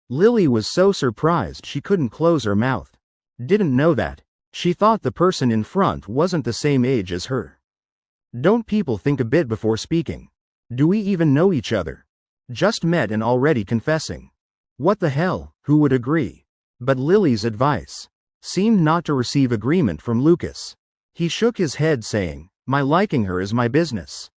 Lily was so surprised she couldn't close her mouth. Didn't know that. She thought the person in front wasn't the same age as her. Don't people think a bit before speaking? Do we even know each other? Just met and already confessing. What the hell, who would agree? But Lily's advice seemed not to receive agreement from Lucas. He shook his head saying, my liking her is my business.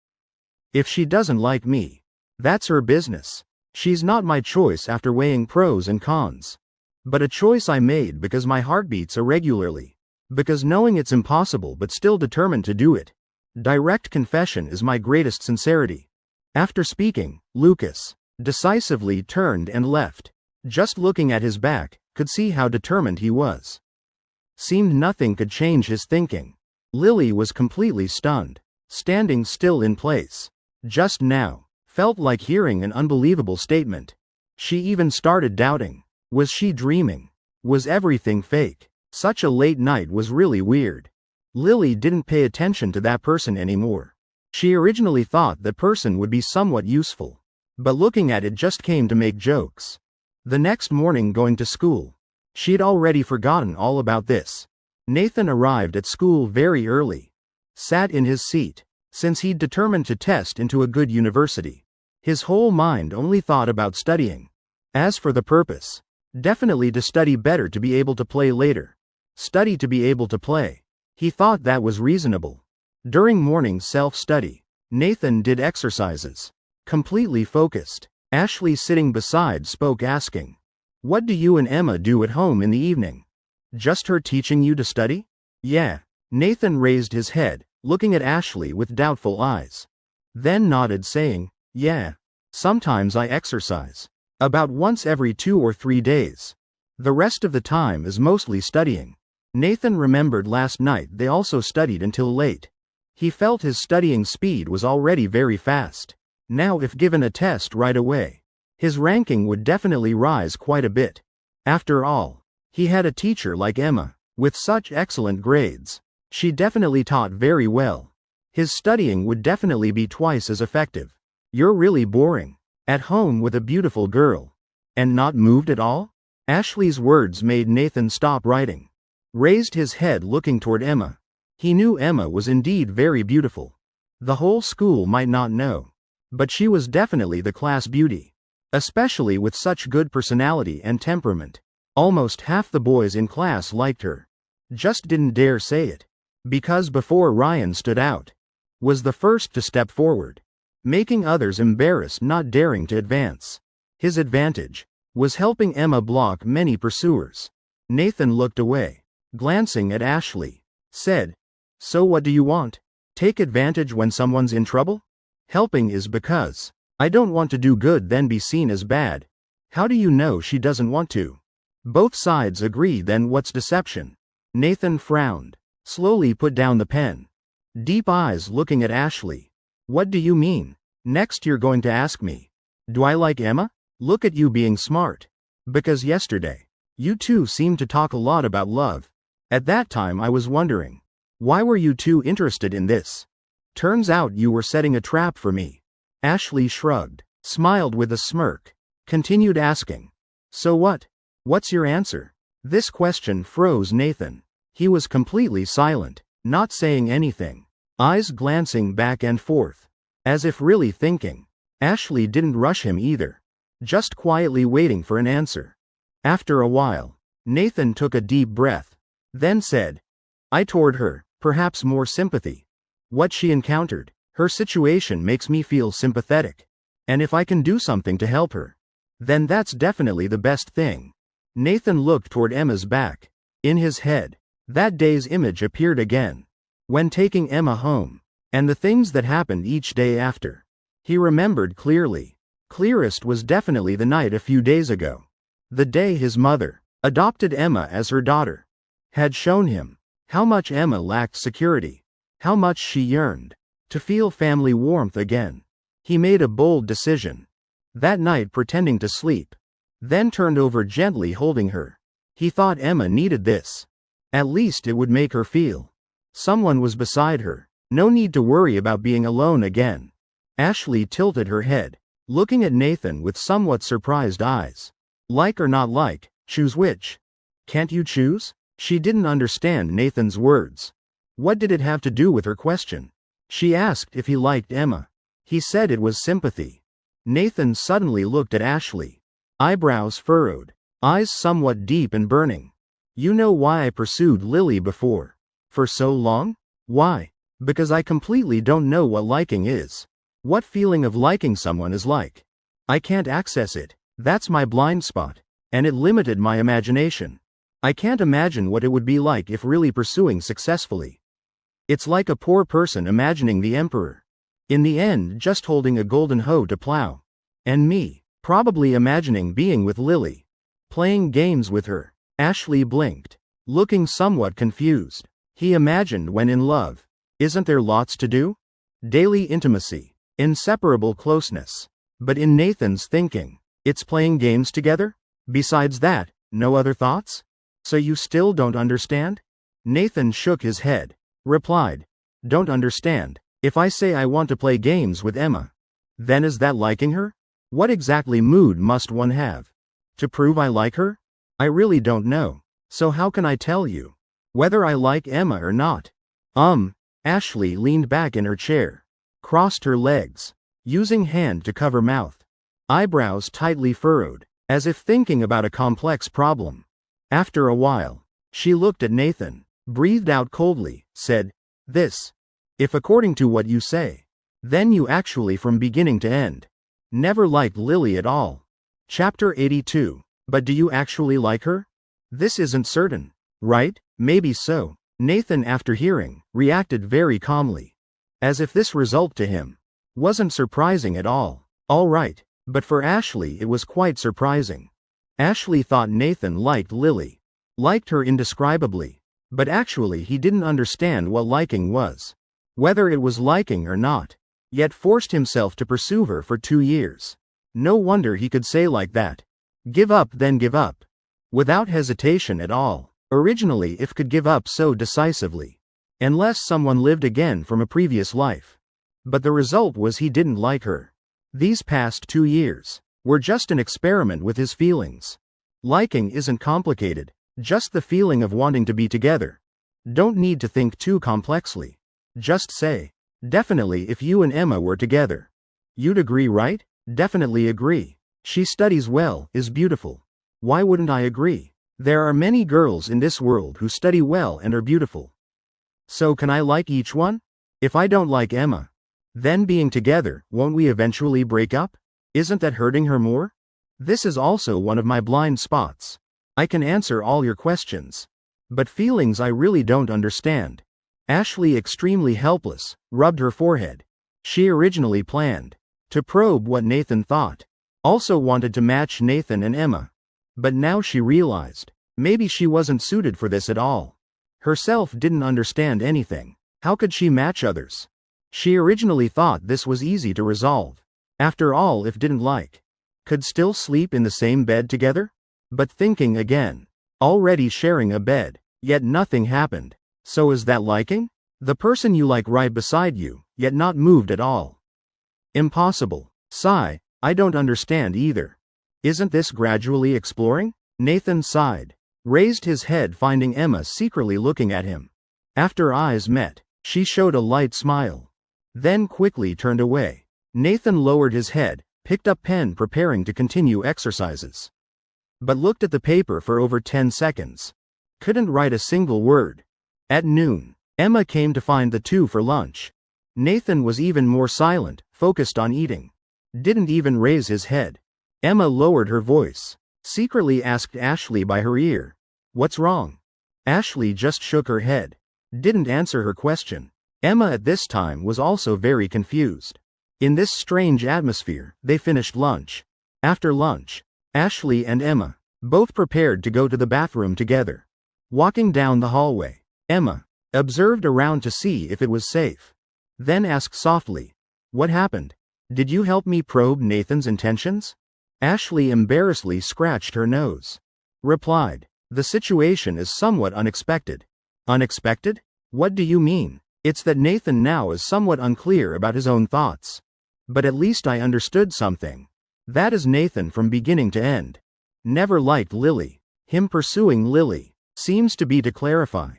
If she doesn't like me, that's her business. She's not my choice after weighing pros and cons. But a choice I made because my heart beats irregularly. Because knowing it's impossible but still determined to do it. Direct confession is my greatest sincerity. After speaking, Lucas decisively turned and left. Just looking at his back, could see how determined he was. Seemed nothing could change his thinking. Lily was completely stunned, standing still in place. Just now, felt like hearing an unbelievable statement. She even started doubting. Was she dreaming? Was everything fake? Such a late night was really weird. Lily didn't pay attention to that person anymore. She originally thought that person would be somewhat useful. But looking at it just came to make jokes. The next morning going to school, she'd already forgotten all about this. Nathan arrived at school very early. Sat in his seat, since he'd determined to test into a good university. His whole mind only thought about studying. As for the purpose, definitely to study better to be able to play later. Study to be able to play. He thought that was reasonable. During morning self-study, Nathan did exercises. Completely focused. Ashley sitting beside spoke asking, what do you and Emma do at home in the evening? Just her teaching you to study? Yeah. Nathan raised his head, looking at Ashley with doubtful eyes. Then nodded saying, yeah. Sometimes I exercise. About once every 2 or 3 days. The rest of the time is mostly studying. Nathan remembered last night they also studied until late. He felt his studying speed was already very fast. Now if given a test right away, his ranking would definitely rise quite a bit. After all, he had a teacher like Emma, with such excellent grades. She definitely taught very well. His studying would definitely be twice as effective. You're really boring. At home with a beautiful girl. And not moved at all? Ashley's words made Nathan stop writing. Raised his head looking toward Emma. He knew Emma was indeed very beautiful. The whole school might not know. But she was definitely the class beauty. Especially with such good personality and temperament. Almost half the boys in class liked her. Just didn't dare say it. Because before Ryan stood out. Was the first to step forward. Making others embarrassed not daring to advance. His advantage was helping Emma block many pursuers. Nathan looked away. Glancing at Ashley. Said, so what do you want? Take advantage when someone's in trouble? Helping is because I don't want to do good then be seen as bad. How do you know she doesn't want to? Both sides agree, then what's deception? Nathan frowned. Slowly put down the pen. Deep eyes looking at Ashley. What do you mean? Next you're going to ask me, do I like Emma? Look at you being smart. Because yesterday, you two seemed to talk a lot about love. At that time I was wondering, why were you two interested in this? Turns out you were setting a trap for me. Ashley shrugged, smiled with a smirk, continued asking, so what? What's your answer? This question froze Nathan. He was completely silent, not saying anything, eyes glancing back and forth, as if really thinking. Ashley didn't rush him either, just quietly waiting for an answer. After a while, Nathan took a deep breath, then said, I toward her, perhaps more sympathy. What she encountered, her situation makes me feel sympathetic. And if I can do something to help her, then that's definitely the best thing. Nathan looked toward Emma's back. In his head, that day's image appeared again. When taking Emma home, and the things that happened each day after. He remembered clearly. Clearest was definitely the night a few days ago. The day his mother adopted Emma as her daughter. Had shown him how much Emma lacked security. How much she yearned to feel family warmth again. He made a bold decision. That night pretending to sleep. Then turned over gently holding her. He thought Emma needed this. At least it would make her feel someone was beside her. No need to worry about being alone again. Ashley tilted her head, looking at Nathan with somewhat surprised eyes. Like or not like, choose which. Can't you choose? She didn't understand Nathan's words. What did it have to do with her question? She asked if he liked Emma. He said it was sympathy. Nathan suddenly looked at Ashley. Eyebrows furrowed. Eyes somewhat deep and burning. You know why I pursued Lily before? For so long? Why? Because I completely don't know what liking is. What feeling of liking someone is like. I can't access it. That's my blind spot. And it limited my imagination. I can't imagine what it would be like if really pursuing successfully. It's like a poor person imagining the emperor. In the end, just holding a golden hoe to plow. And me, probably imagining being with Lily. Playing games with her. Ashley blinked, looking somewhat confused. He imagined when in love. Isn't there lots to do? Daily intimacy. Inseparable closeness. But in Nathan's thinking, it's playing games together? Besides that, no other thoughts? So you still don't understand? Nathan shook his head. Replied. Don't understand. If I say I want to play games with Emma, then is that liking her? What exactly mood must one have? To prove I like her? I really don't know. So how can I tell you? Whether I like Emma or not? Ashley leaned back in her chair. Crossed her legs. Using hand to cover mouth. Eyebrows tightly furrowed, as if thinking about a complex problem. After a while, she looked at Nathan, breathed out coldly, said, This. If according to what you say, then you actually from beginning to end never liked Lily at all. Chapter 82. But do you actually like her? This isn't certain, right? Maybe so. Nathan, after hearing, reacted very calmly. As if this result to him wasn't surprising at all. All right. But for Ashley it was quite surprising. Ashley thought Nathan liked Lily. Liked her indescribably. But actually he didn't understand what liking was. Whether it was liking or not. Yet forced himself to pursue her for 2 years. No wonder he could say like that. Give up then give up. Without hesitation at all. Originally if could give up so decisively. Unless someone lived again from a previous life. But the result was he didn't like her. These past 2 years were just an experiment with his feelings. Liking isn't complicated, just the feeling of wanting to be together. Don't need to think too complexly. Just say, definitely if you and Emma were together. You'd agree, right? Definitely agree. She studies well, is beautiful. Why wouldn't I agree? There are many girls in this world who study well and are beautiful. So can I like each one? If I don't like Emma, then being together, won't we eventually break up? Isn't that hurting her more? This is also one of my blind spots. I can answer all your questions. But feelings I really don't understand. Ashley, extremely helpless, rubbed her forehead. She originally planned to probe what Nathan thought. Also wanted to match Nathan and Emma. But now she realized, maybe she wasn't suited for this at all. Herself didn't understand anything. How could she match others? She originally thought this was easy to resolve. After all, if didn't like, could still sleep in the same bed together? But thinking again, already sharing a bed, yet nothing happened. So is that liking? The person you like right beside you, yet not moved at all. Impossible. Sigh, I don't understand either. Isn't this gradually exploring? Nathan sighed, raised his head, finding Emma secretly looking at him. After eyes met, she showed a light smile. Then quickly turned away. Nathan lowered his head, picked up pen, preparing to continue exercises. But looked at the paper for over 10 seconds. Couldn't write a single word. At noon, Emma came to find the two for lunch. Nathan was even more silent, focused on eating. Didn't even raise his head. Emma lowered her voice. Secretly asked Ashley by her ear. What's wrong? Ashley just shook her head. Didn't answer her question. Emma at this time was also very confused. In this strange atmosphere, they finished lunch. After lunch, Ashley and Emma both prepared to go to the bathroom together. Walking down the hallway, Emma observed around to see if it was safe. Then asked softly, What happened? Did you help me probe Nathan's intentions? Ashley embarrassedly scratched her nose. Replied, The situation is somewhat unexpected. Unexpected? What do you mean? It's that Nathan now is somewhat unclear about his own thoughts. But at least I understood something. That is Nathan from beginning to end. Never liked Lily. Him pursuing Lily seems to be to clarify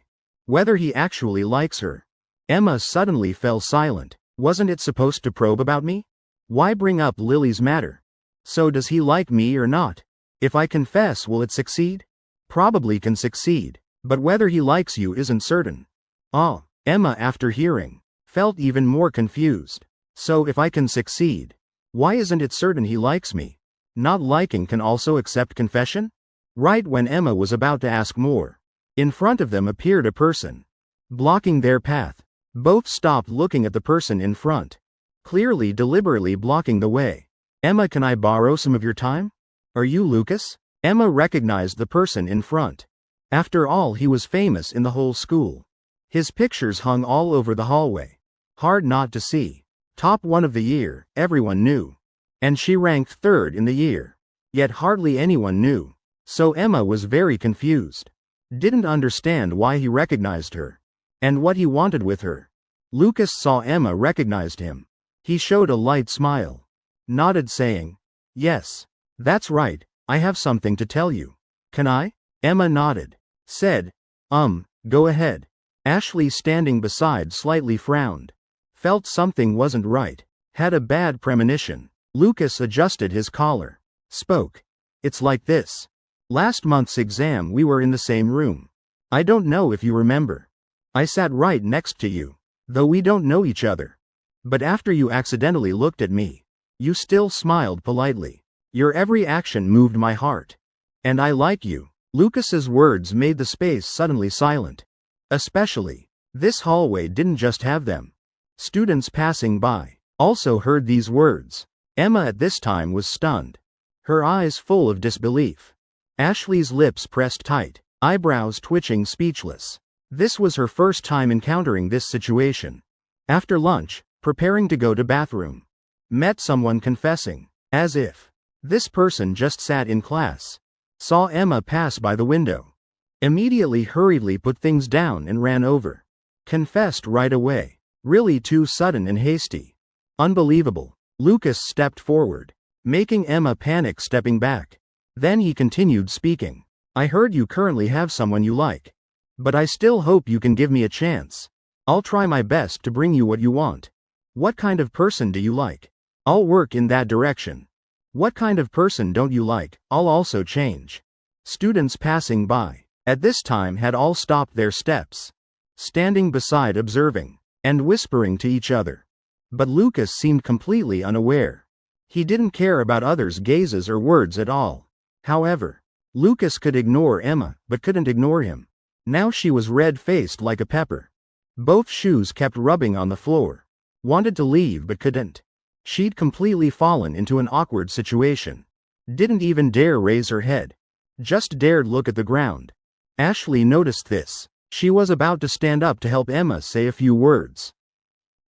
whether he actually likes her. Emma suddenly fell silent. Wasn't it supposed to probe about me? Why bring up Lily's matter? So does he like me or not? If I confess, will it succeed? Probably can succeed, but whether he likes you isn't certain. Ah, Emma, after hearing, felt even more confused. So if I can succeed, why isn't it certain he likes me? Not liking can also accept confession? Right when Emma was about to ask more, in front of them appeared a person, blocking their path. Both stopped looking at the person in front, clearly deliberately blocking the way. Emma, can I borrow some of your time? Are you Lucas? Emma recognized the person in front. After all, he was famous in the whole school. His pictures hung all over the hallway. Hard not to see. Top 1 of the year, everyone knew. And she ranked 3rd in the year. Yet hardly anyone knew. So Emma was very confused. Didn't understand why he recognized her. And what he wanted with her. Lucas saw Emma recognized him. He showed a light smile. Nodded, saying, "Yes. That's right, I have something to tell you. Can I?" Emma nodded. Said, go ahead." Ashley, standing beside, slightly frowned. Felt something wasn't right. Had a bad premonition. Lucas adjusted his collar. Spoke. "It's like this. Last month's exam we were in the same room. I don't know if you remember. I sat right next to you, though we don't know each other. But after you accidentally looked at me, you still smiled politely. Your every action moved my heart. And I like you." Lucas's words made the space suddenly silent. Especially, this hallway didn't just have them. Students passing by also heard these words. Emma at this time was stunned. Her eyes full of disbelief. Ashley's lips pressed tight, eyebrows twitching, speechless. This was her first time encountering this situation. After lunch, preparing to go to bathroom, met someone confessing, as if this person just sat in class, saw Emma pass by the window, immediately hurriedly put things down and ran over. Confessed right away. Really too sudden and hasty. Unbelievable. Lucas stepped forward, making Emma panic, stepping back. Then he continued speaking. "I heard you currently have someone you like. But I still hope you can give me a chance. I'll try my best to bring you what you want. What kind of person do you like? I'll work in that direction. What kind of person don't you like? I'll also change." Students passing by, at this time, had all stopped their steps, standing beside, observing, and whispering to each other. But Lucas seemed completely unaware. He didn't care about others' gazes or words at all. However, Lucas could ignore Emma, but couldn't ignore him. Now she was red-faced like a pepper. Both shoes kept rubbing on the floor. Wanted to leave but couldn't. She'd completely fallen into an awkward situation. Didn't even dare raise her head. Just dared look at the ground. Ashley noticed this. She was about to stand up to help Emma say a few words.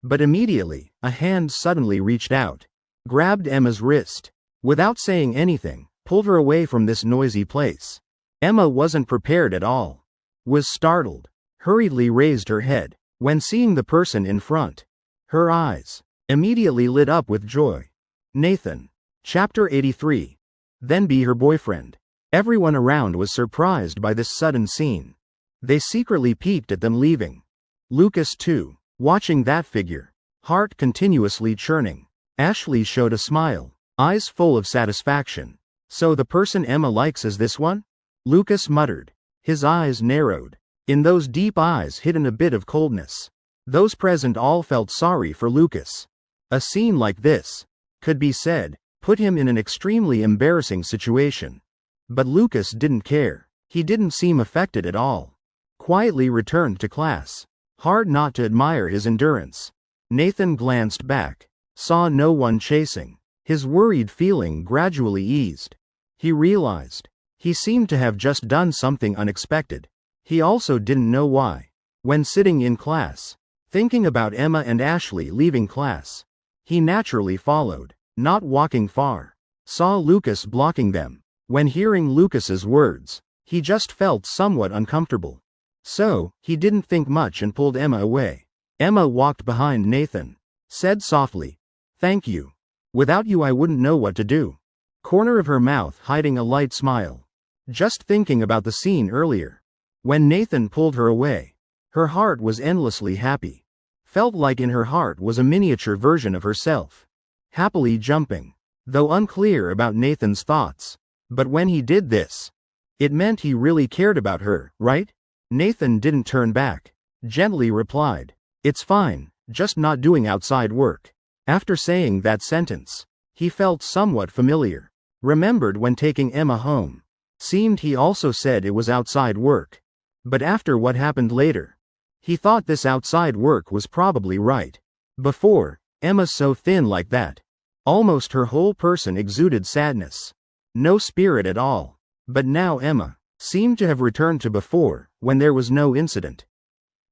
But immediately, a hand suddenly reached out, grabbed Emma's wrist. Without saying anything, pulled her away from this noisy place. Emma wasn't prepared at all. Was startled. Hurriedly raised her head. When seeing the person in front, her eyes immediately lit up with joy. Nathan. Chapter 83. Then be her boyfriend. Everyone around was surprised by this sudden scene. They secretly peeped at them leaving. Lucas too, watching that figure, heart continuously churning. Ashley showed a smile, eyes full of satisfaction. "So the person Emma likes is this one?" Lucas muttered. His eyes narrowed. In those deep eyes hidden a bit of coldness. Those present all felt sorry for Lucas. A scene like this, could be said, put him in an extremely embarrassing situation. But Lucas didn't care. He didn't seem affected at all. Quietly returned to class. Hard not to admire his endurance. Nathan glanced back. Saw no one chasing. His worried feeling gradually eased. He realized he seemed to have just done something unexpected. He also didn't know why. When sitting in class, thinking about Emma and Ashley leaving class, he naturally followed, not walking far. Saw Lucas blocking them. When hearing Lucas's words, he just felt somewhat uncomfortable. So, he didn't think much and pulled Emma away. Emma walked behind Nathan. Said softly, "Thank you. Without you I wouldn't know what to do." corner of her mouth hiding a light smile. Just thinking about the scene earlier. When Nathan pulled her away. Her heart was endlessly happy. Felt like in her heart was a miniature version of herself. Happily jumping. Though unclear about Nathan's thoughts. But when he did this, it meant he really cared about her, right? Nathan didn't turn back. Gently replied. It's fine, just not doing outside work. After saying that sentence, he felt somewhat familiar. Remembered when taking Emma home. Seemed he also said it was outside work. But after what happened later, he thought this outside work was probably right. Before, Emma's so thin like that. Almost her whole person exuded sadness. No spirit at all. But now Emma seemed to have returned to before, when there was no incident.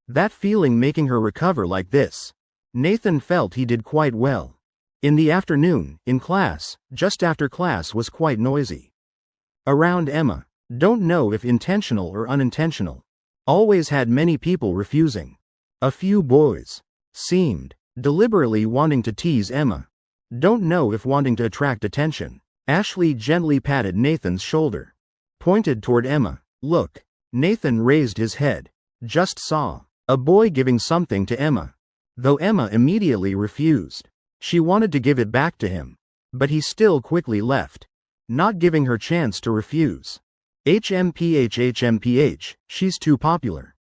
That feeling making her recover like this. Nathan felt he did quite well. In the afternoon, in class, just after class was quite noisy. Around Emma, don't know if intentional or unintentional. Always had many people refusing. A few boys seemed deliberately wanting to tease Emma. Don't know if wanting to attract attention. Ashley gently patted Nathan's shoulder. Pointed toward Emma. Look. Nathan raised his head. Just saw a boy giving something to Emma. Though Emma immediately refused. She wanted to give it back to him. But he still quickly left. Not giving her chance to refuse. HMPH, she's too popular.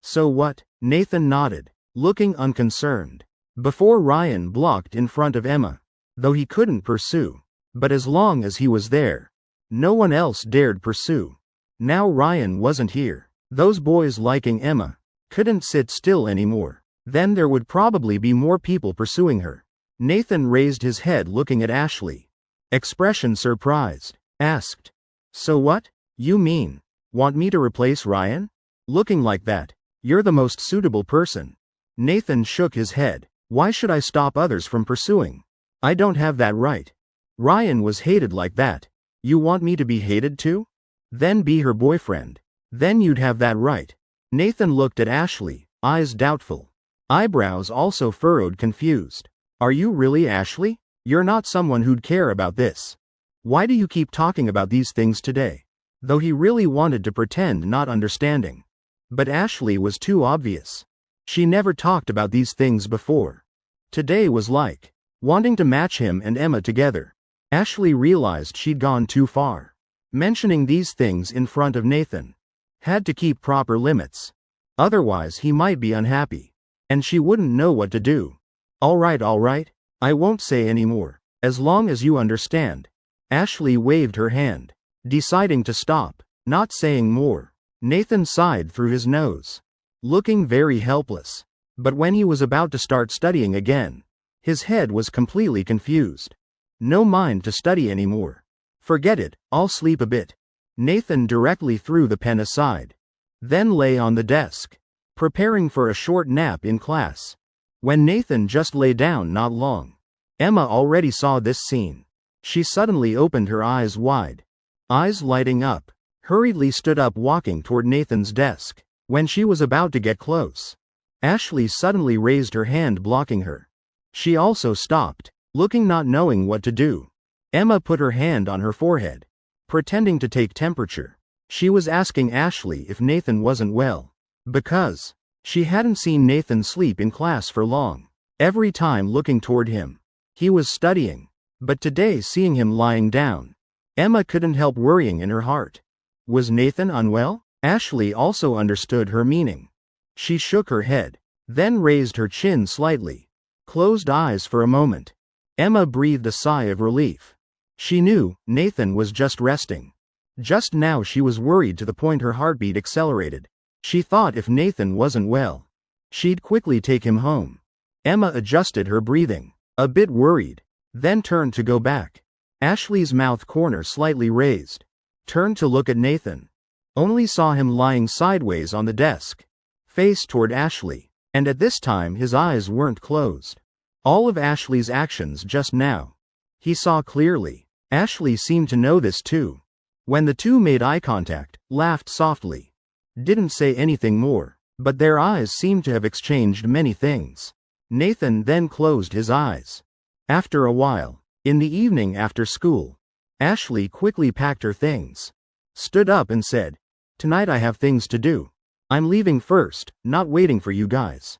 So what? Nathan nodded, looking unconcerned. Before Ryan blocked in front of Emma. Though he couldn't pursue. But as long as he was there, no one else dared pursue. Now Ryan wasn't here. Those boys liking Emma couldn't sit still anymore. Then there would probably be more people pursuing her. Nathan raised his head looking at Ashley. Expression surprised. Asked. So what? You mean, want me to replace Ryan? Looking like that, you're the most suitable person. Nathan shook his head. Why should I stop others from pursuing? I don't have that right. Ryan was hated like that. You want me to be hated too? Then be her boyfriend. Then you'd have that right. Nathan looked at Ashley, eyes doubtful. Eyebrows also furrowed, confused. Are you really Ashley? You're not someone who'd care about this. Why do you keep talking about these things today? Though he really wanted to pretend not understanding. But Ashley was too obvious. She never talked about these things before. Today was like wanting to match him and Emma together. Ashley realized she'd gone too far. Mentioning these things in front of Nathan. Had to keep proper limits. Otherwise he might be unhappy. And she wouldn't know what to do. All right, I won't say any more. As long as you understand. Ashley waved her hand. Deciding to stop. Not saying more. Nathan sighed through his nose. Looking very helpless. But when he was about to start studying again, his head was completely confused. No mind to study anymore. Forget it, I'll sleep a bit. Nathan directly threw the pen aside. Then lay on the desk. Preparing for a short nap in class. When Nathan just lay down not long. Emma already saw this scene. She suddenly opened her eyes wide. Eyes lighting up. Hurriedly stood up walking toward Nathan's desk. When she was about to get close. Ashley suddenly raised her hand blocking her. She also stopped. Looking not knowing what to do. Emma put her hand on her forehead. Pretending to take temperature. She was asking Ashley if Nathan wasn't well. Because she hadn't seen Nathan sleep in class for long. Every time looking toward him. He was studying. But today seeing him lying down. Emma couldn't help worrying in her heart. Was Nathan unwell? Ashley also understood her meaning. She shook her head. Then raised her chin slightly. Closed eyes for a moment. Emma breathed a sigh of relief. She knew Nathan was just resting. Just now she was worried to the point her heartbeat accelerated. She thought if Nathan wasn't well, she'd quickly take him home. Emma adjusted her breathing, a bit worried, then turned to go back. Ashley's mouth corner slightly raised. Turned to look at Nathan. Only saw him lying sideways on the desk. Face toward Ashley. And at this time his eyes weren't closed. All of Ashley's actions just now. He saw clearly. Ashley seemed to know this too. When the two made eye contact, laughed softly. Didn't say anything more, but their eyes seemed to have exchanged many things. Nathan then closed his eyes. After a while, in the evening after school, Ashley quickly packed her things, stood up and said, "Tonight I have things to do. I'm leaving first, not waiting for you guys."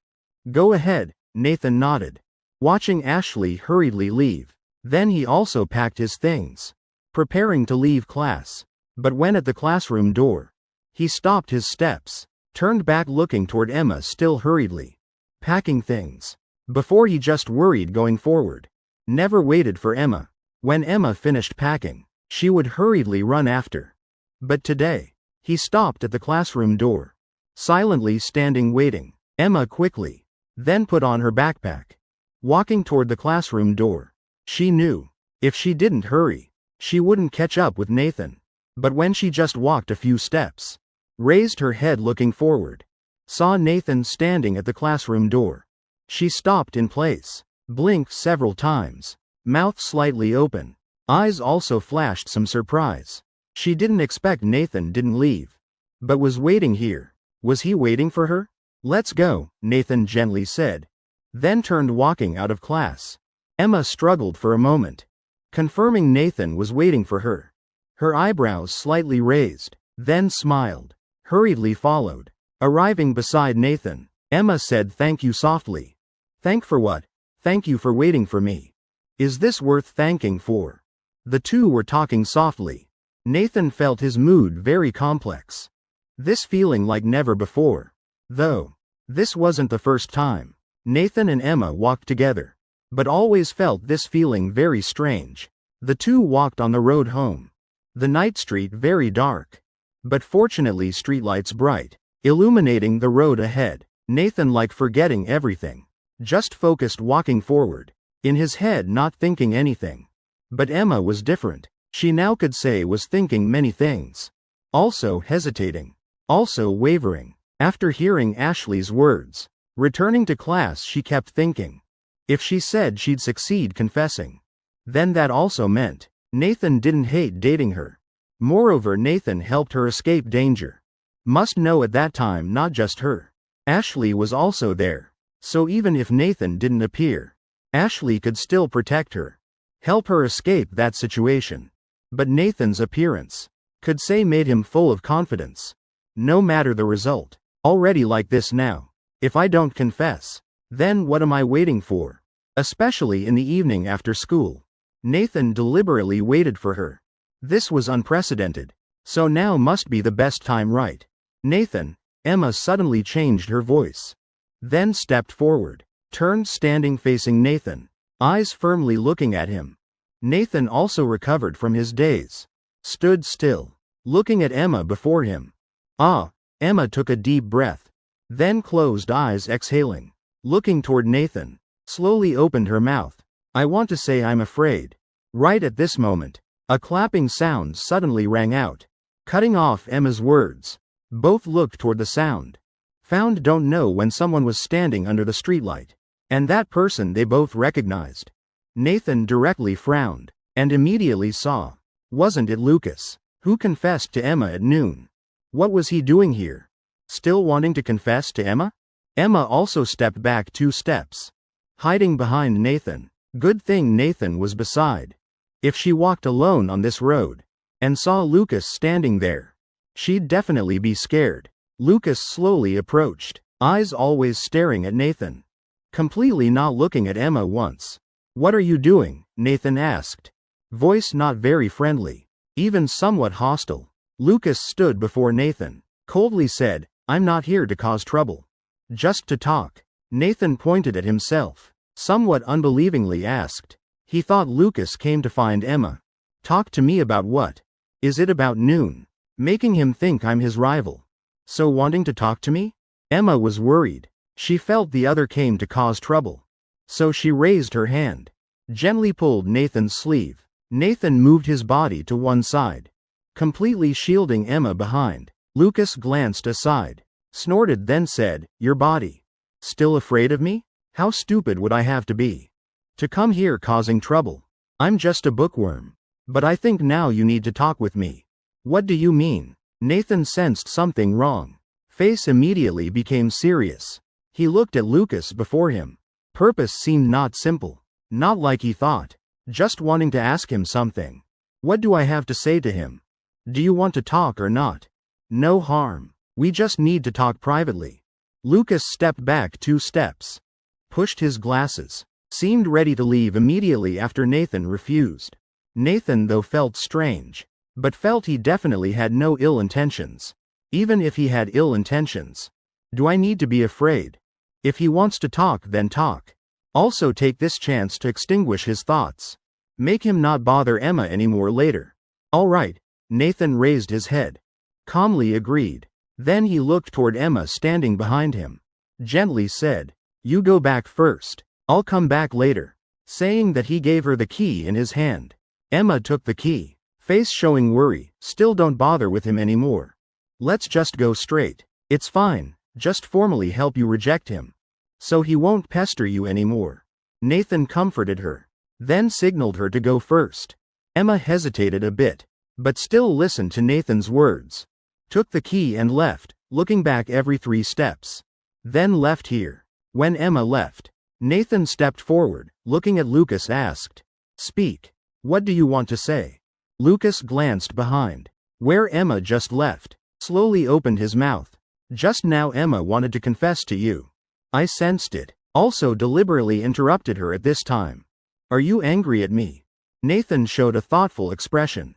"Go ahead," Nathan nodded, watching Ashley hurriedly leave. Then he also packed his things, preparing to leave class. But when at the classroom door, he stopped his steps, turned back looking toward Emma still hurriedly packing things. Before he just worried going forward. Never waited for Emma. When Emma finished packing, she would hurriedly run after. But today, he stopped at the classroom door, silently standing waiting. Emma quickly, then put on her backpack, walking toward the classroom door. She knew, if she didn't hurry, she wouldn't catch up with Nathan. But when she just walked a few steps, raised her head looking forward, saw Nathan standing at the classroom door, she stopped in place, blinked several times, mouth slightly open, eyes also flashed some surprise. She didn't expect Nathan didn't leave, but was waiting here. Was he waiting for her? "Let's go," Nathan gently said, then turned walking out of class. Emma struggled for a moment, confirming Nathan was waiting for her. Her eyebrows slightly raised, then smiled, hurriedly followed. Arriving beside Nathan, Emma said thank you softly. "Thank for what?" "Thank you for waiting for me. Is this worth thanking for?" The two were talking softly. Nathan felt his mood very complex. This feeling like never before. Though, this wasn't the first time Nathan and Emma walked together, but always felt this feeling very strange. The two walked on the road home. The night street very dark, but fortunately streetlights bright, illuminating the road ahead. Nathan like forgetting everything, just focused walking forward, in his head not thinking anything. But Emma was different. She now could say was thinking many things. Also hesitating. Also wavering. After hearing Ashley's words, returning to class she kept thinking. If she said she'd succeed confessing, then that also meant Nathan didn't hate dating her. Moreover, Nathan helped her escape danger. Must know at that time not just her. Ashley was also there. So even if Nathan didn't appear, Ashley could still protect her, help her escape that situation. But Nathan's appearance, could say made him full of confidence. No matter the result. Already like this now. If I don't confess, then what am I waiting for? Especially in the evening after school. Nathan deliberately waited for her. This was unprecedented. So now must be the best time, right? "Nathan," Emma suddenly changed her voice. Then stepped forward, turned standing facing Nathan, eyes firmly looking at him. Nathan also recovered from his daze. Stood still, looking at Emma before him. "Ah," Emma took a deep breath, then closed eyes exhaling, looking toward Nathan, slowly opened her mouth. "I want to say I'm afraid." Right at this moment, a clapping sound suddenly rang out, cutting off Emma's words. Both looked toward the sound. Found don't know when someone was standing under the streetlight, and that person they both recognized. Nathan directly frowned, and immediately saw. Wasn't it Lucas, who confessed to Emma at noon? What was he doing here? Still wanting to confess to Emma? Emma also stepped back 2 steps, hiding behind Nathan. Good thing Nathan was beside. If she walked alone on this road, and saw Lucas standing there, she'd definitely be scared. Lucas slowly approached, eyes always staring at Nathan, completely not looking at Emma once. "What are you doing?" Nathan asked. Voice not very friendly, even somewhat hostile. Lucas stood before Nathan, coldly said, "I'm not here to cause trouble. Just to talk." Nathan pointed at himself, somewhat unbelievingly asked. He thought Lucas came to find Emma. "Talk to me about what? Is it about noon?" Making him think I'm his rival. So wanting to talk to me? Emma was worried. She felt the other came to cause trouble. So she raised her hand, gently pulled Nathan's sleeve. Nathan moved his body to one side, completely shielding Emma behind. Lucas glanced aside, snorted, then said, "Your body. Still afraid of me? How stupid would I have to be to come here causing trouble? I'm just a bookworm. But I think now you need to talk with me." "What do you mean?" Nathan sensed something wrong. Face immediately became serious. He looked at Lucas before him. Purpose seemed not simple. Not like he thought. Just wanting to ask him something. What do I have to say to him? Do you want to talk or not? No harm. We just need to talk privately. Lucas stepped back 2 steps. Pushed his glasses. Seemed ready to leave immediately after Nathan refused. Nathan though felt strange. But felt he definitely had no ill intentions. Even if he had ill intentions. Do I need to be afraid? If he wants to talk, then talk. Also take this chance to extinguish his thoughts. Make him not bother Emma anymore later. All right. Nathan raised his head. Calmly agreed. Then he looked toward Emma standing behind him. Gently said, "You go back first. I'll come back later." Saying that he gave her the key in his hand. Emma took the key. Face showing worry. Still don't bother with him anymore. Let's just go straight. It's fine. Just formally help you reject him. So he won't pester you anymore. Nathan comforted her. Then signaled her to go first. Emma hesitated a bit. But still listened to Nathan's words. Took the key and left, looking back every 3 steps. Then left here. When Emma left, Nathan stepped forward, looking at Lucas asked, "Speak. What do you want to say?" Lucas glanced behind. Where Emma just left. Slowly opened his mouth. "Just now Emma wanted to confess to you. I sensed it." Also deliberately interrupted her at this time. "Are you angry at me?" Nathan showed a thoughtful expression.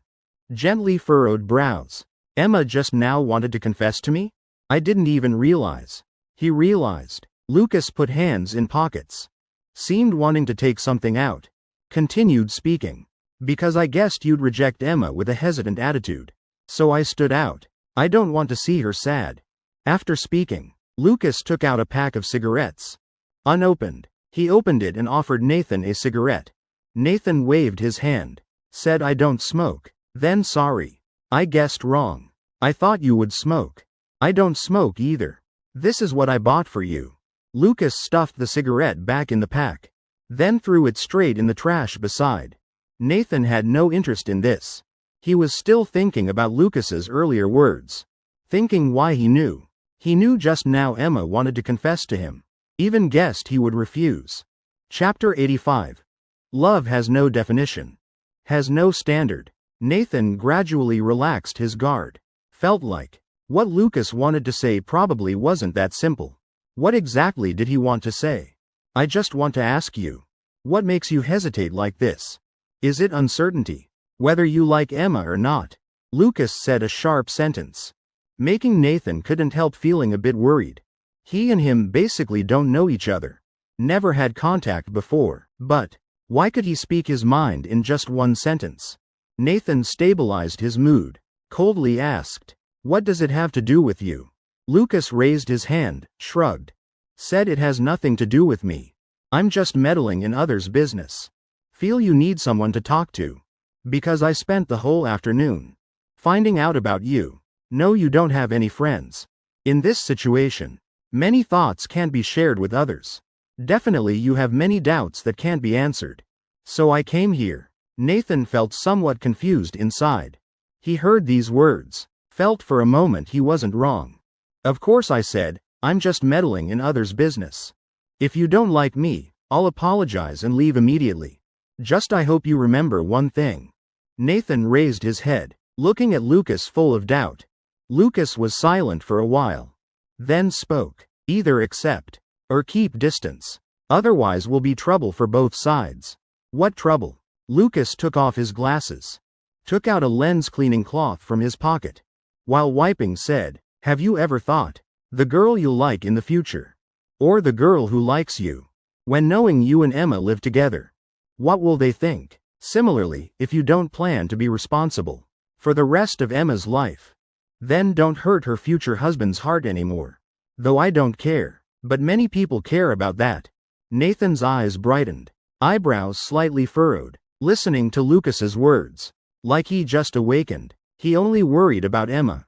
Gently furrowed brows. "Emma just now wanted to confess to me? I didn't even realize." He realized. Lucas put hands in pockets. Seemed wanting to take something out. Continued speaking. "Because I guessed you'd reject Emma with a hesitant attitude. So I stood out. I don't want to see her sad." After speaking, Lucas took out a pack of cigarettes. Unopened. He opened it and offered Nathan a cigarette. Nathan waved his hand. Said, "I don't smoke." Then, "Sorry. I guessed wrong. I thought you would smoke." "I don't smoke either. This is what I bought for you." Lucas stuffed the cigarette back in the pack. Then threw it straight in the trash beside. Nathan had no interest in this. He was still thinking about Lucas's earlier words. Thinking why he knew. He knew just now Emma wanted to confess to him. Even guessed he would refuse. Chapter 85. Love has no definition. Has no standard. Nathan gradually relaxed his guard. Felt like what Lucas wanted to say probably wasn't that simple. What exactly did he want to say? "I just want to ask you. What makes you hesitate like this? Is it uncertainty? Whether you like Emma or not?" Lucas said a sharp sentence. Making Nathan couldn't help feeling a bit worried. He and him basically don't know each other. Never had contact before. But why could he speak his mind in just one sentence? Nathan stabilized his mood. Coldly asked, "What does it have to do with you?" Lucas raised his hand, shrugged. Said, "It has nothing to do with me. I'm just meddling in others' business. Feel you need someone to talk to. Because I spent the whole afternoon finding out about you. No, you don't have any friends. In this situation, many thoughts can't be shared with others. Definitely you have many doubts that can't be answered. So I came here." Nathan felt somewhat confused inside. He heard these words. Felt for a moment he wasn't wrong. "Of course," I said, "I'm just meddling in others' business. If you don't like me, I'll apologize and leave immediately. Just I hope you remember one thing." Nathan raised his head, looking at Lucas full of doubt. Lucas was silent for a while. Then spoke. "Either accept or keep distance. Otherwise will be trouble for both sides." "What trouble?" Lucas took off his glasses. Took out a lens cleaning cloth from his pocket. While wiping said, "Have you ever thought? The girl you'll like in the future. Or the girl who likes you. When knowing you and Emma live together. What will they think? Similarly, if you don't plan to be responsible for the rest of Emma's life. Then don't hurt her future husband's heart anymore. Though I don't care. But many people care about that." Nathan's eyes brightened. Eyebrows slightly furrowed. Listening to Lucas's words. Like he just awakened. He only worried about Emma.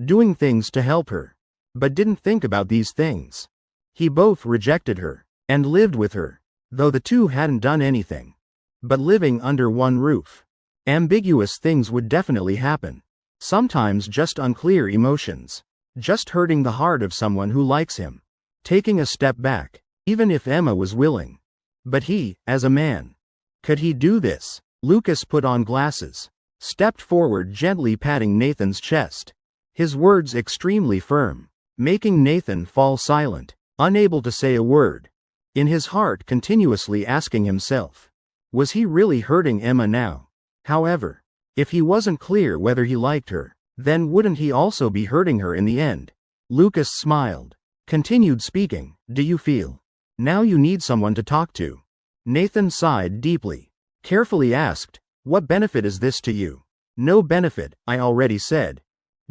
Doing things to help her. But didn't think about these things. He both rejected her. And lived with her. Though the two hadn't done anything. But living under one roof. Ambiguous things would definitely happen. Sometimes just unclear emotions. Just hurting the heart of someone who likes him. Taking a step back. Even if Emma was willing. But he, as a man. Could he do this? Lucas put on glasses. stepped forward, gently patting Nathan's chest. His words extremely firm, making Nathan fall silent, unable to say a word. In his heart, continuously asking himself, was he really hurting Emma now? However, if he wasn't clear whether he liked her, then wouldn't he also be hurting her in the end? Lucas smiled, continued speaking. Do you feel now you need someone to talk to? Nathan sighed deeply, carefully asked, what benefit is this to you? No benefit, I already said.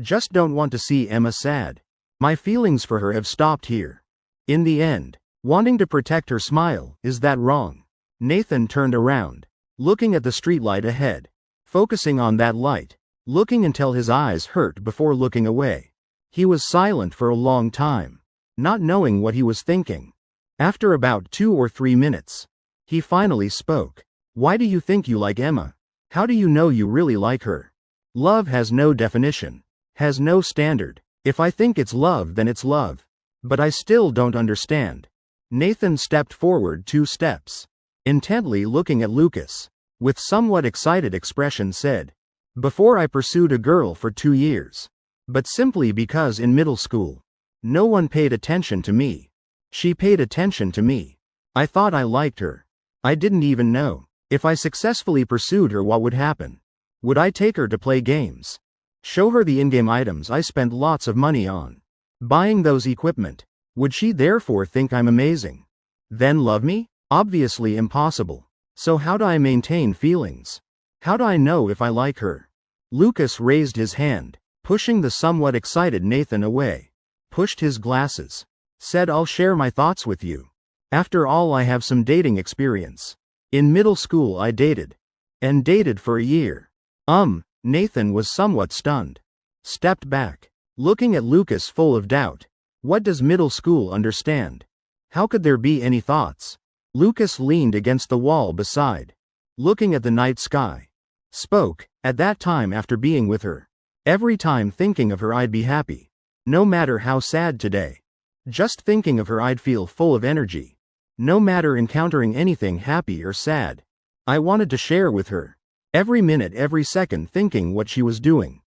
Just don't want to see Emma sad. My feelings for her have stopped here. In the end, wanting to protect her smile, is that wrong? Nathan turned around, looking at the streetlight ahead, focusing on that light, looking until his eyes hurt before looking away. He was silent for a long time, not knowing what he was thinking. After about 2 or 3 minutes, he finally spoke. Why do you think you like Emma? How do you know you really like her? Love has no definition, has no standard. If I think it's love, then it's love. But I still don't understand. Nathan stepped forward 2 steps, intently looking at Lucas, with somewhat excited expression said, before I pursued a girl for 2 years. But simply because in middle school, no one paid attention to me. She paid attention to me. I thought I liked her. I didn't even know. If I successfully pursued her, what would happen? Would I take her to play games? Show her the in-game items I spent lots of money on buying those equipment? Would she therefore think I'm amazing? Then love me? Obviously impossible. So how do I maintain feelings? How do I know if I like her? Lucas raised his hand, pushing the somewhat excited Nathan away, pushed his glasses, said, I'll share my thoughts with you. After all, I have some dating experience. In middle school I dated. And dated for a year. Nathan was somewhat stunned. Stepped back, looking at Lucas full of doubt. What does middle school understand? How could there be any thoughts? Lucas leaned against the wall beside, looking at the night sky. Spoke, at that time after being with her. Every time thinking of her I'd be happy. No matter how sad today. Just thinking of her I'd feel full of energy. No matter encountering anything happy or sad. I wanted to share with her. Every minute, every second thinking what she was doing.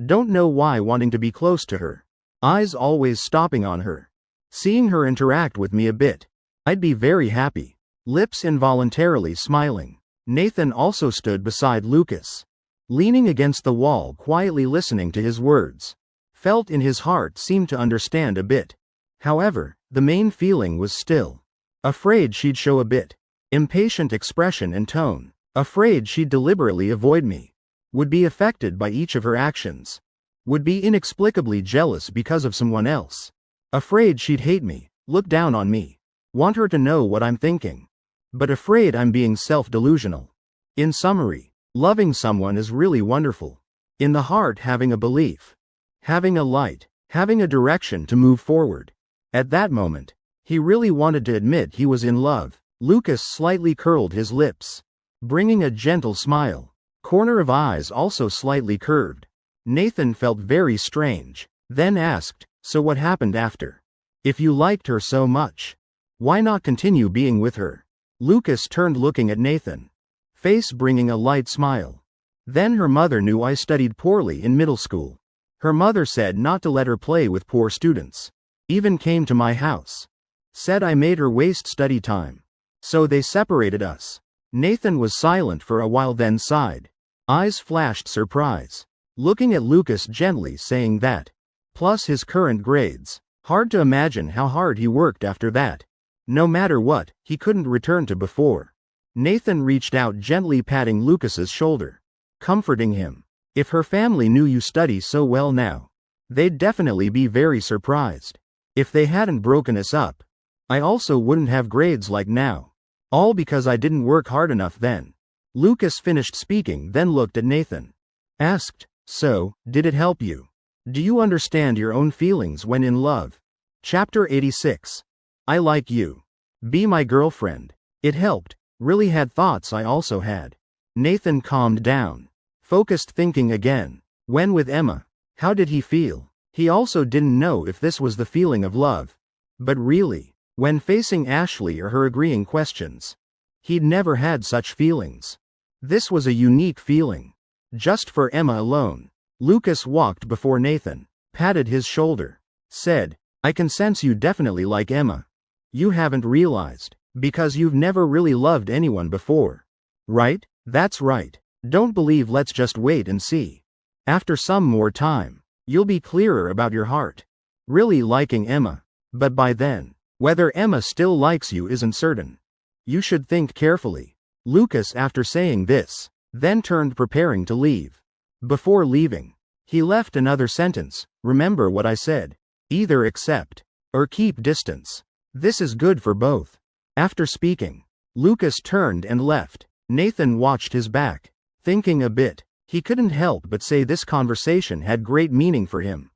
Don't know why, wanting to be close to her. Eyes always stopping on her. Seeing her interact with me a bit. I'd be very happy. Lips involuntarily smiling. Nathan also stood beside Lucas, leaning against the wall, quietly listening to his words. Felt in his heart seemed to understand a bit. However, the main feeling was still afraid she'd show a bit impatient expression and tone. Afraid she'd deliberately avoid me. Would be affected by each of her actions. Would be inexplicably jealous because of someone else. Afraid she'd hate me, look down on me. Want her to know what I'm thinking. But afraid I'm being self-delusional. In summary, loving someone is really wonderful. In the heart, having a belief. Having a light. Having a direction to move forward. At that moment, he really wanted to admit he was in love. Lucas slightly curled his lips, bringing a gentle smile. Corner of eyes also slightly curved. Nathan felt very strange, then asked, so what happened after? If you liked her so much, why not continue being with her? Lucas turned looking at Nathan, face bringing a light smile. Then her mother knew I studied poorly in middle school. Her mother said not to let her play with poor students. Even came to my house. Said I made her waste study time. So they separated us. Nathan was silent for a while, then sighed. Eyes flashed surprise. Looking at Lucas gently, saying that. Plus his current grades. Hard to imagine how hard he worked after that. No matter what, he couldn't return to before. Nathan reached out, gently patting Lucas's shoulder, comforting him. If her family knew you study so well now, they'd definitely be very surprised. If they hadn't broken us up, I also wouldn't have grades like now. All because I didn't work hard enough then. Lucas finished speaking, then looked at Nathan. Asked, so, did it help you? Do you understand your own feelings when in love? Chapter 86. I like you. Be my girlfriend. It helped. Really had thoughts I also had. Nathan calmed down. Focused, thinking again. When with Emma, how did he feel? He also didn't know if this was the feeling of love. But really, when facing Ashley or her agreeing questions, he'd never had such feelings. This was a unique feeling. Just for Emma alone. Lucas walked before Nathan, patted his shoulder, said, I can sense you definitely like Emma. You haven't realized, because you've never really loved anyone before. Right? That's right. Don't believe, let's just wait and see. After some more time, you'll be clearer about your heart. Really liking Emma. But by then, whether Emma still likes you isn't certain. You should think carefully. Lucas, after saying this, then turned preparing to leave. Before leaving, he left another sentence, remember what I said. Either accept, or keep distance. This is good for both. After speaking, Lucas turned and left. Nathan watched his back, thinking a bit. He couldn't help but say this conversation had great meaning for him.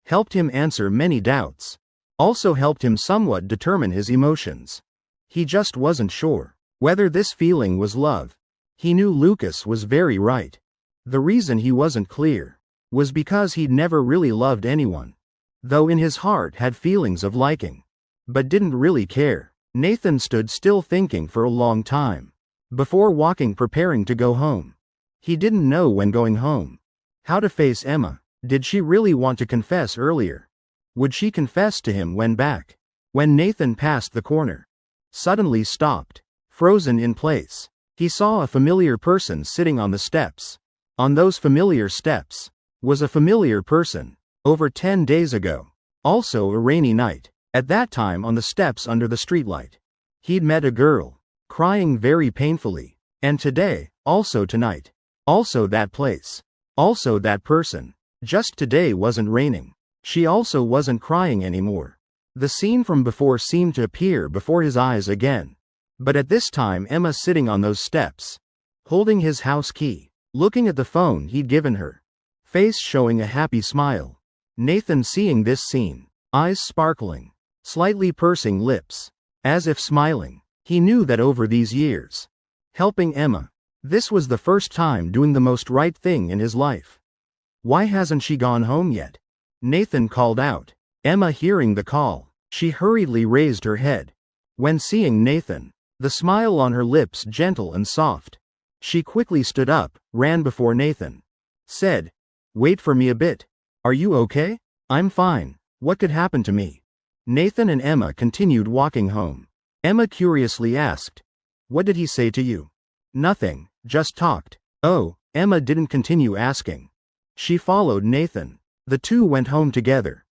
Helped him answer many doubts. Also helped him somewhat determine his emotions. He just wasn't sure whether this feeling was love. He knew Lucas was very right. The reason he wasn't clear was because he'd never really loved anyone, though in his heart had feelings of liking, but didn't really care. Nathan stood still thinking for a long time before walking, preparing to go home. He didn't know when going home how to face Emma. Did she really want to confess earlier? Would she confess to him when back? When Nathan passed the corner, suddenly stopped, frozen in place. He saw a familiar person sitting on the steps. On those familiar steps was a familiar person. Over 10 days ago, also a rainy night, at that time on the steps under the streetlight, he'd met a girl, crying very painfully. And today, also tonight, also that place, also that person. Just today wasn't raining. She also wasn't crying anymore. The scene from before seemed to appear before his eyes again. But at this time Emma sitting on those steps, holding his house key, looking at the phone he'd given her, face showing a happy smile. Nathan seeing this scene, eyes sparkling, slightly pursing lips, as if smiling. He knew that over these years, helping Emma, this was the first time doing the most right thing in his life. Why hasn't she gone home yet? Nathan called out. Emma hearing the call, she hurriedly raised her head. When seeing Nathan, the smile on her lips gentle and soft, she quickly stood up, ran before Nathan, said, wait for me a bit. Are you okay? I'm fine. What could happen to me? Nathan and Emma continued walking home. Emma curiously asked, what did he say to you? Nothing, just talked. Oh, Emma didn't continue asking. She followed Nathan. The two went home together.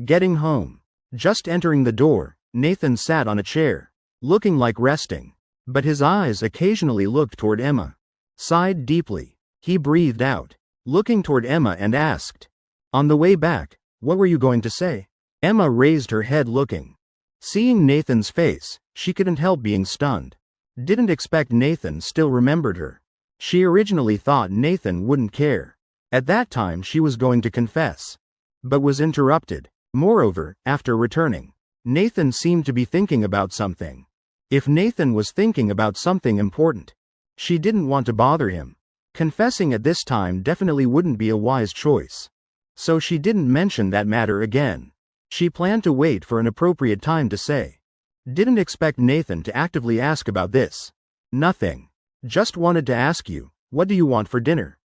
Getting home, just entering the door, Nathan sat on a chair, looking like resting, but his eyes occasionally looked toward Emma. Sighed deeply. He breathed out, looking toward Emma and asked, on the way back, what were you going to say? Emma raised her head looking. Seeing Nathan's face, she couldn't help being stunned. Didn't expect Nathan still remembered her. She originally thought Nathan wouldn't care. At that time she was going to confess, but was interrupted. Moreover, after returning, Nathan seemed to be thinking about something. If Nathan was thinking about something important, she didn't want to bother him. Confessing at this time definitely wouldn't be a wise choice. So she didn't mention that matter again. She planned to wait for an appropriate time to say. Didn't expect Nathan to actively ask about this. Nothing. Just wanted to ask you, what do you want for dinner?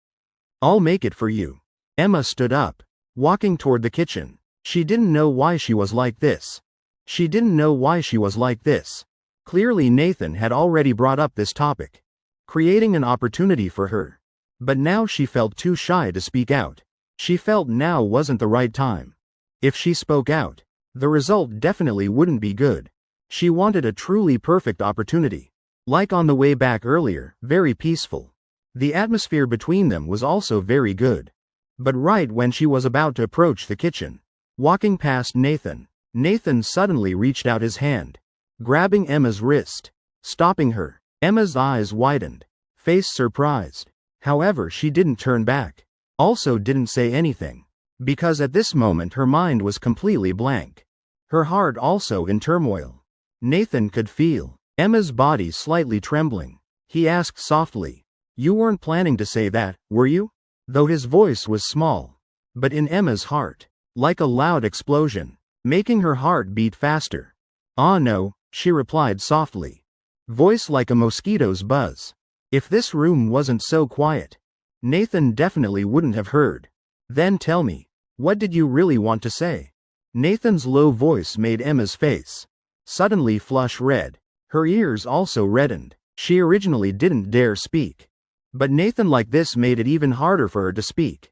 I'll make it for you. Emma stood up, walking toward the kitchen. She didn't know why she was like this. She didn't know why she was like this. Clearly Nathan had already brought up this topic, creating an opportunity for her. But now she felt too shy to speak out. She felt now wasn't the right time. If she spoke out, the result definitely wouldn't be good. She wanted a truly perfect opportunity. Like on the way back earlier, very peaceful. The atmosphere between them was also very good. But right when she was about to approach the kitchen, walking past Nathan, Nathan suddenly reached out his hand, grabbing Emma's wrist, stopping her. Emma's eyes widened, face surprised. However, she didn't turn back. Also didn't say anything, because at this moment her mind was completely blank. Her heart also in turmoil. Nathan could feel Emma's body slightly trembling. He asked softly, you weren't planning to say that, were you? Though his voice was small, but in Emma's heart, like a loud explosion, making her heart beat faster. Ah no, she replied softly. Voice like a mosquito's buzz. If this room wasn't so quiet, Nathan definitely wouldn't have heard. Then tell me, what did you really want to say? Nathan's low voice made Emma's face suddenly flush red. Her ears also reddened. She originally didn't dare speak. But Nathan like this made it even harder for her to speak.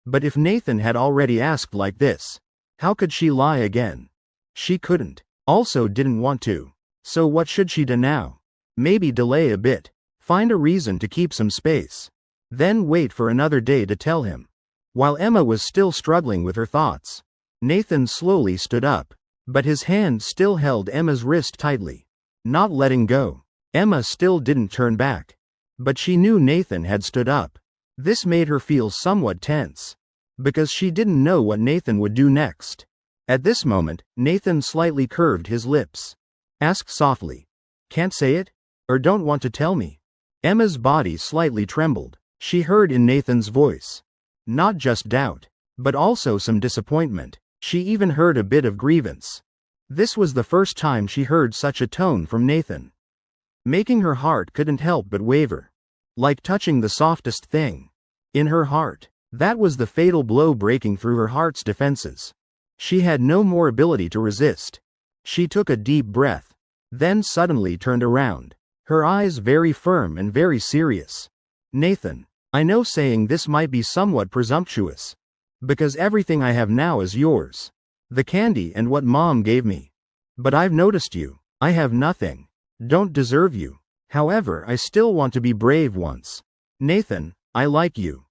But if Nathan had already asked like this, how could she lie again? She couldn't. Also didn't want to. So what should she do now? Maybe delay a bit. Find a reason to keep some space. Then wait for another day to tell him. While Emma was still struggling with her thoughts, Nathan slowly stood up. But his hand still held Emma's wrist tightly, not letting go. Emma still didn't turn back. But she knew Nathan had stood up. This made her feel somewhat tense, because she didn't know what Nathan would do next. At this moment, Nathan slightly curved his lips. Asked softly, "Can't say it? Or don't want to tell me?" Emma's body slightly trembled. She heard in Nathan's voice not just doubt, but also some disappointment. She even heard a bit of grievance. This was the first time she heard such a tone from Nathan, making her heart couldn't help but waver, like touching the softest thing in her heart. That was the fatal blow breaking through her heart's defenses. She had no more ability to resist. She took a deep breath, then suddenly turned around, her eyes very firm and very serious. "Nathan, I know saying this might be somewhat presumptuous, because everything I have now is yours. The candy and what Mom gave me. But I've noticed you. I have nothing. Don't deserve you. However, I still want to be brave once. Nathan, I like you.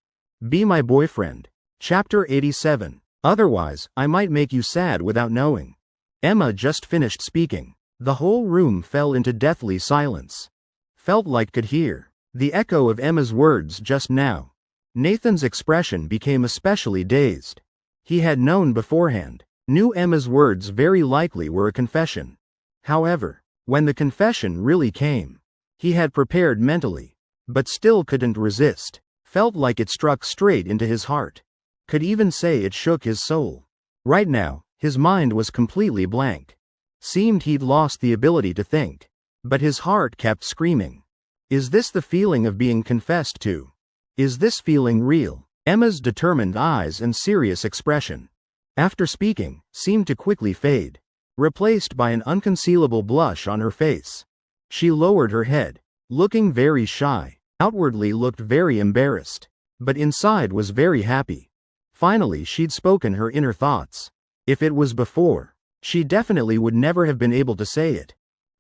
Be my boyfriend." Chapter 87. Otherwise, I might make you sad without knowing. Emma just finished speaking. The whole room fell into deathly silence. Felt like could hear the echo of Emma's words just now. Nathan's expression became especially dazed. He had known beforehand, knew Emma's words very likely were a confession. However, when the confession really came, he had prepared mentally, but still couldn't resist. Felt like it struck straight into his heart. Could even say it shook his soul. Right now, his mind was completely blank. Seemed he'd lost the ability to think. But his heart kept screaming. Is this the feeling of being confessed to? Is this feeling real? Emma's determined eyes and serious expression, after speaking, seemed to quickly fade, replaced by an unconcealable blush on her face. She lowered her head, looking very shy, outwardly looked very embarrassed, but inside was very happy. Finally she'd spoken her inner thoughts. If it was before, she definitely would never have been able to say it.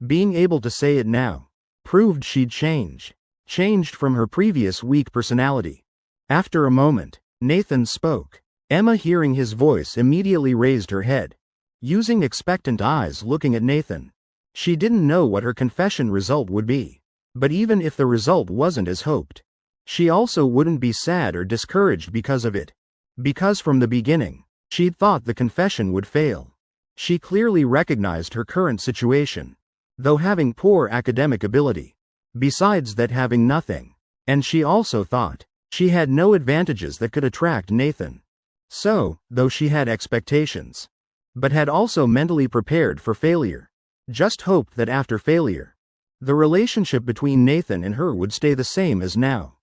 Being able to say it now proved she'd changed from her previous weak personality. After a moment, Nathan spoke. Emma, hearing his voice, immediately raised her head, using expectant eyes looking at Nathan. She didn't know what her confession result would be. But even if the result wasn't as hoped, she also wouldn't be sad or discouraged because of it. Because from the beginning, she'd thought the confession would fail. She clearly recognized her current situation, though having poor academic ability. Besides that, having nothing. And she also thought she had no advantages that could attract Nathan. So, though she had expectations, but had also mentally prepared for failure, just hoped that after failure, the relationship between Nathan and her would stay the same as now.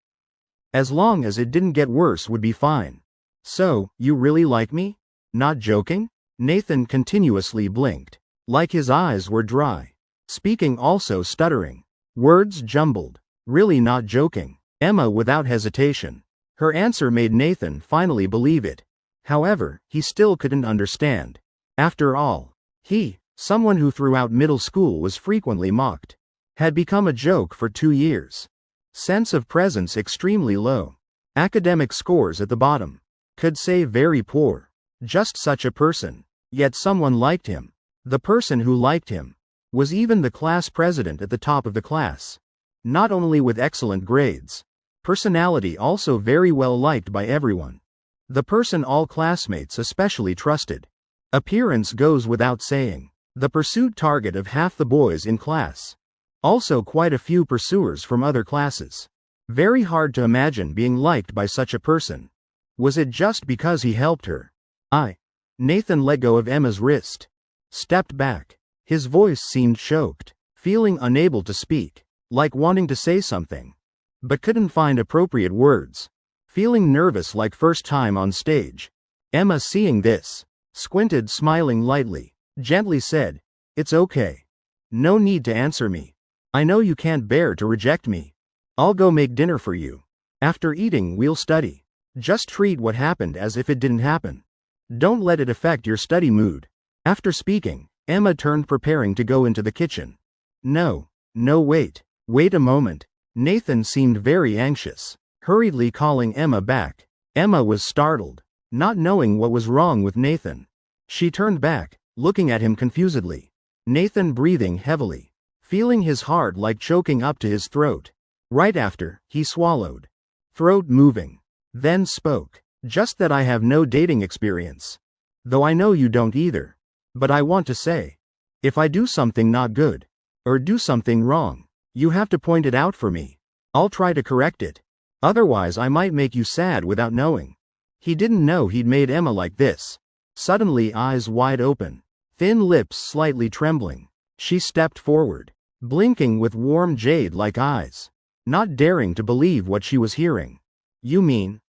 As long as it didn't get worse would be fine. "So, you really like me? Not joking?" Nathan continuously blinked, like his eyes were dry. Speaking also stuttering. Words jumbled. "Really not joking?" Emma without hesitation. Her answer made Nathan finally believe it. However, he still couldn't understand. After all, he, someone who throughout middle school was frequently mocked, had become a joke for 2 years. Sense of presence extremely low. Academic scores at the bottom. Could say very poor. Just such a person. Yet someone liked him. The person who liked him was even the class president at the top of the class. Not only with excellent grades, personality also very well liked by everyone. The person all classmates especially trusted. Appearance goes without saying. The pursued target of half the boys in class. Also quite a few pursuers from other classes. Very hard to imagine being liked by such a person. Was it just because he helped her? Nathan let go of Emma's wrist. Stepped back. His voice seemed choked, feeling unable to speak, like wanting to say something, but couldn't find appropriate words. feeling nervous like first time on stage. Emma, seeing this, squinted, smiling lightly, gently said, "It's okay. No need to answer me. I know you can't bear to reject me. I'll go make dinner for you. After eating, we'll study. Just treat what happened as if it didn't happen. Don't let it affect your study mood." After speaking, Emma turned, preparing to go into the kitchen. No, wait a moment. Nathan seemed very anxious, hurriedly calling Emma back. Emma was startled, not knowing what was wrong with Nathan. She turned back, looking at him confusedly. Nathan breathing heavily, feeling his heart like choking up to his throat. Right after, he swallowed, throat moving, then spoke. "Just that I have no dating experience. Though I know you don't either. But I want to say, if I do something not good, or do something wrong, you have to point it out for me. I'll try to correct it. Otherwise I might make you sad without knowing." He didn't know he'd made Emma like this. Suddenly, eyes wide open, thin lips slightly trembling, she stepped forward, blinking with warm jade-like eyes, not daring to believe what she was hearing. "You mean,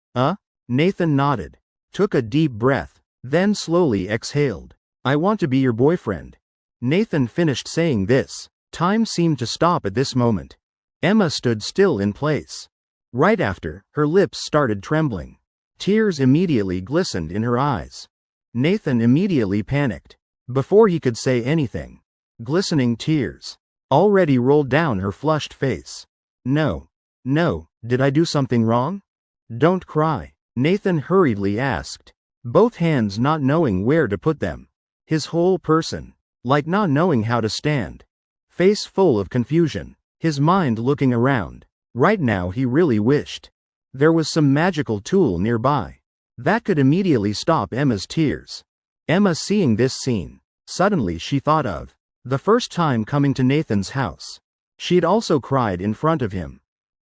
Nathan nodded, took a deep breath, then slowly exhaled. "I want to be your boyfriend." Nathan finished saying this. Time seemed to stop at this moment. Emma stood still in place. Right after, her lips started trembling. Tears immediately glistened in her eyes. Nathan immediately panicked. Before he could say anything, glistening tears already rolled down her flushed face. No, did I do something wrong? Don't cry," Nathan hurriedly asked, both hands not knowing where to put them. His whole person, like not knowing how to stand. Face full of confusion, his mind looking around. Right now he really wished there was some magical tool nearby that could immediately stop Emma's tears. Emma, seeing this scene, suddenly she thought of the first time coming to Nathan's house. She'd also cried in front of him.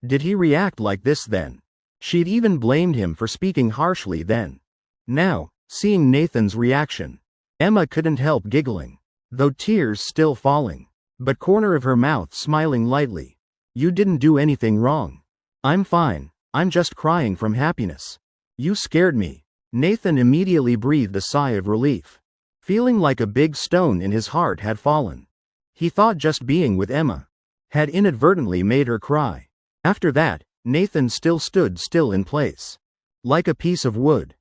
Did he react like this then? She'd even blamed him for speaking harshly then. Now, seeing Nathan's reaction, Emma couldn't help giggling, though tears still falling, but corner of her mouth smiling lightly. "You didn't do anything wrong. I'm fine, I'm just crying from happiness. You scared me." Nathan immediately breathed a sigh of relief, feeling like a big stone in his heart had fallen. He thought just being with Emma had inadvertently made her cry. After that, Nathan still stood still in place, like a piece of wood,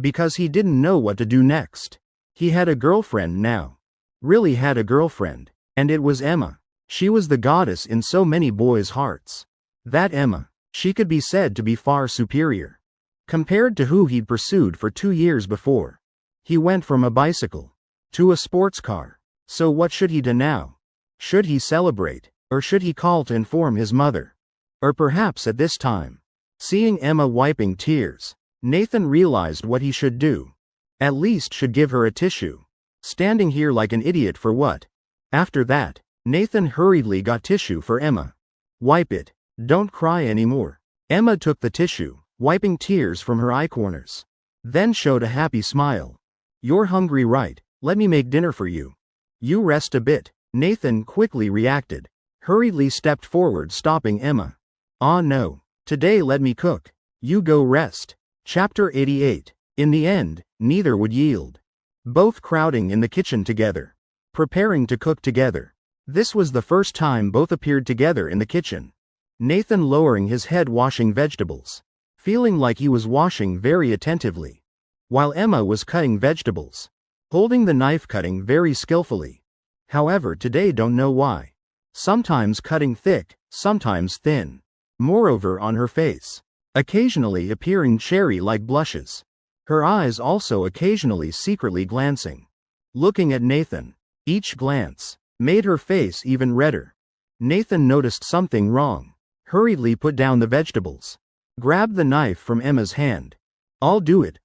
because he didn't know what to do next. He had a girlfriend now. Really had a girlfriend, and it was Emma. She was the goddess in so many boys' hearts. That Emma, she could be said to be far superior compared to who he'd pursued for 2 years before. He went from a bicycle to a sports car. So what should he do now? Should he celebrate, or should he call to inform his mother? Or perhaps at this time, seeing Emma wiping tears, Nathan realized what he should do. At least should give her a tissue. Standing here like an idiot for what? After that, Nathan hurriedly got tissue for Emma. "Wipe it. Don't cry anymore." Emma took the tissue, wiping tears from her eye corners. Then showed a happy smile. "You're hungry, right? Let me make dinner for you. You rest a bit." Nathan quickly reacted, hurriedly stepped forward, stopping Emma. "Ah no. Today let me cook. You go rest." Chapter 88. In the end, neither would yield. Both crowding in the kitchen together, preparing to cook together. This was the first time both appeared together in the kitchen. Nathan lowering his head, washing vegetables, feeling like he was washing very attentively, while Emma was cutting vegetables, holding the knife, cutting very skillfully. However, today don't know why. Sometimes cutting thick, sometimes thin. Moreover, on her face, occasionally appearing cherry-like blushes. Her eyes also occasionally secretly glancing, looking at Nathan. Each glance made her face even redder. Nathan noticed something wrong, hurriedly put down the vegetables, grabbed the knife from Emma's hand. I'll do it.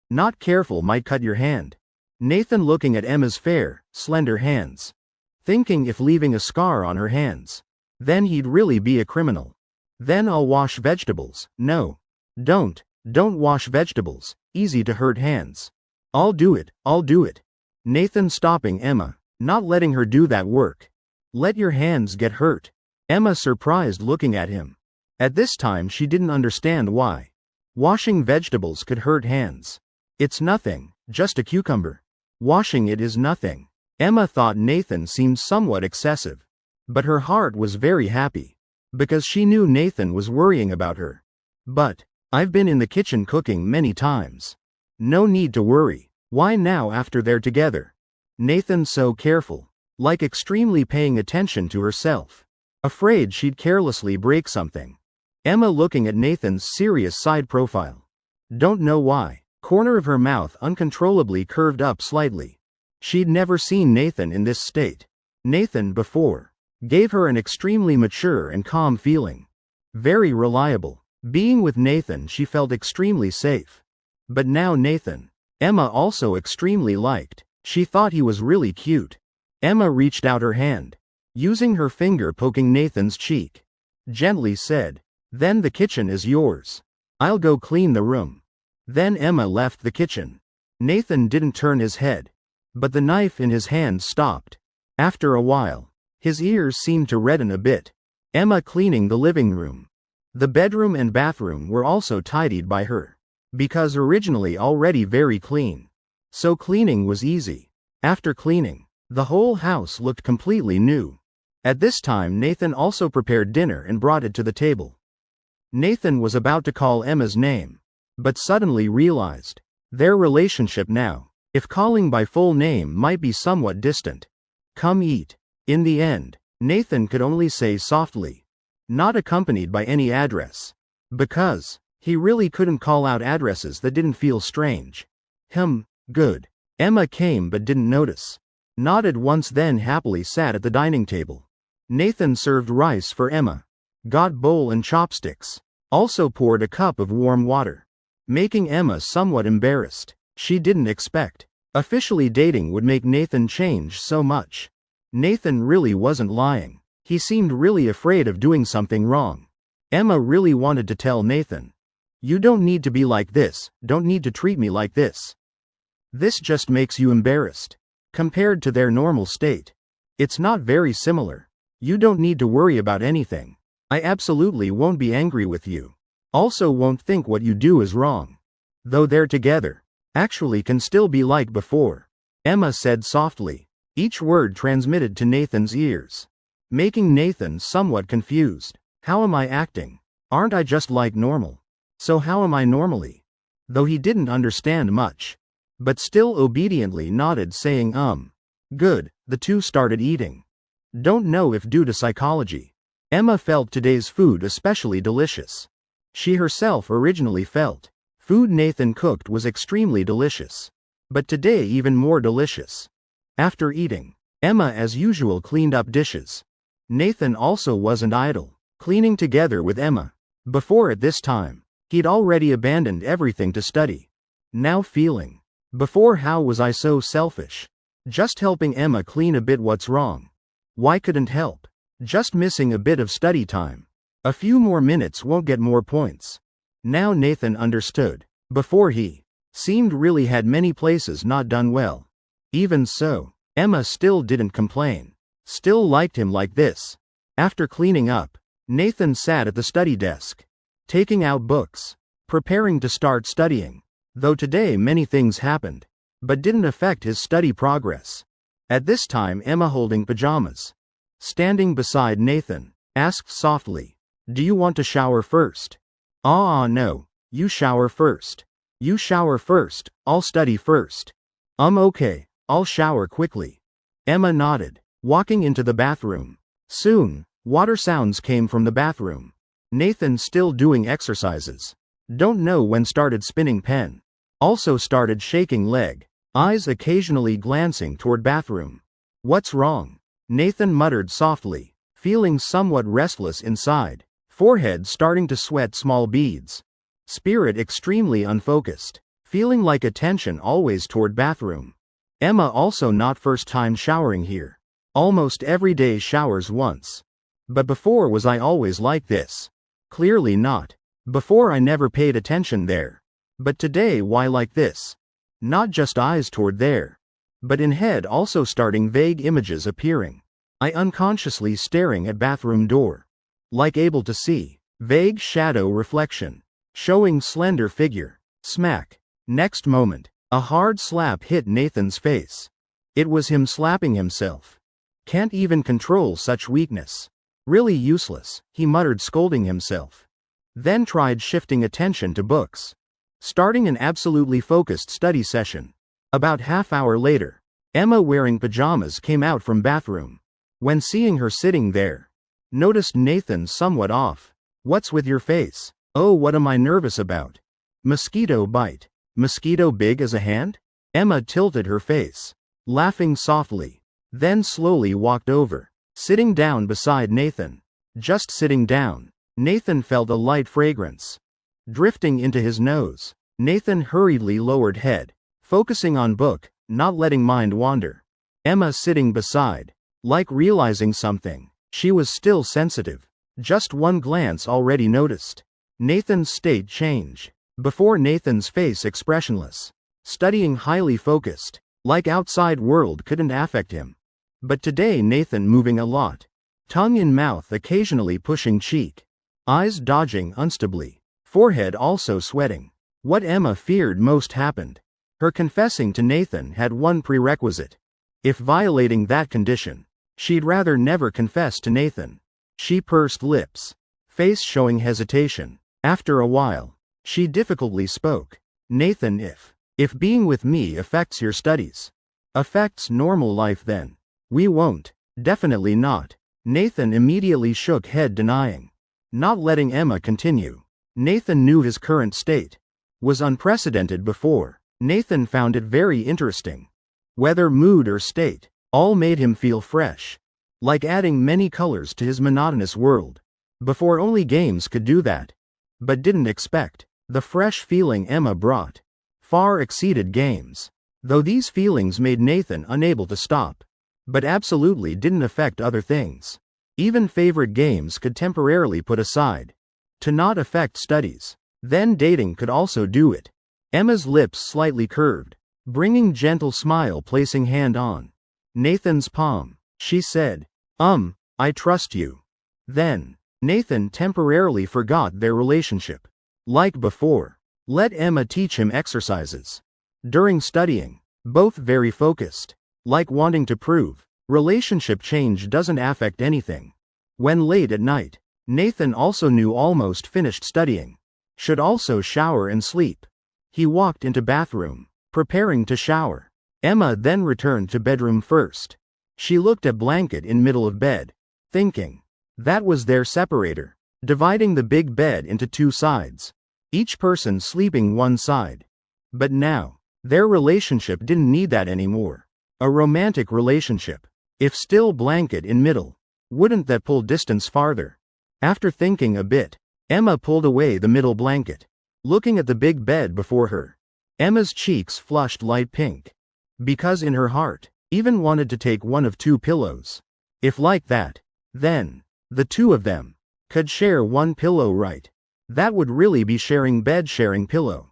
Not careful, might cut your hand." Nathan looking at Emma's fair, slender hands, thinking if leaving a scar on her hands, then he'd really be a criminal. "Then I'll wash vegetables." "No. Don't wash vegetables, easy to hurt hands." I'll do it. Nathan stopping Emma, not letting her do that work. "Let your hands get hurt." Emma surprised looking at him. At this time she didn't understand why. Washing vegetables could hurt hands. It's nothing, just a cucumber. Washing it is nothing. Emma thought Nathan seemed somewhat excessive. But her heart was very happy. Because she knew Nathan was worrying about her. But, I've been in the kitchen cooking many times. No need to worry. Why now after they're together? Nathan's so careful. Like extremely paying attention to herself. Afraid she'd carelessly break something. Emma looking at Nathan's serious side profile. Don't know why. Corner of her mouth uncontrollably curved up slightly. She'd never seen Nathan in this state. Nathan before. Gave her an extremely mature and calm feeling. Very reliable. Being with Nathan she felt extremely safe. But now Nathan. Emma also extremely liked. She thought he was really cute. Emma reached out her hand. Using her finger poking Nathan's cheek. Gently said. Then the kitchen is yours. I'll go clean the room. Then Emma left the kitchen. Nathan didn't turn his head. But the knife in his hand stopped. After a while. His ears seemed to redden a bit. Emma cleaning the living room. The bedroom and bathroom were also tidied by her. Because originally already very clean. So cleaning was easy. After cleaning, the whole house looked completely new. At this time Nathan also prepared dinner and brought it to the table. Nathan was about to call Emma's name. But suddenly realized. Their relationship now, if calling by full name might be somewhat distant. Come eat. In the end, Nathan could only say softly. Not accompanied by any address. Because, he really couldn't call out addresses that didn't feel strange. Good. Emma came but didn't notice. Nodded once then happily sat at the dining table. Nathan served rice for Emma. Got bowl and chopsticks. Also poured a cup of warm water. Making Emma somewhat embarrassed. She didn't expect. Officially dating would make Nathan change so much. Nathan really wasn't lying. He seemed really afraid of doing something wrong. Emma really wanted to tell Nathan. You don't need to be like this, don't need to treat me like this. This just makes you embarrassed. Compared to their normal state. It's not very similar. You don't need to worry about anything. I absolutely won't be angry with you. Also won't think what you do is wrong. Though they're together. Actually can still be like before. Emma said softly. Each word transmitted to Nathan's ears. Making Nathan somewhat confused. How am I acting? Aren't I just like normal? So how am I normally? Though he didn't understand much. But still obediently nodded saying Good, the two started eating. Don't know if due to psychology. Emma felt today's food especially delicious. She herself originally felt. Food Nathan cooked was extremely delicious. But today even more delicious. After eating, Emma as usual cleaned up dishes. Nathan also wasn't idle, cleaning together with Emma. Before at this time, he'd already abandoned everything to study. Now feeling. Before how was I so selfish? Just helping Emma clean a bit what's wrong. Why couldn't help? Just missing a bit of study time. A few more minutes won't get more points. Now Nathan understood. Before he seemed really had many places not done well. Even so, Emma still didn't complain. Still liked him like this. After cleaning up, Nathan sat at the study desk. Taking out books. Preparing to start studying. Though today many things happened. But didn't affect his study progress. At this time Emma holding pajamas. Standing beside Nathan, asked softly. Do you want to shower first? No, you shower first. You shower first, I'll study first. Okay. I'll shower quickly. Emma nodded, walking into the bathroom. Soon, water sounds came from the bathroom. Nathan still doing exercises. Don't know when started spinning pen. Also started shaking leg. Eyes occasionally glancing toward bathroom. What's wrong? Nathan muttered softly, feeling somewhat restless inside. Forehead starting to sweat small beads. Spirit extremely unfocused. Feeling like attention always toward bathroom. Emma also not first time showering here. Almost every day showers once. But before was I always like this? Clearly not. Before I never paid attention there. But today why like this? Not just eyes toward there. But in head also starting vague images appearing. I unconsciously staring at bathroom door. Like able to see. Vague shadow reflection. showing slender figure. Smack. Next moment, a hard slap hit Nathan's face. It was him slapping himself. Can't even control such weakness. Really useless, he muttered, scolding himself. Then tried shifting attention to books. Starting an absolutely focused study session. About half-hour later, Emma, wearing pajamas, came out from bathroom. When seeing her sitting there, noticed Nathan somewhat off. What's with your face? Oh, what am I nervous about? Mosquito bite. Mosquito big as a hand? Emma tilted her face, laughing softly, then slowly walked over, sitting down beside Nathan. Just sitting down, Nathan felt a light fragrance drifting into his nose. Nathan hurriedly lowered head, focusing on book, not letting mind wander. Emma sitting beside, like realizing something. She was still sensitive. Just one glance already noticed Nathan's state change. Before, Nathan's face expressionless, studying, highly focused, like outside world couldn't affect him. But today Nathan moving a lot, tongue in mouth, occasionally pushing cheek, eyes dodging unstably, forehead also sweating. What Emma feared most happened. Her confessing to Nathan had one prerequisite. If violating that condition, she'd rather never confess to Nathan. She pursed lips, face showing hesitation. After a while, she difficultly spoke. Nathan, if being with me affects your studies, affects normal life, then we won't. Definitely not. Nathan immediately shook head, denying, not letting Emma continue. Nathan knew his current state was unprecedented before. Nathan found it very interesting. Whether mood or state, all made him feel fresh, like adding many colors to his monotonous world. Before, only games could do that. But didn't expect. The fresh feeling Emma brought far exceeded games. Though these feelings made Nathan unable to stop, but absolutely didn't affect other things. Even favorite games could temporarily put aside to not affect studies. Then dating could also do it. Emma's lips slightly curved, bringing gentle smile, placing hand on Nathan's palm. She said, I trust you. Then, Nathan temporarily forgot their relationship. Like before, let Emma teach him exercises. During studying, both very focused, like wanting to prove, relationship change doesn't affect anything. When late at night, Nathan also knew almost finished studying, should also shower and sleep. He walked into bathroom, preparing to shower. Emma then returned to bedroom first. She looked at blanket in middle of bed, thinking, that was their separator, dividing the big bed into two sides, each person sleeping one side. But now, their relationship didn't need that anymore. A romantic relationship, if still blanket in middle, wouldn't that pull distance farther? After thinking a bit, Emma pulled away the middle blanket, looking at the big bed before her. Emma's cheeks flushed light pink, because in her heart, even wanted to take one of two pillows. If like that, then the two of them could share one pillow, right? That would really be sharing bed, sharing pillow.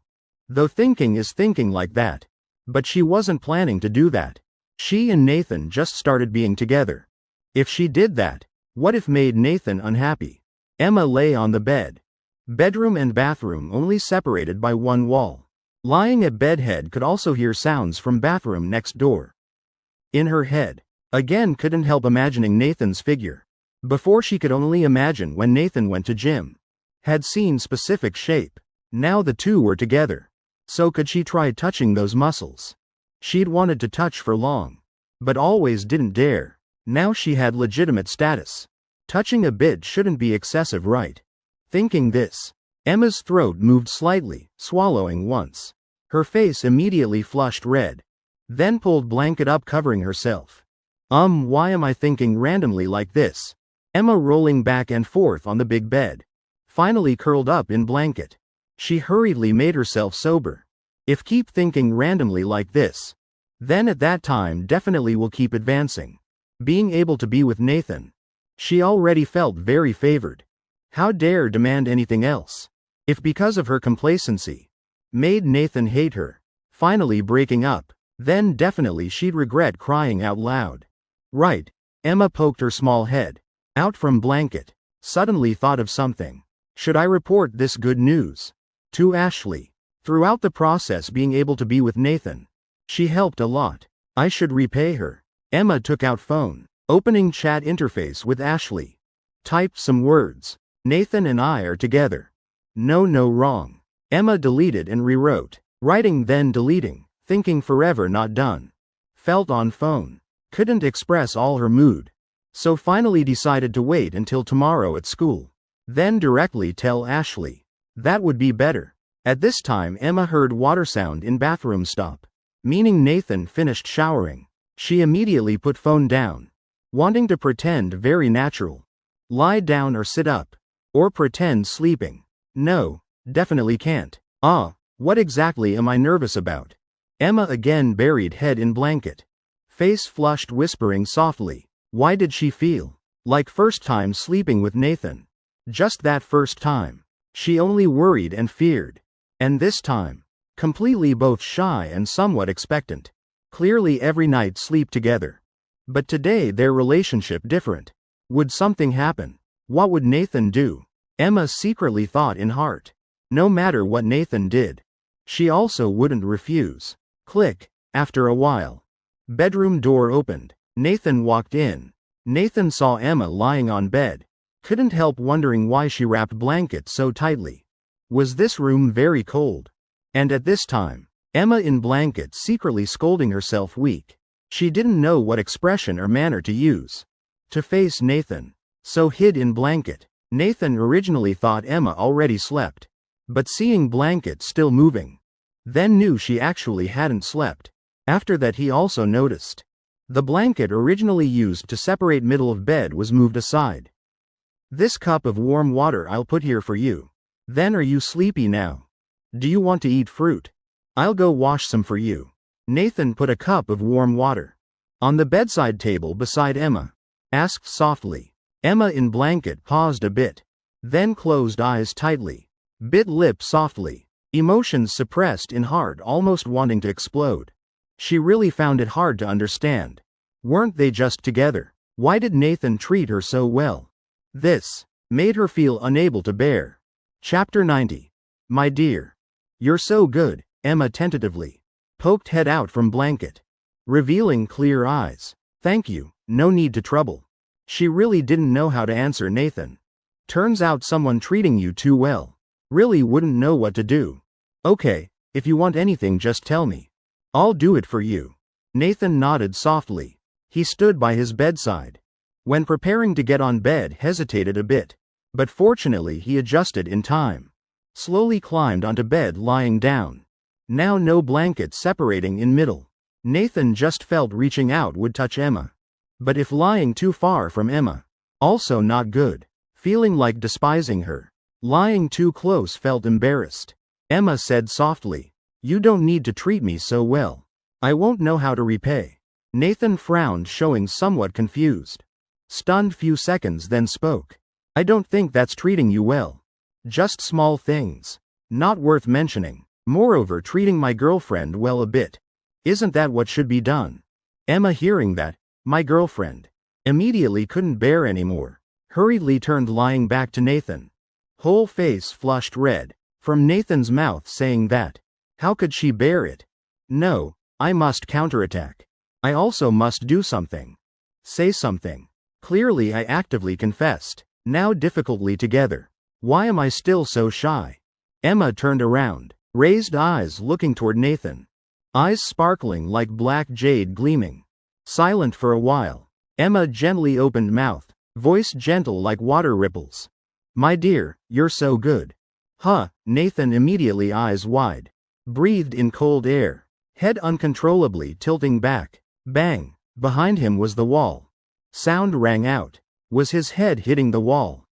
Though thinking is thinking like that. But she wasn't planning to do that. She and Nathan just started being together. If she did that, what if made Nathan unhappy? Emma lay on the bed. Bedroom and bathroom only separated by one wall. Lying at bedhead, could also hear sounds from bathroom next door. In her head, again couldn't help imagining Nathan's figure. Before, she could only imagine when Nathan went to gym. Had seen specific shape. Now the two were together. So could she try touching those muscles? She'd wanted to touch for long, but always didn't dare. Now she had legitimate status. Touching a bit shouldn't be excessive, right? Thinking this, Emma's throat moved slightly, swallowing once. Her face immediately flushed red. Then pulled blanket up, covering herself. Why am I thinking randomly like this? Emma rolling back and forth on the big bed. Finally curled up in blanket. She hurriedly made herself sober. If keep thinking randomly like this, then at that time definitely will keep advancing. Being able to be with Nathan, she already felt very favored. How dare demand anything else? If because of her complacency, made Nathan hate her, finally breaking up, then definitely she'd regret crying out loud. Right, Emma poked her small head out from blanket, suddenly thought of something. Should I report this good news? To Ashley. Throughout the process being able to be with Nathan. She helped a lot. I should repay her. Emma took out phone. Opening chat interface with Ashley. Typed some words. Nathan and I are together. No, wrong. Emma deleted and rewrote. Writing then deleting. Thinking forever not done. Felt on phone. Couldn't express all her mood. So finally decided to wait until tomorrow at school. Then directly tell Ashley. That would be better. At this time Emma heard water sound in bathroom stop. Meaning Nathan finished showering. She immediately put phone down. Wanting to pretend very natural. Lie down or sit up. Or pretend sleeping. No, definitely can't. What exactly am I nervous about? Emma again buried head in blanket. Face flushed whispering softly. Why did she feel like first time sleeping with Nathan? Just that first time. She only worried and feared. And this time. Completely both shy and somewhat expectant. Clearly every night sleep together. But today their relationship different. Would something happen? What would Nathan do? Emma secretly thought in heart. No matter what Nathan did. She also wouldn't refuse. Click. After a while. Bedroom door opened. Nathan walked in. Nathan saw Emma lying on bed. Couldn't help wondering why she wrapped blankets so tightly. Was this room very cold? And at this time, Emma in blanket secretly scolding herself weak. She didn't know what expression or manner to use. To face Nathan. So hid in blanket. Nathan originally thought Emma already slept. But seeing blanket still moving. Then knew she actually hadn't slept. After that he also noticed. The blanket originally used to separate middle of bed was moved aside. This cup of warm water I'll put here for you. Then are you sleepy now? Do you want to eat fruit? I'll go wash some for you. Nathan put a cup of warm water on the bedside table beside Emma. Asked softly. Emma in blanket paused a bit. Then closed eyes tightly. Bit lip softly. Emotions suppressed in heart almost wanting to explode. She really found it hard to understand. Weren't they just together? Why did Nathan treat her so well? This made her feel unable to bear. Chapter 90. My dear. You're so good, Emma tentatively. Poked head out from blanket. Revealing clear eyes. Thank you, no need to trouble. She really didn't know how to answer Nathan. Turns out someone treating you too well. Really wouldn't know what to do. Okay, if you want anything just tell me. I'll do it for you. Nathan nodded softly. He stood by his bedside. When preparing to get on bed hesitated a bit. But fortunately he adjusted in time. Slowly climbed onto bed lying down. Now no blanket separating in middle. Nathan just felt reaching out would touch Emma. But if lying too far from Emma. Also not good. Feeling like despising her. Lying too close felt embarrassed. Emma said softly. You don't need to treat me so well. I won't know how to repay. Nathan frowned showing somewhat confused. Stunned few seconds then spoke. I don't think that's treating you well. Just small things. Not worth mentioning. Moreover treating my girlfriend well a bit. Isn't that what should be done? Emma hearing that, my girlfriend. Immediately couldn't bear anymore. Hurriedly turned lying back to Nathan. Whole face flushed red. From Nathan's mouth saying that. How could she bear it? No, I must counterattack. I also must do something. Say something. Clearly I actively confessed. Now difficultly together. Why am I still so shy? Emma turned around. Raised eyes looking toward Nathan. Eyes sparkling like black jade gleaming. Silent for a while. Emma gently opened mouth. Voice gentle like water ripples. My dear, you're so good. Nathan immediately eyes wide. Breathed in cold air. Head uncontrollably tilting back. Bang. Behind him was the wall. Sound rang out. Was his head hitting the wall?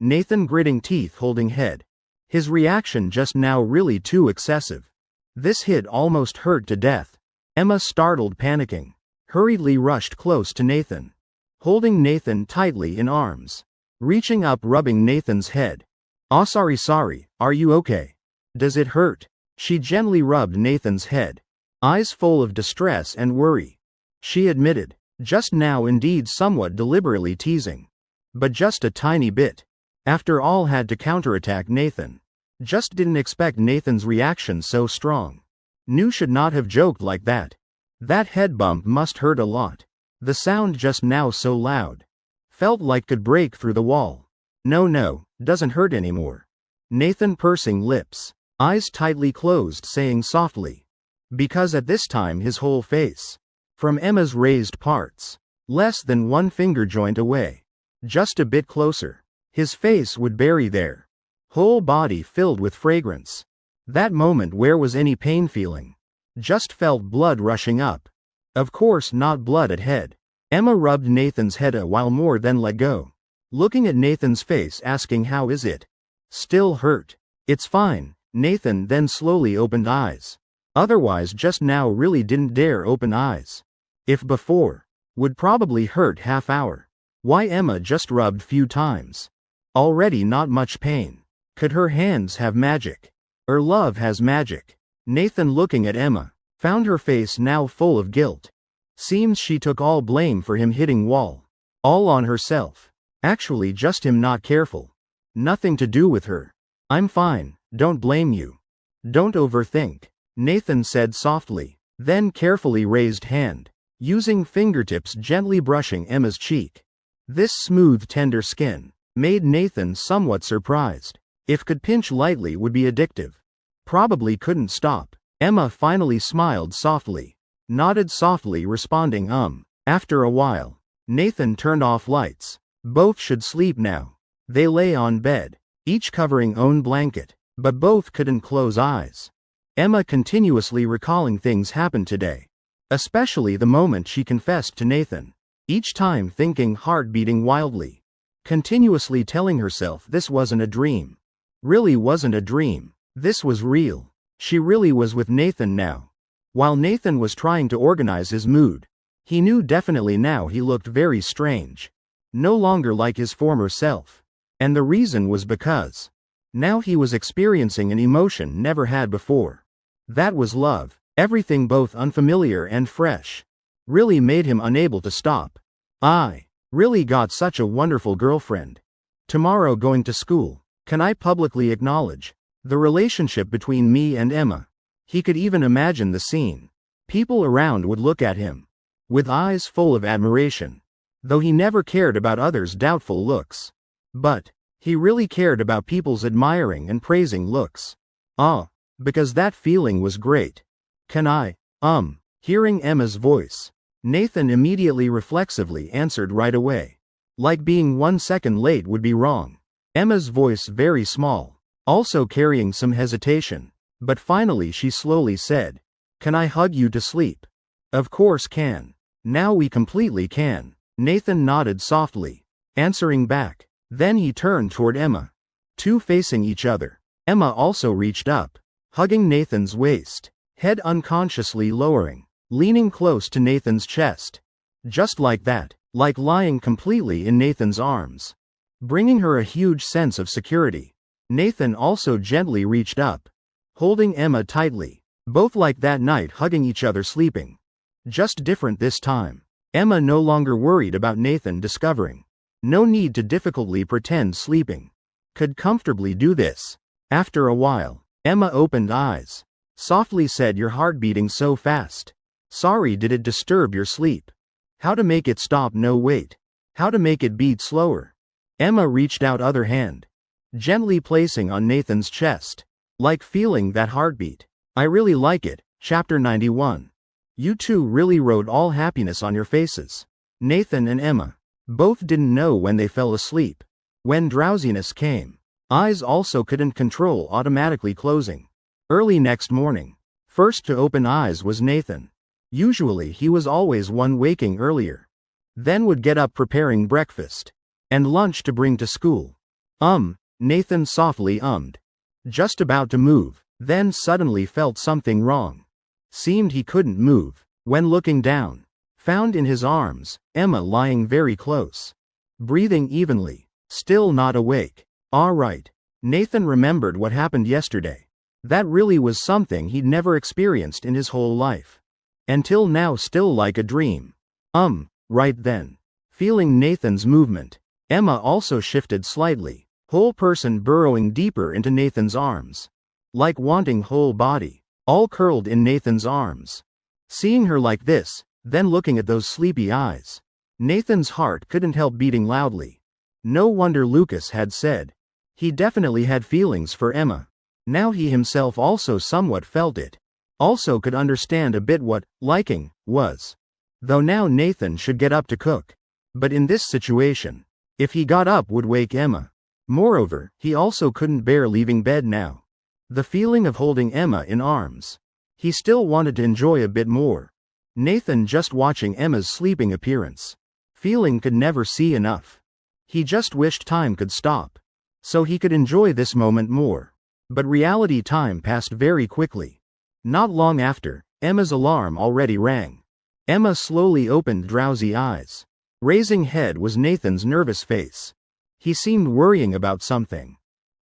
Nathan gritting teeth holding head. His reaction just now really too excessive. This hit almost hurt to death. Emma startled panicking. Hurriedly rushed close to Nathan. Holding Nathan tightly in arms. Reaching up rubbing Nathan's head. Sorry, are you okay? Does it hurt? She gently rubbed Nathan's head. Eyes full of distress and worry. She admitted, just now indeed somewhat deliberately teasing. But just a tiny bit. After all had to counterattack Nathan. Just didn't expect Nathan's reaction so strong. Knew should not have joked like that. That head bump must hurt a lot. The sound just now so loud. Felt like could break through the wall. No, doesn't hurt anymore. Nathan pursing lips. Eyes tightly closed saying softly. Because at this time his whole face. From Emma's raised parts. Less than one finger joint away. Just a bit closer. His face would bury there. Whole body filled with fragrance. That moment where was any pain feeling? Just felt blood rushing up. Of course not blood at head. Emma rubbed Nathan's head a while more then let go. Looking at Nathan's face asking how is it? Still hurt. It's fine. Nathan then slowly opened eyes. Otherwise just now really didn't dare open eyes. If before. Would probably hurt half hour. Why Emma just rubbed few times. Already not much pain. Could her hands have magic? Or love has magic? Nathan looking at Emma. Found her face now full of guilt. Seems she took all blame for him hitting wall. All on herself. Actually just him not careful. Nothing to do with her. I'm fine, don't blame you. Don't overthink. Nathan said softly. Then carefully raised hand. Using fingertips gently brushing Emma's cheek. This smooth tender skin. Made Nathan somewhat surprised. If could pinch lightly would be addictive. Probably couldn't stop. Emma finally smiled softly. Nodded softly responding After a while. Nathan turned off lights. Both should sleep now. They lay on bed. Each covering own blanket. But both couldn't close eyes. Emma continuously recalling things happened today. Especially the moment she confessed to Nathan. Each time thinking heart beating wildly. Continuously telling herself this wasn't a dream. Really wasn't a dream. This was real. She really was with Nathan now. While Nathan was trying to organize his mood. He knew definitely now he looked very strange. No longer like his former self. And the reason was because. Now he was experiencing an emotion never had before. That was love. Everything both unfamiliar and fresh. Really made him unable to stop. I really got such a wonderful girlfriend. Tomorrow going to school. Can I publicly acknowledge the relationship between me and Emma? He could even imagine the scene. People around would look at him. With eyes full of admiration. Though he never cared about others' doubtful looks. But he really cared about people's admiring and praising looks. Because that feeling was great. Can I, hearing Emma's voice. Nathan immediately reflexively answered right away. Like being 1 second late would be wrong. Emma's voice very small. Also carrying some hesitation. But finally she slowly said. Can I hug you to sleep? Of course can. Now we completely can. Nathan nodded softly. Answering back. Then he turned toward Emma. Two facing each other. Emma also reached up. Hugging Nathan's waist. Head unconsciously lowering. Leaning close to Nathan's chest. Just like that. Like lying completely in Nathan's arms. Bringing her a huge sense of security. Nathan also gently reached up. Holding Emma tightly. Both like that night hugging each other sleeping. Just different this time. Emma no longer worried about Nathan discovering. No need to difficultly pretend sleeping. Could comfortably do this. After a while, Emma opened eyes. Softly said your heart beating so fast. Sorry did it disturb your sleep. How to make it stop no wait. How to make it beat slower. Emma reached out other hand. Gently placing on Nathan's chest. Like feeling that heartbeat. I really like it. Chapter 91. You two really wrote all happiness on your faces. Nathan and Emma. Both didn't know when they fell asleep. When drowsiness came. Eyes also couldn't control automatically closing. Early next morning. First to open eyes was Nathan. Usually he was always one waking earlier. Then would get up preparing breakfast. And lunch to bring to school. Nathan softly ummed. Just about to move, then suddenly felt something wrong. Seemed he couldn't move. When looking down. Found in his arms, Emma lying very close. Breathing evenly. Still not awake. Alright. Nathan remembered what happened yesterday. That really was something he'd never experienced in his whole life. Until now still like a dream. Right then. Feeling Nathan's movement. Emma also shifted slightly. Whole person burrowing deeper into Nathan's arms. Like wanting whole body. All curled in Nathan's arms. Seeing her like this, then looking at those sleepy eyes. Nathan's heart couldn't help beating loudly. No wonder Lucas had said. He definitely had feelings for Emma. Now he himself also somewhat felt it. Also could understand a bit what liking was. Though now Nathan should get up to cook. But in this situation, if he got up would wake Emma. Moreover, he also couldn't bear leaving bed now. The feeling of holding Emma in arms. He still wanted to enjoy a bit more. Nathan just watching Emma's sleeping appearance. Feeling could never see enough. He just wished time could stop. So he could enjoy this moment more. But reality time passed very quickly. Not long after, Emma's alarm already rang. Emma slowly opened drowsy eyes. Raising head was Nathan's nervous face. He seemed worrying about something.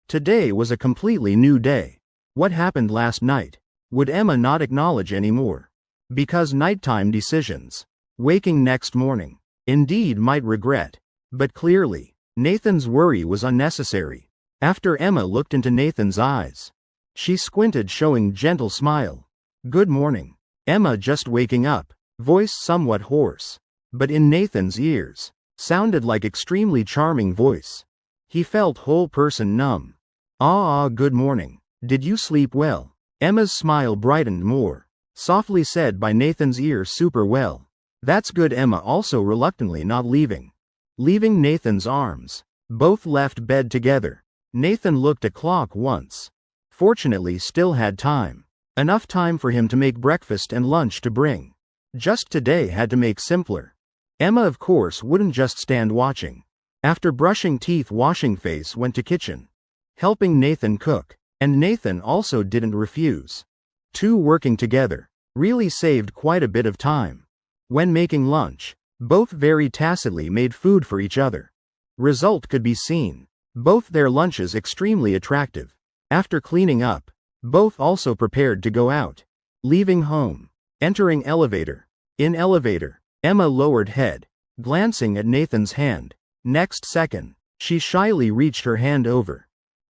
Today was a completely new day. What happened last night? Would Emma not acknowledge anymore? Because nighttime decisions. Waking next morning. Indeed might regret. But clearly, Nathan's worry was unnecessary. After Emma looked into Nathan's eyes. She squinted showing gentle smile. Good morning. Emma just waking up. Voice somewhat hoarse. But in Nathan's ears. Sounded like extremely charming voice. He felt whole person numb. Good morning. Did you sleep well? Emma's smile brightened more. Softly said by Nathan's ear super well. That's good. Emma also reluctantly not leaving. Leaving Nathan's arms. Both left bed together. Nathan looked at clock once. Fortunately still had time. Enough time for him to make breakfast and lunch to bring. Just today had to make simpler. Emma of course wouldn't just stand watching. After brushing teeth washing face went to kitchen. Helping Nathan cook. And Nathan also didn't refuse. Two working together. Really saved quite a bit of time. When making lunch. Both very tacitly made food for each other. Result could be seen. Both their lunches extremely attractive. After cleaning up. Both also prepared to go out. Leaving home. Entering elevator. In elevator. Emma lowered head. Glancing at Nathan's hand. Next second. She shyly reached her hand over.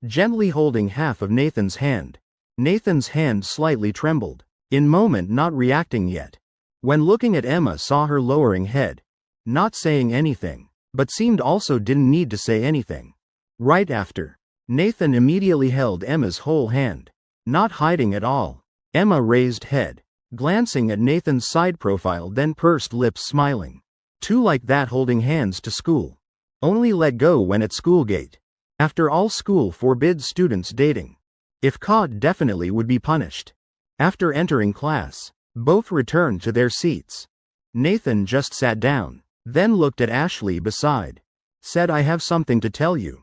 Gently holding half of Nathan's hand. Nathan's hand slightly trembled. In moment not reacting yet. When looking at Emma saw her lowering head. Not saying anything. But seemed also didn't need to say anything. Right after. Nathan immediately held Emma's whole hand. Not hiding at all. Emma raised head. Glancing at Nathan's side profile then pursed lips smiling. Two like that holding hands to school. Only let go when at school gate. After all school forbids students dating. If caught definitely would be punished. After entering class. Both returned to their seats. Nathan just sat down. Then looked at Ashley beside. Said I have something to tell you.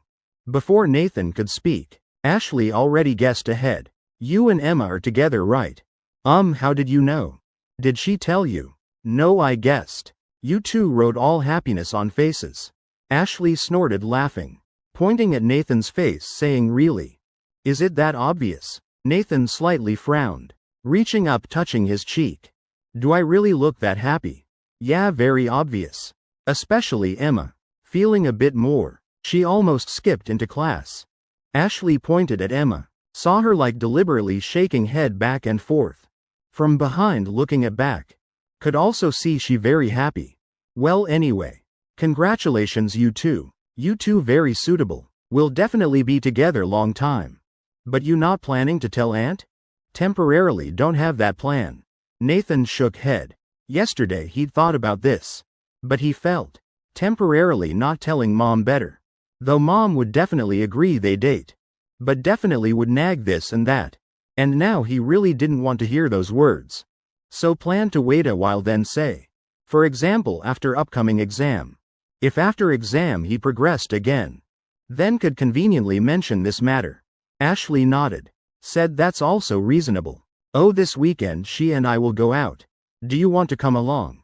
Before Nathan could speak. Ashley already guessed ahead. You and Emma are together right? How did you know? Did she tell you? No I guessed. You two wrote all happiness on faces. Ashley snorted laughing. Pointing at Nathan's face saying really? Is it that obvious? Nathan slightly frowned. Reaching up touching his cheek. Do I really look that happy? Yeah very obvious. Especially Emma. Feeling a bit more. She almost skipped into class. Ashley pointed at Emma. Saw her like deliberately shaking head back and forth. From behind looking at back. Could also see she very happy. Well anyway. Congratulations you two. You two very suitable. Will definitely be together long time. But you not planning to tell aunt? Temporarily don't have that plan. Nathan shook head. Yesterday he'd thought about this. But he felt. Temporarily not telling mom better. Though mom would definitely agree they date. But definitely would nag this and that. And now he really didn't want to hear those words. So planned to wait a while then say. For example after upcoming exam. If after exam he progressed again. Then could conveniently mention this matter. Ashley nodded. Said that's also reasonable. Oh this weekend she and I will go out. Do you want to come along?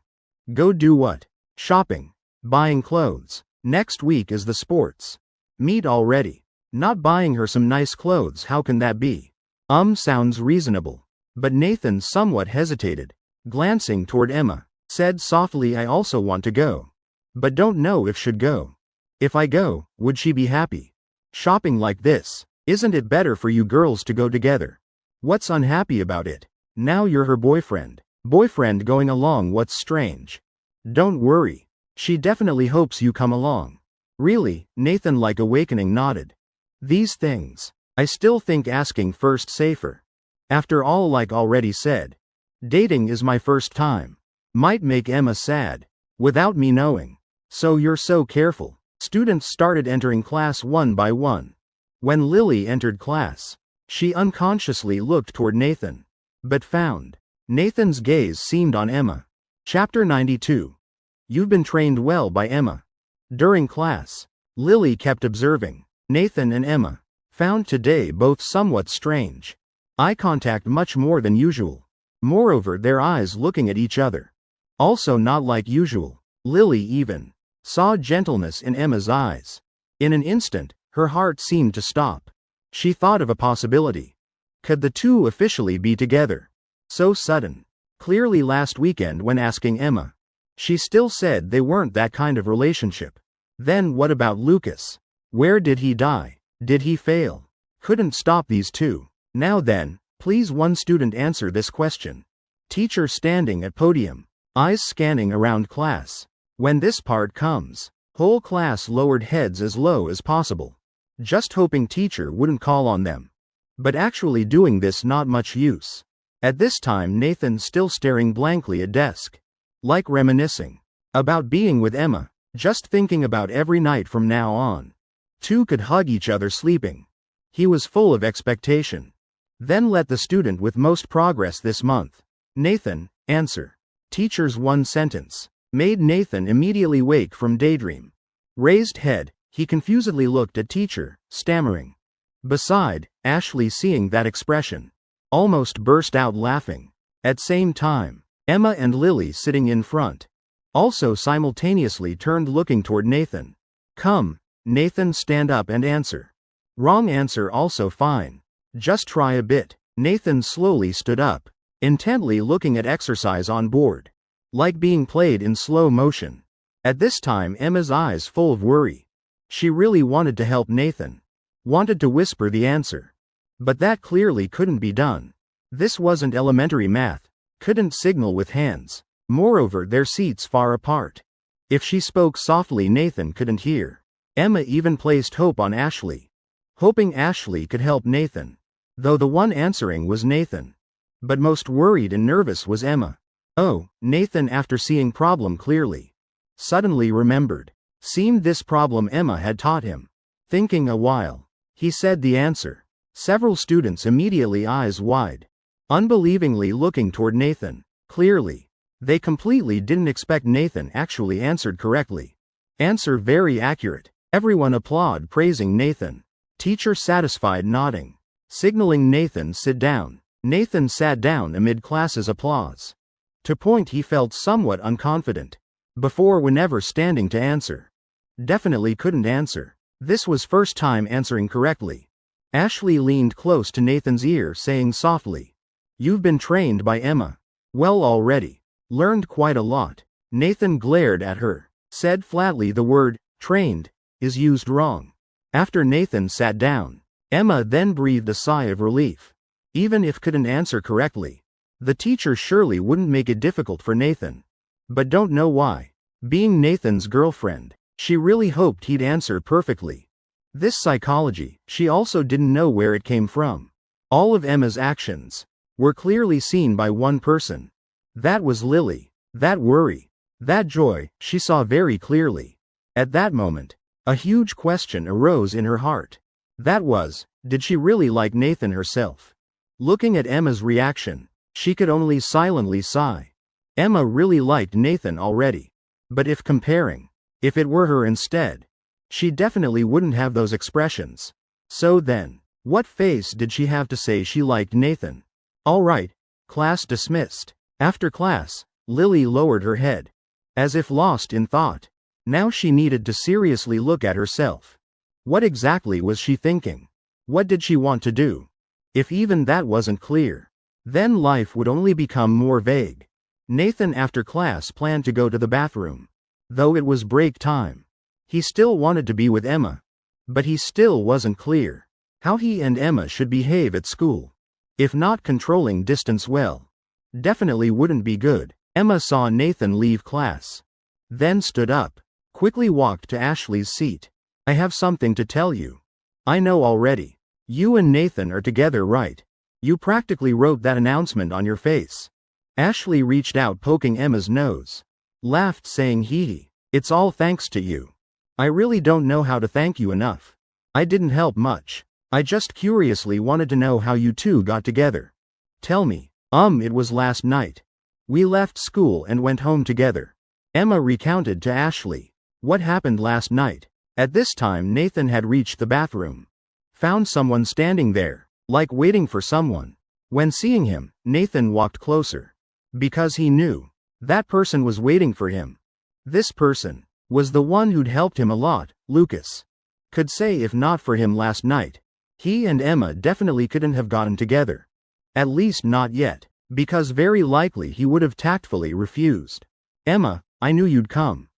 Go do what? Shopping. Buying clothes. Next week is the sports meet already. Not buying her some nice clothes how can that be? Sounds reasonable. But Nathan somewhat hesitated. Glancing toward Emma. Said softly I also want to go. But don't know if should go. If I go, would she be happy? Shopping like this. Isn't it better for you girls to go together? What's unhappy about it? Now you're her boyfriend. Boyfriend going along, what's strange? Don't worry. She definitely hopes you come along. Really? Nathan, like awakening, nodded. These things. I still think asking first safer. After all, like already said, dating is my first time. Might make Emma sad. Without me knowing. So you're so careful. Students started entering class one by one. When Lily entered class, she unconsciously looked toward Nathan, but found Nathan's gaze seemed on Emma. Chapter 92. You've been trained well by Emma. During class, Lily kept observing Nathan and Emma, found today both somewhat strange. Eye contact much more than usual. Moreover, their eyes looking at each other. Also not like usual. Lily even saw gentleness in Emma's eyes. In an instant, her heart seemed to stop. She thought of a possibility. Could the two officially be together? So sudden. Clearly last weekend when asking Emma, she still said they weren't that kind of relationship. Then what about Lucas? Where did he die? Did he fail? Couldn't stop these two. Now then, please one student answer this question. Teacher standing at podium, eyes scanning around class. When this part comes, whole class lowered heads as low as possible. Just hoping teacher wouldn't call on them. But actually doing this not much use. At this time Nathan still staring blankly at desk. Like reminiscing. About being with Emma. Just thinking about every night from now on. Two could hug each other sleeping. He was full of expectation. Then let the student with most progress this month. Nathan, answer. Teacher's one sentence made Nathan immediately wake from daydream. Raised head, he confusedly looked at teacher, stammering. Beside, Ashley seeing that expression, almost burst out laughing. At same time, Emma and Lily sitting in front, also simultaneously turned looking toward Nathan. Come, Nathan, stand up and answer. Wrong answer, also fine. Just try a bit. Nathan slowly stood up, intently looking at exercise on board. Like being played in slow motion. At this time Emma's eyes full of worry. She really wanted to help Nathan. Wanted to whisper the answer. But that clearly couldn't be done. This wasn't elementary math. Couldn't signal with hands. Moreover, their seats far apart. If she spoke softly Nathan couldn't hear. Emma even placed hope on Ashley. Hoping Ashley could help Nathan. Though the one answering was Nathan. But most worried and nervous was Emma. Oh, Nathan, after seeing problem clearly, suddenly remembered. Seemed this problem Emma had taught him. Thinking a while, he said the answer. Several students immediately eyes wide. Unbelievingly looking toward Nathan. Clearly, they completely didn't expect Nathan actually answered correctly. Answer very accurate. Everyone applaud praising Nathan. Teacher satisfied nodding. Signaling Nathan sit down. Nathan sat down amid class's applause. To point he felt somewhat unconfident. Before whenever standing to answer. Definitely couldn't answer. This was first time answering correctly. Ashley leaned close to Nathan's ear saying softly. You've been trained by Emma. Well already. Learned quite a lot. Nathan glared at her. Said flatly the word, trained, is used wrong. After Nathan sat down, Emma then breathed a sigh of relief. Even if couldn't answer correctly, the teacher surely wouldn't make it difficult for Nathan. But don't know why. Being Nathan's girlfriend, she really hoped he'd answer perfectly. This psychology, she also didn't know where it came from. All of Emma's actions were clearly seen by one person. That was Lily. That worry, that joy, she saw very clearly. At that moment, a huge question arose in her heart. That was, did she really like Nathan herself? Looking at Emma's reaction, she could only silently sigh. Emma really liked Nathan already. But if comparing, if it were her instead, she definitely wouldn't have those expressions. So then, what face did she have to say she liked Nathan? All right, class dismissed. After class, Lily lowered her head, as if lost in thought. Now she needed to seriously look at herself. What exactly was she thinking? What did she want to do? If even that wasn't clear, then life would only become more vague. Nathan after class planned to go to the bathroom. Though it was break time, he still wanted to be with Emma. But he still wasn't clear how he and Emma should behave at school. If not controlling distance well, definitely wouldn't be good. Emma saw Nathan leave class, then stood up, quickly walked to Ashley's seat. I have something to tell you. I know already. You and Nathan are together, right? You practically wrote that announcement on your face. Ashley reached out, poking Emma's nose. Laughed, saying, hee. It's all thanks to you. I really don't know how to thank you enough. I didn't help much. I just curiously wanted to know how you two got together. Tell me. It was last night. We left school and went home together. Emma recounted to Ashley what happened last night. At this time, Nathan had reached the bathroom. Found someone standing there, like waiting for someone. When seeing him, Nathan walked closer. Because he knew that person was waiting for him. This person was the one who'd helped him a lot, Lucas. Could say if not for him last night, he and Emma definitely couldn't have gotten together. At least not yet, because very likely he would have tactfully refused. Emma, I knew you'd come.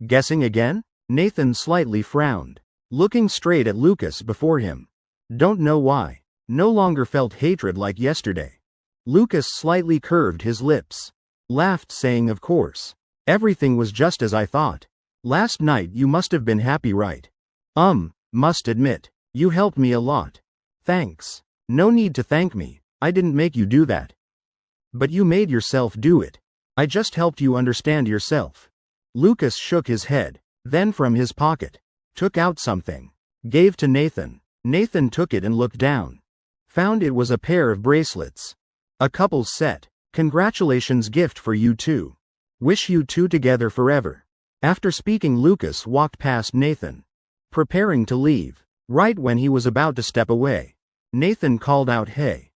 Guessing again? Nathan slightly frowned, looking straight at Lucas before him. Don't know why. No longer felt hatred like yesterday. Lucas slightly curved his lips. Laughed, saying, of course. Everything was just as I thought. Last night you must have been happy, right? Must admit, you helped me a lot. Thanks. No need to thank me. I didn't make you do that. But you made yourself do it. I just helped you understand yourself. Lucas shook his head, then from his pocket, took out something. Gave to Nathan. Nathan took it and looked down. Found it was a pair of bracelets. A couple's set. Congratulations, gift for you two. Wish you two together forever. After speaking, Lucas walked past Nathan, preparing to leave. Right when he was about to step away, Nathan called out, hey.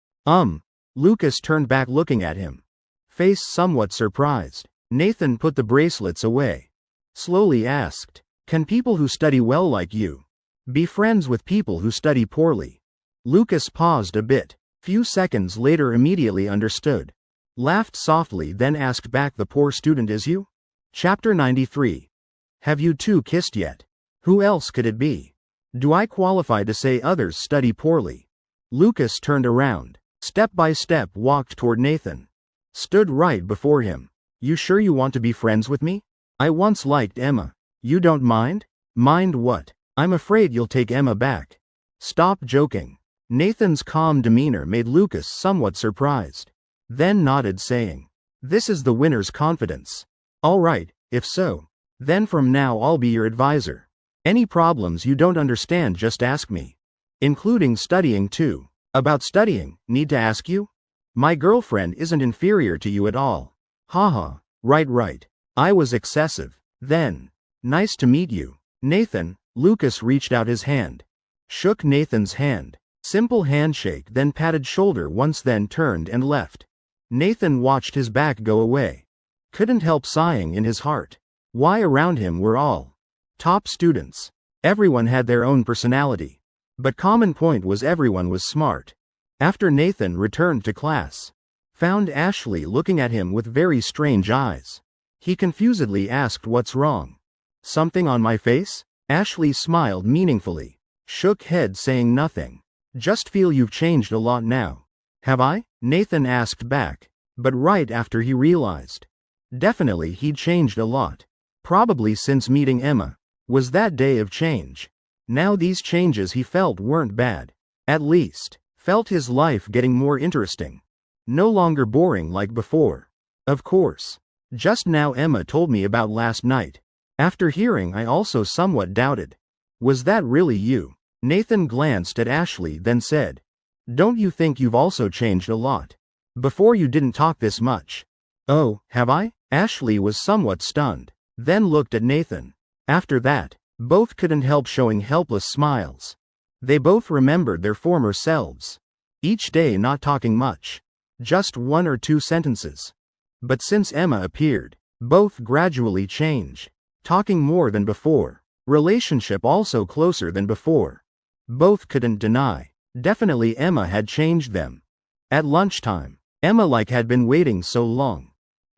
Lucas turned back, looking at him, face somewhat surprised. Nathan put the bracelets away. Slowly asked, can people who study well like you be friends with people who study poorly? Lucas paused a bit. Few seconds later immediately understood. Laughed softly, then asked back, the poor student is you? Chapter 93. Have you two kissed yet? Who else could it be? Do I qualify to say others study poorly? Lucas turned around, step by step walked toward Nathan. Stood right before him. You sure you want to be friends with me? I once liked Emma. You don't mind? Mind what? I'm afraid you'll take Emma back. Stop joking. Nathan's calm demeanor made Lucas somewhat surprised. Then nodded, saying, this is the winner's confidence. All right, if so, then from now I'll be your advisor. Any problems you don't understand, just ask me. Including studying too. About studying, need to ask you? My girlfriend isn't inferior to you at all. Haha, right. I was excessive. Then. Nice to meet you. Nathan. Lucas reached out his hand. Shook Nathan's hand. Simple handshake, then patted shoulder once, then turned and left. Nathan watched his back go away. Couldn't help sighing in his heart. Why, around him were all top students. Everyone had their own personality. But common point was everyone was smart. After Nathan returned to class, found Ashley looking at him with very strange eyes. He confusedly asked, what's wrong? Something on my face? Ashley smiled meaningfully. Shook head, saying nothing. Just feel you've changed a lot now. Have I? Nathan asked back, but right after he realized. Definitely he'd changed a lot. Probably since meeting Emma. Was that day of change. Now these changes he felt weren't bad. At least, felt his life getting more interesting. No longer boring like before. Of course. Just now Emma told me about last night. After hearing, I also somewhat doubted. Was that really you? Nathan glanced at Ashley, then said, don't you think you've also changed a lot? Before you didn't talk this much. Oh, have I? Ashley was somewhat stunned, then looked at Nathan. After that, both couldn't help showing helpless smiles. They both remembered their former selves. Each day not talking much. Just one or two sentences. But since Emma appeared, both gradually changed. Talking more than before. Relationship also closer than before. Both couldn't deny. Definitely Emma had changed them. At lunchtime, Emma had been waiting so long.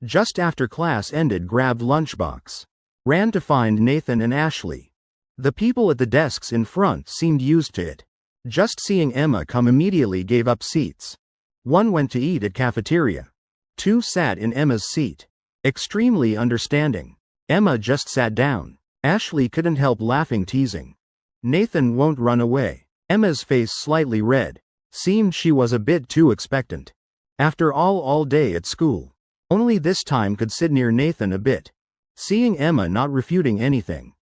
Just after class ended, grabbed lunchbox. Ran to find Nathan and Ashley. The people at the desks in front seemed used to it. Just seeing Emma come immediately gave up seats. One went to eat at cafeteria. Two sat in Emma's seat. Extremely understanding. Emma just sat down. Ashley couldn't help laughing, teasing. Nathan won't run away. Emma's face slightly red. Seemed she was a bit too expectant. After all day at school. Only this time could sit near Nathan a bit. Seeing Emma not refuting anything.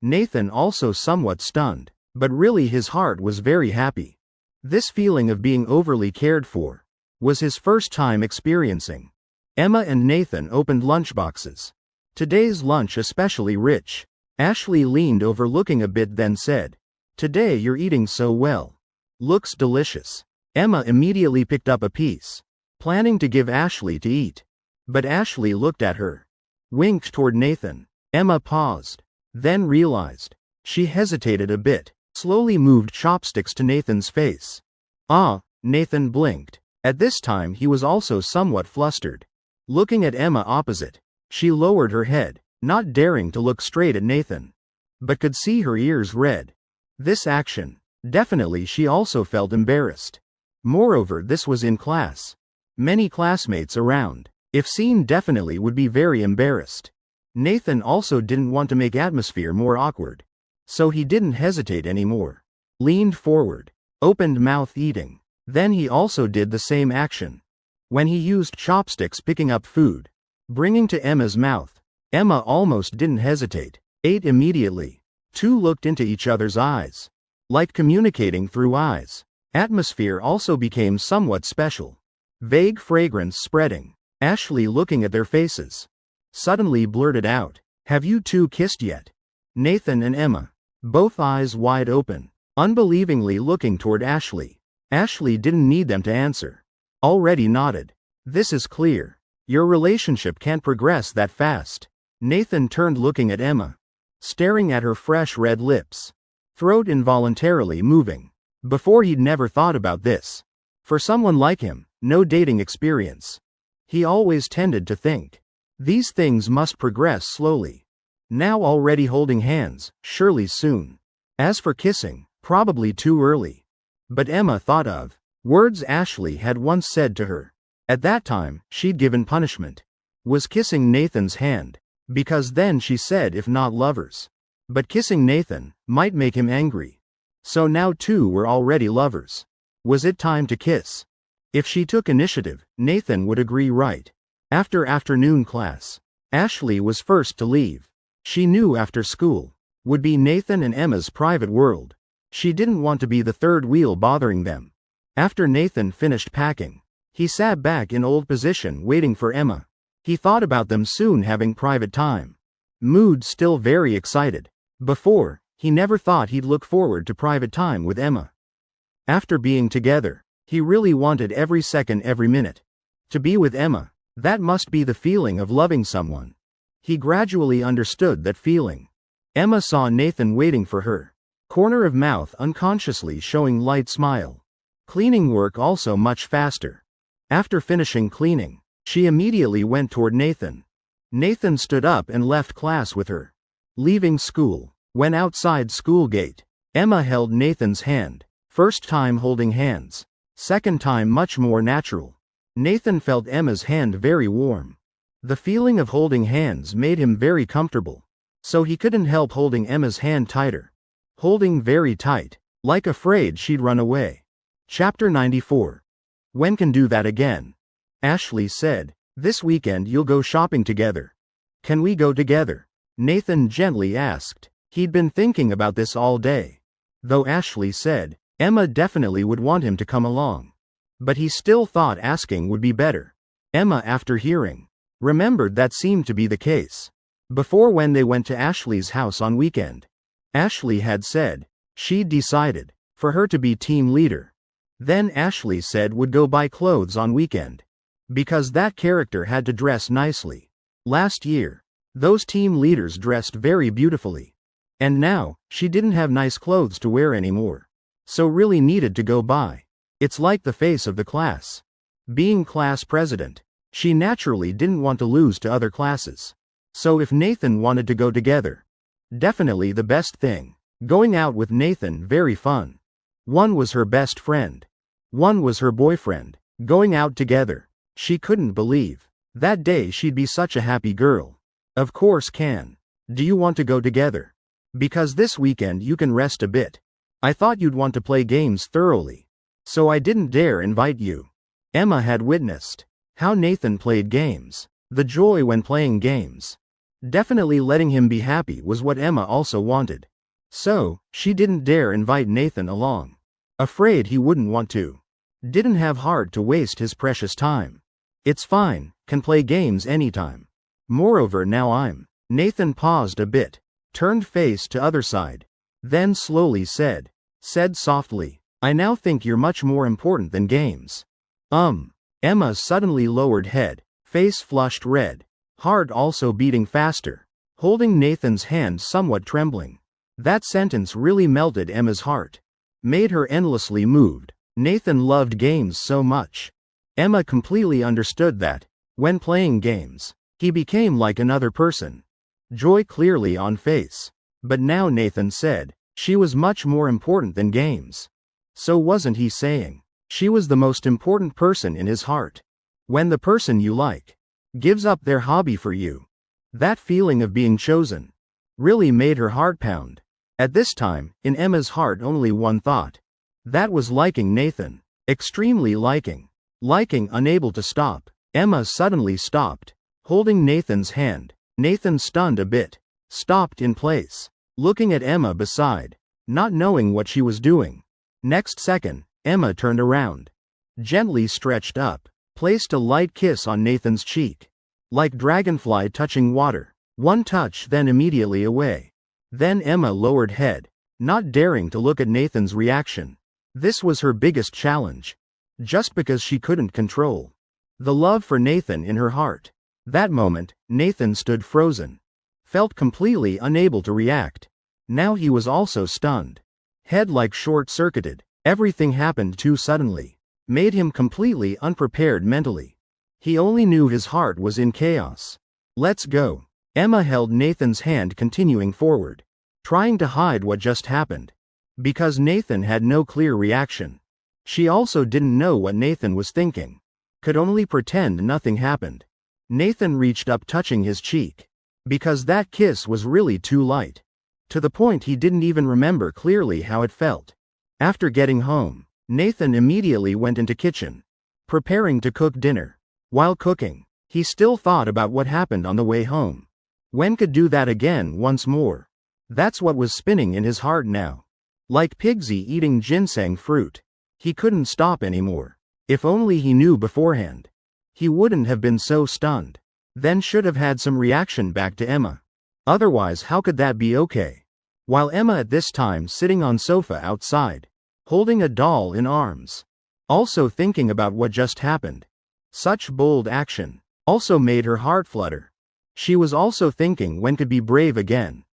Nathan also somewhat stunned, but really his heart was very happy. This feeling of being overly cared for was his first time experiencing. Emma and Nathan opened lunchboxes. Today's lunch especially rich. Ashley leaned over looking a bit, then said, "Today you're eating so well. Looks delicious." Emma immediately picked up a piece, planning to give Ashley to eat. But Ashley looked at her, winked toward Nathan. Emma paused, then realized. She hesitated a bit, slowly moved chopsticks to Nathan's face. "Ah," Nathan blinked. At this time he was also somewhat flustered. Looking at Emma opposite, she lowered her head, not daring to look straight at Nathan, but could see her ears red. This action, definitely she also felt embarrassed. Moreover, this was in class. Many classmates around. If seen, definitely would be very embarrassed. Nathan also didn't want to make atmosphere more awkward. So he didn't hesitate anymore. Leaned forward, opened mouth eating. Then he also did the same action. When he used chopsticks picking up food, bringing to Emma's mouth, Emma almost didn't hesitate, ate immediately. Two looked into each other's eyes, like communicating through eyes. Atmosphere also became somewhat special. Vague fragrance spreading. Ashley, looking at their faces, suddenly blurted out, "Have you two kissed yet?" Nathan and Emma, both eyes wide open, unbelievingly looking toward Ashley. Ashley didn't need them to answer. Already nodded. "This is clear. Your relationship can't progress that fast." Nathan turned, looking at Emma, staring at her fresh red lips, throat involuntarily moving. Before he'd never thought about this. For someone like him, no dating experience. He always tended to think these things must progress slowly. Now already holding hands, surely soon. As for kissing, probably too early. But Emma thought of words Ashley had once said to her. At that time, she'd given punishment. Was kissing Nathan's hand. Because then she said if not lovers. But kissing Nathan might make him angry. So now two were already lovers. Was it time to kiss? If she took initiative, Nathan would agree right. After afternoon class, Ashley was first to leave. She knew after school would be Nathan and Emma's private world. She didn't want to be the third wheel bothering them. After Nathan finished packing, he sat back in old position waiting for Emma. He thought about them soon having private time. Mood still very excited. Before, he never thought he'd look forward to private time with Emma. After being together, he really wanted every second, every minute. To be with Emma, that must be the feeling of loving someone. He gradually understood that feeling. Emma saw Nathan waiting for her. Corner of mouth unconsciously showing light smile. Cleaning work also much faster. After finishing cleaning, she immediately went toward Nathan. Nathan stood up and left class with her. Leaving school. When outside school gate, Emma held Nathan's hand. First time holding hands. Second time much more natural. Nathan felt Emma's hand very warm. The feeling of holding hands made him very comfortable. So he couldn't help holding Emma's hand tighter. Holding very tight, like afraid she'd run away. Chapter 94. When can do that again? Ashley said, "This weekend you'll go shopping together. Can we go together?" Nathan gently asked. He'd been thinking about this all day. Though Ashley said, Emma definitely would want him to come along. But he still thought asking would be better. Emma, after hearing, remembered that seemed to be the case. Before, when they went to Ashley's house on weekend, Ashley had said she'd decided for her to be team leader. Then Ashley said would go buy clothes on weekend. Because that character had to dress nicely. Last year, those team leaders dressed very beautifully. And now, she didn't have nice clothes to wear anymore. So really needed to go buy. It's like the face of the class. Being class president, she naturally didn't want to lose to other classes. So if Nathan wanted to go together, definitely the best thing. Going out with Nathan very fun. One was her best friend. One was her boyfriend. Going out together. She couldn't believe. That day she'd be such a happy girl. Of course can. Do you want to go together? Because this weekend you can rest a bit. I thought you'd want to play games thoroughly. So I didn't dare invite you. Emma had witnessed how Nathan played games. The joy when playing games. Definitely letting him be happy was what Emma also wanted. So, she didn't dare invite Nathan along. Afraid he wouldn't want to. Didn't have heart to waste his precious time. It's fine, can play games anytime. Moreover now Nathan paused a bit. Turned face to other side. Then slowly said softly, I now think you're much more important than games. Emma suddenly lowered head. Face flushed red. Heart also beating faster. Holding Nathan's hand somewhat trembling. That sentence really melted Emma's heart. Made her endlessly moved. Nathan loved games so much. Emma completely understood that, when playing games, he became like another person. Joy clearly on face. But now Nathan said, she was much more important than games. So wasn't he saying, she was the most important person in his heart? When the person you like gives up their hobby for you, that feeling of being chosen really made her heart pound. At this time, in Emma's heart only one thought. That was liking Nathan. Extremely liking. Liking unable to stop. Emma suddenly stopped. Holding Nathan's hand. Nathan stunned a bit. Stopped in place. Looking at Emma beside. Not knowing what she was doing. Next second, Emma turned around. Gently stretched up. Placed a light kiss on Nathan's cheek. Like dragonfly touching water. One touch then immediately away. Then Emma lowered head, not daring to look at Nathan's reaction. This was her biggest challenge. Just because she couldn't control the love for Nathan in her heart. That moment, Nathan stood frozen. Felt completely unable to react. Now he was also stunned. Head like short-circuited. Everything happened too suddenly. Made him completely unprepared mentally. He only knew his heart was in chaos. Let's go. Emma held Nathan's hand continuing forward. Trying to hide what just happened. Because Nathan had no clear reaction. She also didn't know what Nathan was thinking. Could only pretend nothing happened. Nathan reached up touching his cheek. Because that kiss was really too light. To the point he didn't even remember clearly how it felt. After getting home, Nathan immediately went into kitchen. Preparing to cook dinner. While cooking, he still thought about what happened on the way home. When could do that again once more? That's what was spinning in his heart now. Like Pigsy eating ginseng fruit. He couldn't stop anymore. If only he knew beforehand. He wouldn't have been so stunned. Then should have had some reaction back to Emma. Otherwise how could that be okay? While Emma at this time sitting on sofa outside. Holding a doll in arms. Also thinking about what just happened. Such bold action. Also made her heart flutter. She was also thinking when could be brave again.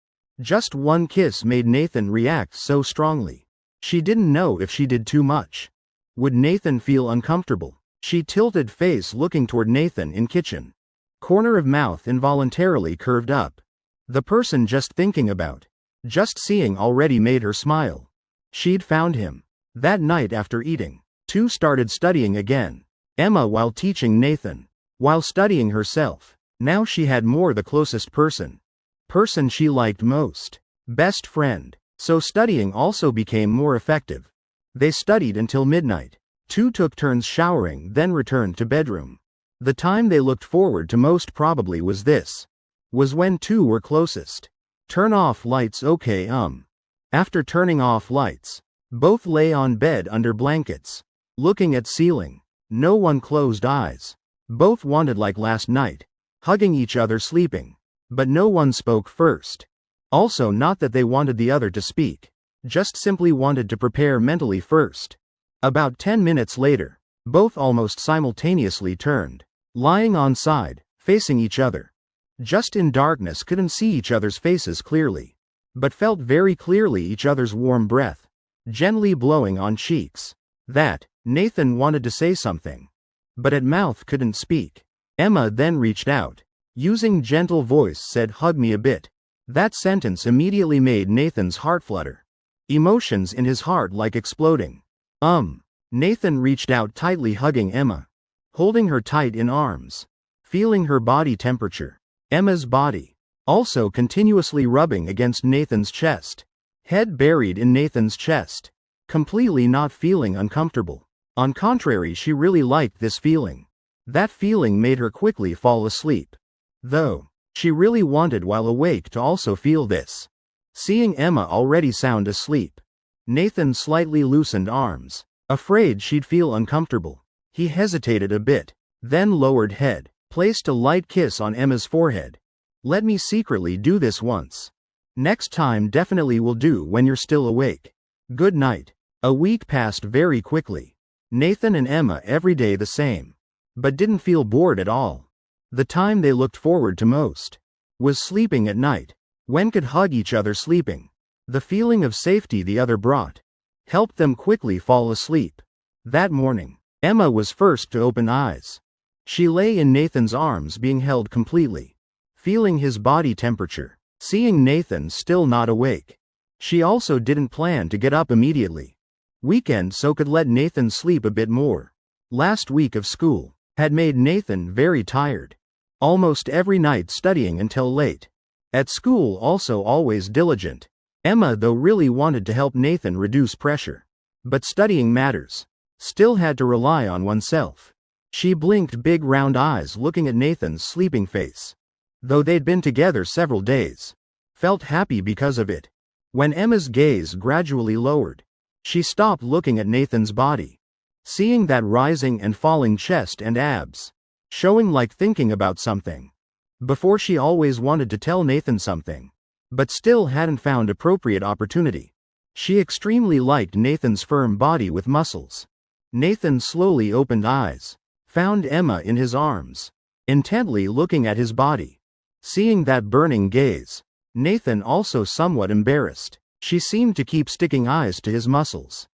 Just one kiss made Nathan react so strongly. She didn't know if she did too much. Would Nathan feel uncomfortable? She tilted face looking toward Nathan in kitchen. Corner of mouth involuntarily curved up. The person just thinking about. Just seeing already made her smile. She'd found him. That night after eating. Two started studying again. Emma while teaching Nathan. While studying herself. Now she had more the closest person. Person she liked most. Best friend. So studying also became more effective. They studied until midnight. Two took turns showering then returned to bedroom. The time they looked forward to most probably was this. Was when two were closest. Turn off lights okay After turning off lights. Both lay on bed under blankets. Looking at ceiling. No one closed eyes. Both wanted like last night. Hugging each other sleeping. But no one spoke first. Also not that they wanted the other to speak. Just simply wanted to prepare mentally first. About 10 minutes later. Both almost simultaneously turned. Lying on side, facing each other. Just in darkness couldn't see each other's faces clearly. But felt very clearly each other's warm breath. Gently blowing on cheeks. That, Nathan wanted to say something. But at mouth couldn't speak. Emma then reached out. Using gentle voice said hug me a bit. That sentence immediately made Nathan's heart flutter. Emotions in his heart like exploding. Nathan reached out tightly, hugging Emma, holding her tight in arms, feeling her body temperature. Emma's body also continuously rubbing against Nathan's chest, head buried in Nathan's chest, completely not feeling uncomfortable. On contrary, she really liked this feeling. That feeling made her quickly fall asleep. Though she really wanted while awake to also feel this. Seeing Emma already sound asleep, Nathan slightly loosened arms, afraid she'd feel uncomfortable. He hesitated a bit, then lowered head, placed a light kiss on Emma's forehead. Let me secretly do this once. Next time definitely will do when you're still awake. Good night. A week passed very quickly. Nathan and Emma every day the same, but didn't feel bored at all. The time they looked forward to most was sleeping at night, when could hug each other sleeping. The feeling of safety the other brought helped them quickly fall asleep. That morning, Emma was first to open eyes. She lay in Nathan's arms being held completely, feeling his body temperature. Seeing Nathan still not awake, she also didn't plan to get up immediately. Weekend so could let Nathan sleep a bit more. Last week of school had made Nathan very tired. Almost every night studying until late. At school also always diligent. Emma though really wanted to help Nathan reduce pressure. But studying matters. Still had to rely on oneself. She blinked big round eyes looking at Nathan's sleeping face. Though they'd been together several days. Felt happy because of it. When Emma's gaze gradually lowered, she stopped looking at Nathan's body. Seeing that rising and falling chest and abs, showing like thinking about something. Before she always wanted to tell Nathan something, but still hadn't found appropriate opportunity. She extremely liked Nathan's firm body with muscles. Nathan slowly opened eyes, found Emma in his arms, intently looking at his body. Seeing that burning gaze, Nathan also somewhat embarrassed. She seemed to keep sticking eyes to his muscles.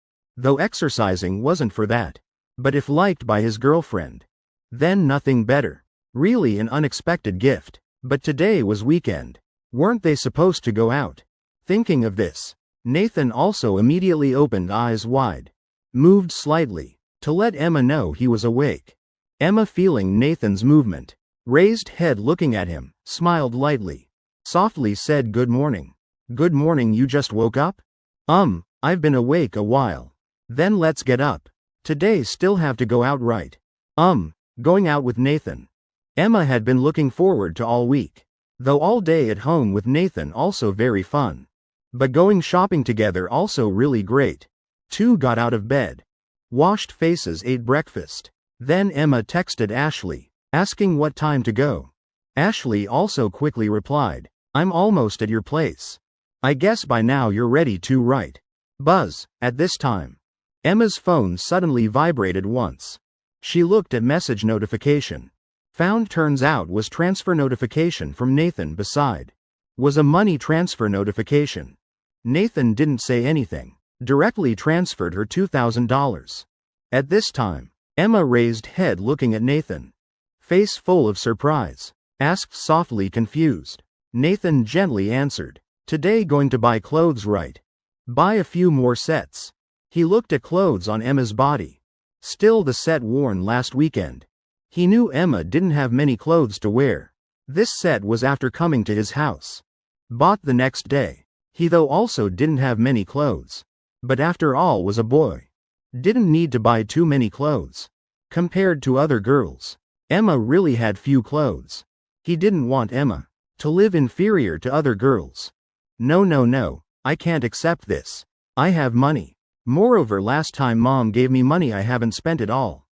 Though exercising wasn't for that. But if liked by his girlfriend, then nothing better. Really an unexpected gift. But today was weekend. Weren't they supposed to go out? Thinking of this, Nathan also immediately opened eyes wide. Moved slightly, to let Emma know he was awake. Emma feeling Nathan's movement, raised head looking at him, smiled lightly. Softly said good morning. Good morning, you just woke up? I've been awake a while. Then let's get up. Today still have to go out, right? Going out with Nathan. Emma had been looking forward to all week. Though all day at home with Nathan also very fun. But going shopping together also really great. Two got out of bed. Washed faces, ate breakfast. Then Emma texted Ashley, asking what time to go. Ashley also quickly replied, I'm almost at your place. I guess by now you're ready too, right? Buzz, at this time. Emma's phone suddenly vibrated once. She looked at message notification. Found turns out was transfer notification from Nathan beside. Was a money transfer notification. Nathan didn't say anything. Directly transferred her $2,000. At this time, Emma raised head looking at Nathan. Face full of surprise. Asked softly, confused. Nathan gently answered. Today going to buy clothes, right? Buy a few more sets. He looked at clothes on Emma's body. Still the set worn last weekend. He knew Emma didn't have many clothes to wear. This set was after coming to his house. Bought the next day. He though also didn't have many clothes. But after all was a boy. Didn't need to buy too many clothes. Compared to other girls, Emma really had few clothes. He didn't want Emma to live inferior to other girls. No, I can't accept this. I have money. Moreover, last time mom gave me money, I haven't spent it all.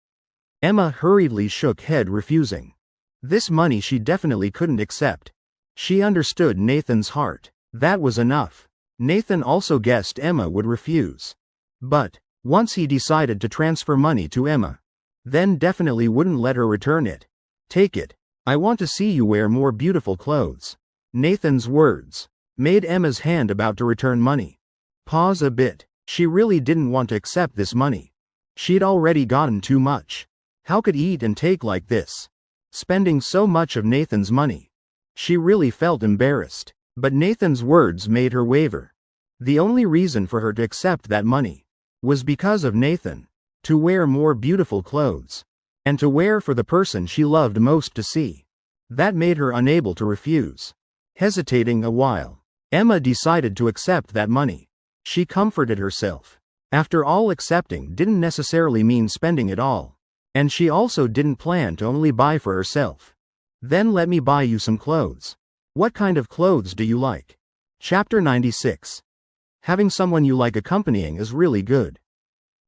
Emma hurriedly shook head, refusing. This money she definitely couldn't accept. She understood Nathan's heart. That was enough. Nathan also guessed Emma would refuse. But once he decided to transfer money to Emma, then definitely wouldn't let her return it. Take it. I want to see you wear more beautiful clothes. Nathan's words made Emma's hand about to return money pause a bit. She really didn't want to accept this money. She'd already gotten too much. How could eat and take like this? Spending so much of Nathan's money. She really felt embarrassed. But Nathan's words made her waver. The only reason for her to accept that money was because of Nathan. To wear more beautiful clothes. And to wear for the person she loved most to see. That made her unable to refuse. Hesitating a while, Emma decided to accept that money. She comforted herself. After all, accepting didn't necessarily mean spending it all. And she also didn't plan to only buy for herself. Then let me buy you some clothes. What kind of clothes do you like? Chapter 96. Having someone you like accompanying is really good.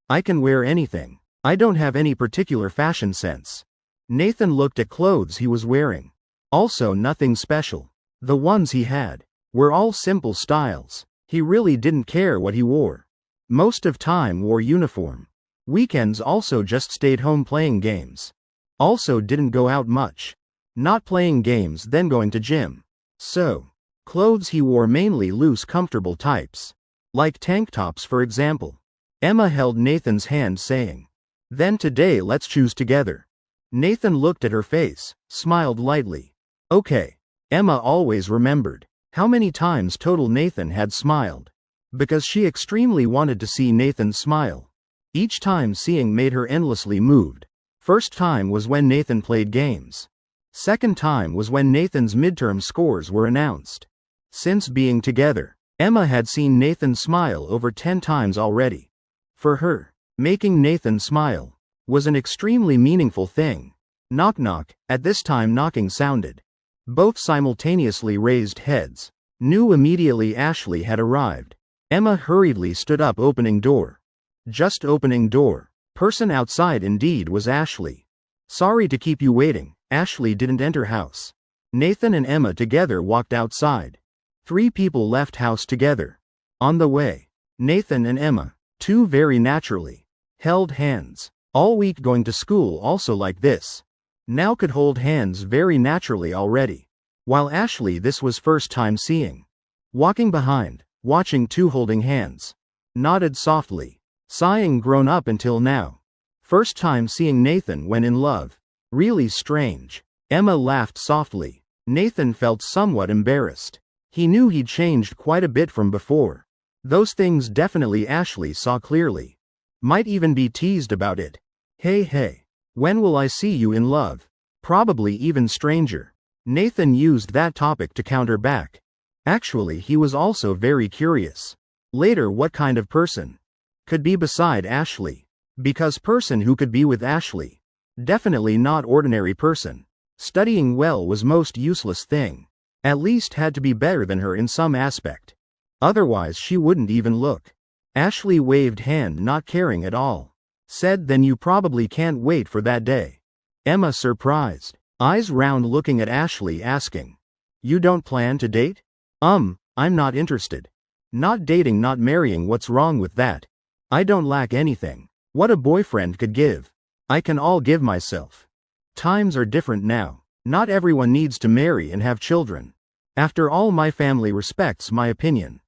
I can wear anything. I don't have any particular fashion sense. Nathan looked at clothes he was wearing. Also nothing special. The ones he had were all simple styles. He really didn't care what he wore. Most of time wore uniform. Weekends also just stayed home playing games. Also didn't go out much. Not playing games then going to gym. So, clothes he wore mainly loose comfortable types. Like tank tops for example. Emma held Nathan's hand saying, "Then today let's choose together." Nathan looked at her face, smiled lightly. Okay. Emma always remembered how many times total Nathan had smiled. Because she extremely wanted to see Nathan smile. Each time seeing made her endlessly moved. First time was when Nathan played games. Second time was when Nathan's midterm scores were announced. Since being together, Emma had seen Nathan smile over 10 times already. For her, making Nathan smile was an extremely meaningful thing. Knock knock, at this time knocking sounded. Both simultaneously raised heads. Knew immediately Ashley had arrived. Emma hurriedly stood up, opening door. Just opening door. Person outside indeed was Ashley. Sorry to keep you waiting. Ashley didn't enter house. Nathan and Emma together walked outside. 3 people left house together. On the way, Nathan and Emma, two very naturally, held hands. All week going to school also like this. Now could hold hands very naturally already. While Ashley this was first time seeing. Walking behind, watching two holding hands. Nodded softly. Sighing grown up until now. First time seeing Nathan when in love. Really strange. Emma laughed softly. Nathan felt somewhat embarrassed. He knew he'd changed quite a bit from before. Those things definitely Ashley saw clearly. Might even be teased about it. Hey. When will I see you in love? Probably even stranger. Nathan used that topic to counter back. Actually, he was also very curious. Later, what kind of person could be beside Ashley? Because person who could be with Ashley. Definitely not ordinary person. Studying well was most useless thing. At least had to be better than her in some aspect. Otherwise she wouldn't even look. Ashley waved hand, not caring at all. Said, then you probably can't wait for that day. Emma surprised. Eyes round looking at Ashley asking. You don't plan to date? I'm not interested. Not dating, not marrying, what's wrong with that? I don't lack anything. What a boyfriend could give. I can all give myself. Times are different now. Not everyone needs to marry and have children. After all, my family respects my opinion.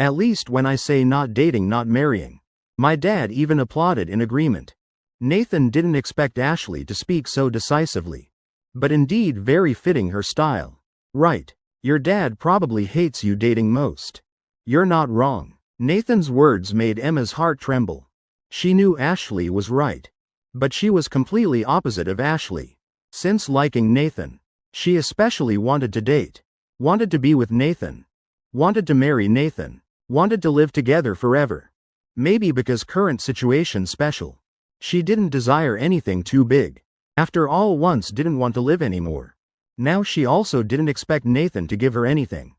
At least when I say not dating, not marrying. My dad even applauded in agreement. Nathan didn't expect Ashley to speak so decisively. But indeed very fitting her style. Right. Your dad probably hates you dating most. You're not wrong. Nathan's words made Emma's heart tremble. She knew Ashley was right. But she was completely opposite of Ashley. Since liking Nathan, she especially wanted to date. Wanted to be with Nathan. Wanted to marry Nathan. Wanted to live together forever. Maybe because current situation special. She didn't desire anything too big. After all, once didn't want to live anymore. Now she also didn't expect Nathan to give her anything.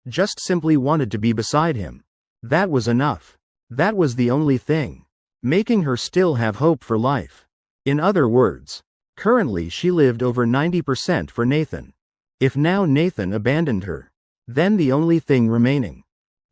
Just simply wanted to be beside him. That was enough. That was the only thing. Making her still have hope for life. In other words, currently she lived over 90% for Nathan. If now Nathan abandoned her, then the only thing remaining.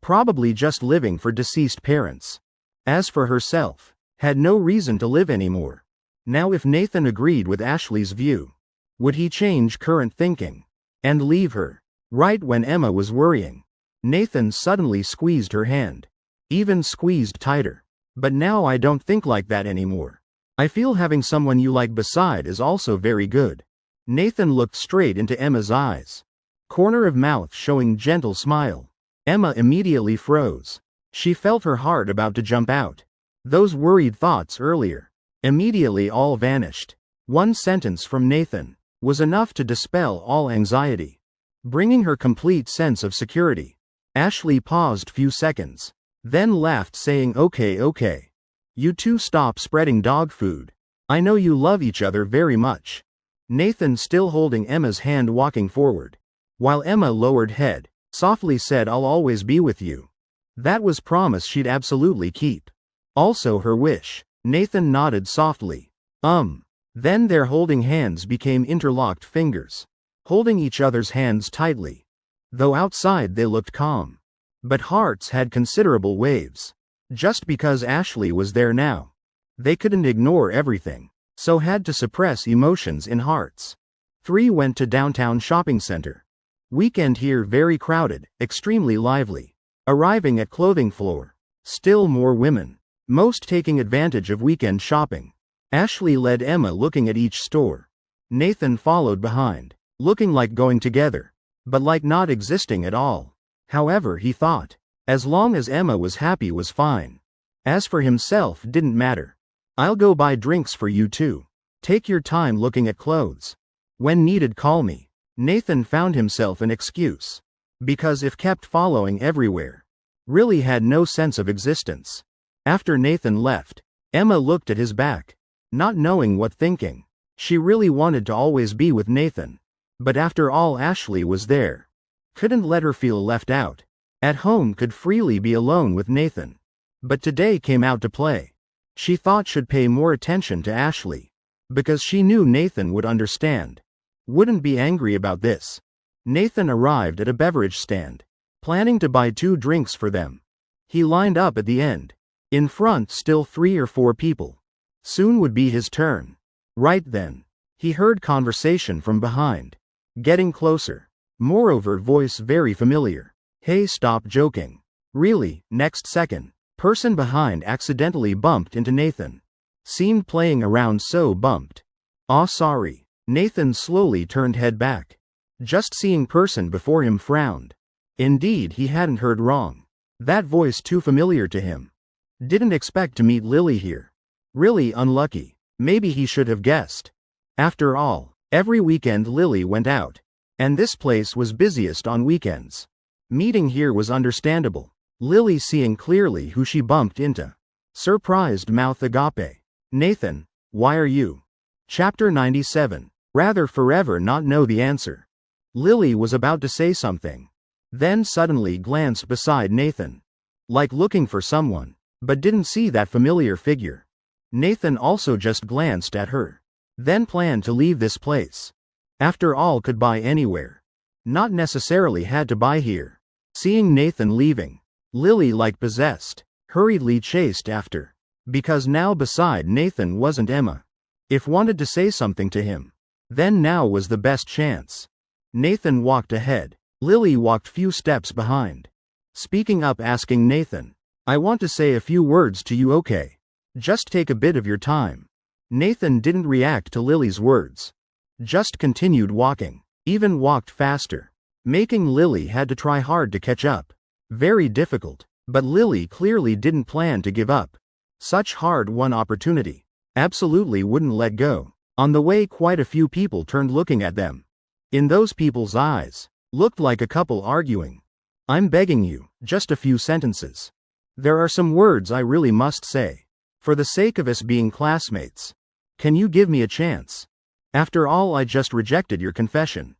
Probably just living for deceased parents. As for herself, had no reason to live anymore. Now if Nathan agreed with Ashley's view, would he change current thinking and leave her? Right when Emma was worrying, Nathan suddenly squeezed her hand. Even squeezed tighter. But now I don't think like that anymore. I feel having someone you like beside is also very good. Nathan looked straight into Emma's eyes. corner of mouth showing gentle smile. Emma immediately froze. She felt her heart about to jump out. Those worried thoughts earlier immediately all vanished. One sentence from Nathan was enough to dispel all anxiety, bringing her complete sense of security. Ashley paused few seconds, then laughed saying, okay. You two stop spreading dog food. I know you love each other very much. Nathan still holding Emma's hand walking forward, while Emma lowered head, softly said I'll always be with you. That was promise she'd absolutely keep. Also her wish. Nathan nodded softly. Then their holding hands became interlocked fingers, holding each other's hands tightly. Though outside they looked calm, but hearts had considerable waves. Just because Ashley was there now, they couldn't ignore everything, so had to suppress emotions in hearts. 3 went to downtown shopping center. Weekend here very crowded, extremely lively. Arriving at clothing floor, still more women, most taking advantage of weekend shopping. Ashley led Emma looking at each store. Nathan followed behind, looking like going together, but like not existing at all. However, he thought, as long as Emma was happy was fine. As for himself, didn't matter. I'll go buy drinks for you too. Take your time looking at clothes. When needed, call me. Nathan found himself an excuse, because if kept following everywhere, really had no sense of existence. After Nathan left, Emma looked at his back, not knowing what thinking. She really wanted to always be with Nathan, but after all Ashley was there. Couldn't let her feel left out. At home could freely be alone with Nathan. But today came out to play. She thought should pay more attention to Ashley, because she knew Nathan would understand. Wouldn't be angry about this. Nathan arrived at a beverage stand, planning to buy 2 drinks for them. He lined up at the end. In front still 3 or 4 people. Soon would be his turn. Right then, he heard conversation from behind, getting closer. Moreover, voice very familiar. Hey, stop joking. Really? Next second, person behind accidentally bumped into Nathan. Seemed playing around, so bumped. Aw, sorry. Nathan slowly turned head back. Just seeing person before him frowned. Indeed, he hadn't heard wrong. That voice too familiar to him. Didn't expect to meet Lily here. Really unlucky. Maybe he should have guessed. After all, every weekend Lily went out, and this place was busiest on weekends. Meeting here was understandable. Lily seeing clearly who she bumped into. Surprised mouth agape. Nathan, why are you? Chapter 97. Rather forever not know the answer. Lily was about to say something, then suddenly glanced beside Nathan, like looking for someone, but didn't see that familiar figure. Nathan also just glanced at her, then planned to leave this place. After all, could buy anywhere. Not necessarily had to buy here. Seeing Nathan leaving, Lily, like possessed, hurriedly chased after, because now beside Nathan wasn't Emma. If wanted to say something to him, then now was the best chance. Nathan walked ahead. Lily walked few steps behind. Speaking up, asking Nathan, I want to say a few words to you, okay? Just take a bit of your time. Nathan didn't react to Lily's words. Just continued walking. Even walked faster, making Lily had to try hard to catch up. Very difficult, but Lily clearly didn't plan to give up. Such hard-won opportunity. Absolutely wouldn't let go. On the way, quite a few people turned looking at them. In those people's eyes, looked like a couple arguing. I'm begging you, just a few sentences. There are some words I really must say. For the sake of us being classmates. Can you give me a chance? After all, I just rejected your confession.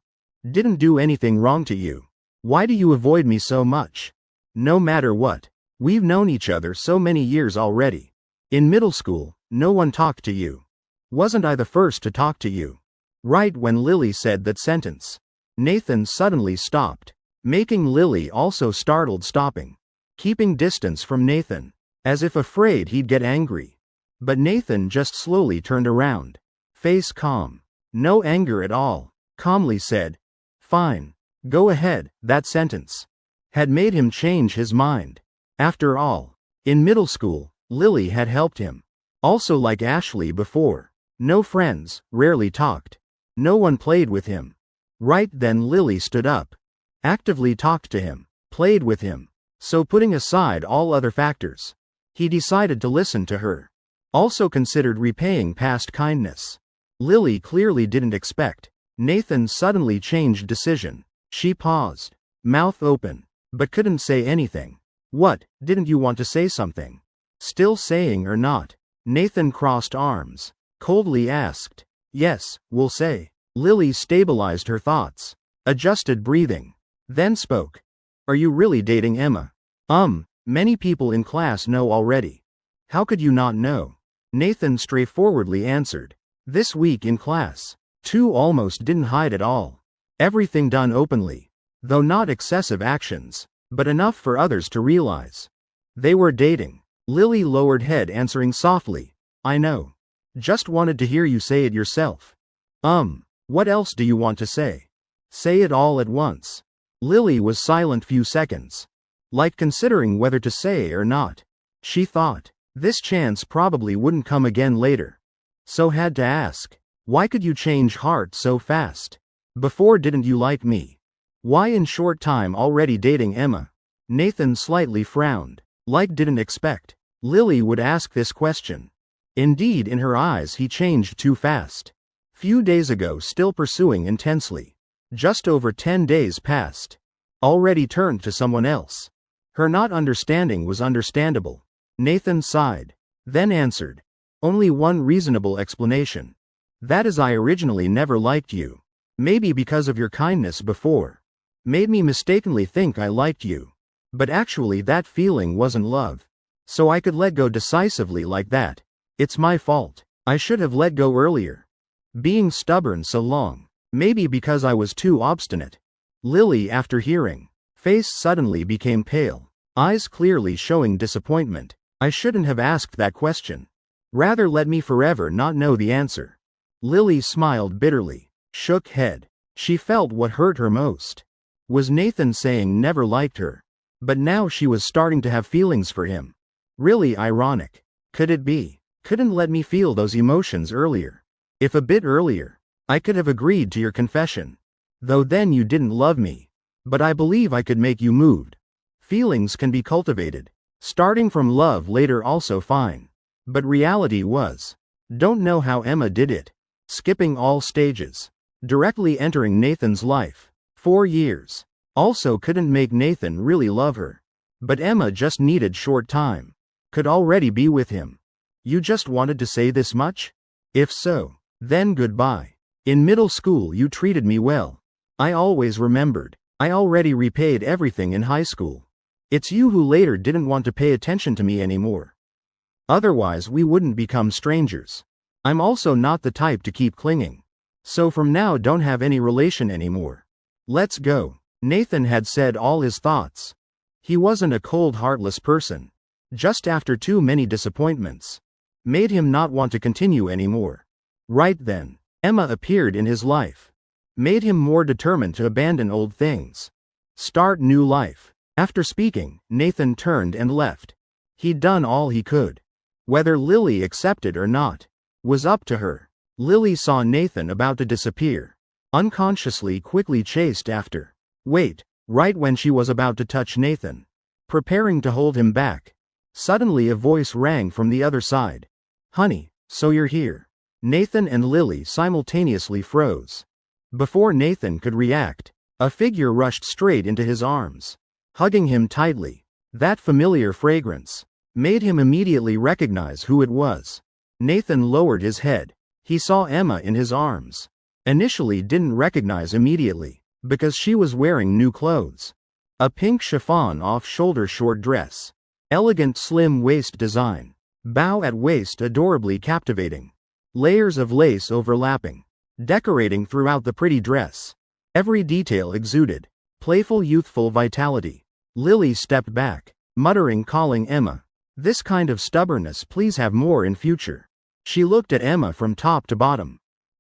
Didn't do anything wrong to you. Why do you avoid me so much? No matter what. We've known each other so many years already. In middle school, no one talked to you. Wasn't I the first to talk to you? Right when Lily said that sentence, Nathan suddenly stopped, making Lily also startled, stopping, keeping distance from Nathan, as if afraid he'd get angry. But Nathan just slowly turned around, face calm, no anger at all, calmly said, fine, go ahead. That sentence had made him change his mind. After all, in middle school, Lily had helped him. Also, like Ashley before, no friends, rarely talked. No one played with him. Right then Lily stood up. Actively talked to him. Played with him. So putting aside all other factors, he decided to listen to her. Also considered repaying past kindness. Lily clearly didn't expect Nathan suddenly changed decision. She paused, mouth open, but couldn't say anything. What, didn't you want to say something? Still saying or not? Nathan crossed arms, coldly asked. Yes, we'll say. Lily stabilized her thoughts, adjusted breathing, then spoke. Are you really dating Emma? Many people in class know already. How could you not know? Nathan straightforwardly answered. This week in class. Two almost didn't hide at all. Everything done openly. Though not excessive actions, but enough for others to realize. They were dating. Lily lowered head answering softly. I know. Just wanted to hear you say it yourself. What else do you want to say? Say it all at once. Lily was silent few seconds. Like considering whether to say or not. She thought, this chance probably wouldn't come again later. So had to ask, why could you change heart so fast? Before didn't you like me? Why in short time already dating Emma? Nathan slightly frowned, like didn't expect Lily would ask this question. Indeed in her eyes he changed too fast. Few days ago still pursuing intensely. Just over 10 days passed. Already turned to someone else. Her not understanding was understandable. Nathan sighed, then answered. Only one reasonable explanation. That is I originally never liked you. Maybe because of your kindness before. Made me mistakenly think I liked you. But actually that feeling wasn't love. So I could let go decisively like that. It's my fault. I should have let go earlier. Being stubborn so long. Maybe because I was too obstinate. Lily after hearing. Face suddenly became pale. Eyes clearly showing disappointment. I shouldn't have asked that question. Rather let me forever not know the answer. Lily smiled bitterly. Shook head. She felt what hurt her most. Was Nathan saying never liked her? But now she was starting to have feelings for him. Really ironic. Could it be? Couldn't let me feel those emotions earlier. If a bit earlier, I could have agreed to your confession. Though then you didn't love me. But I believe I could make you moved. Feelings can be cultivated. Starting from love later also fine. But reality was. Don't know how Emma did it. Skipping all stages. Directly entering Nathan's life. 4 years. Also couldn't make Nathan really love her. But Emma just needed short time. Could already be with him. You just wanted to say this much? If so, then goodbye. In middle school you treated me well. I always remembered. I already repaid everything in high school. It's you who later didn't want to pay attention to me anymore. Otherwise we wouldn't become strangers. I'm also not the type to keep clinging. So from now don't have any relation anymore. Let's go. Nathan had said all his thoughts. He wasn't a cold heartless person. Just after too many disappointments. Made him not want to continue anymore. Right then, Emma appeared in his life. Made him more determined to abandon old things. Start new life. After speaking, Nathan turned and left. He'd done all he could. Whether Lily accepted or not, was up to her. Lily saw Nathan about to disappear. Unconsciously quickly chased after. Wait, right when she was about to touch Nathan. Preparing to hold him back. Suddenly a voice rang from the other side. Honey, so you're here. Nathan and Lily simultaneously froze. Before Nathan could react, a figure rushed straight into his arms. Hugging him tightly. That familiar fragrance made him immediately recognize who it was. Nathan lowered his head. He saw Emma in his arms. Initially didn't recognize immediately, because she was wearing new clothes. A pink chiffon off-shoulder short dress. Elegant slim waist design. Bow at waist adorably captivating. Layers of lace overlapping. Decorating throughout the pretty dress. Every detail exuded playful youthful vitality. Lily stepped back, muttering calling Emma. This kind of stubbornness please have more in future. She looked at Emma from top to bottom.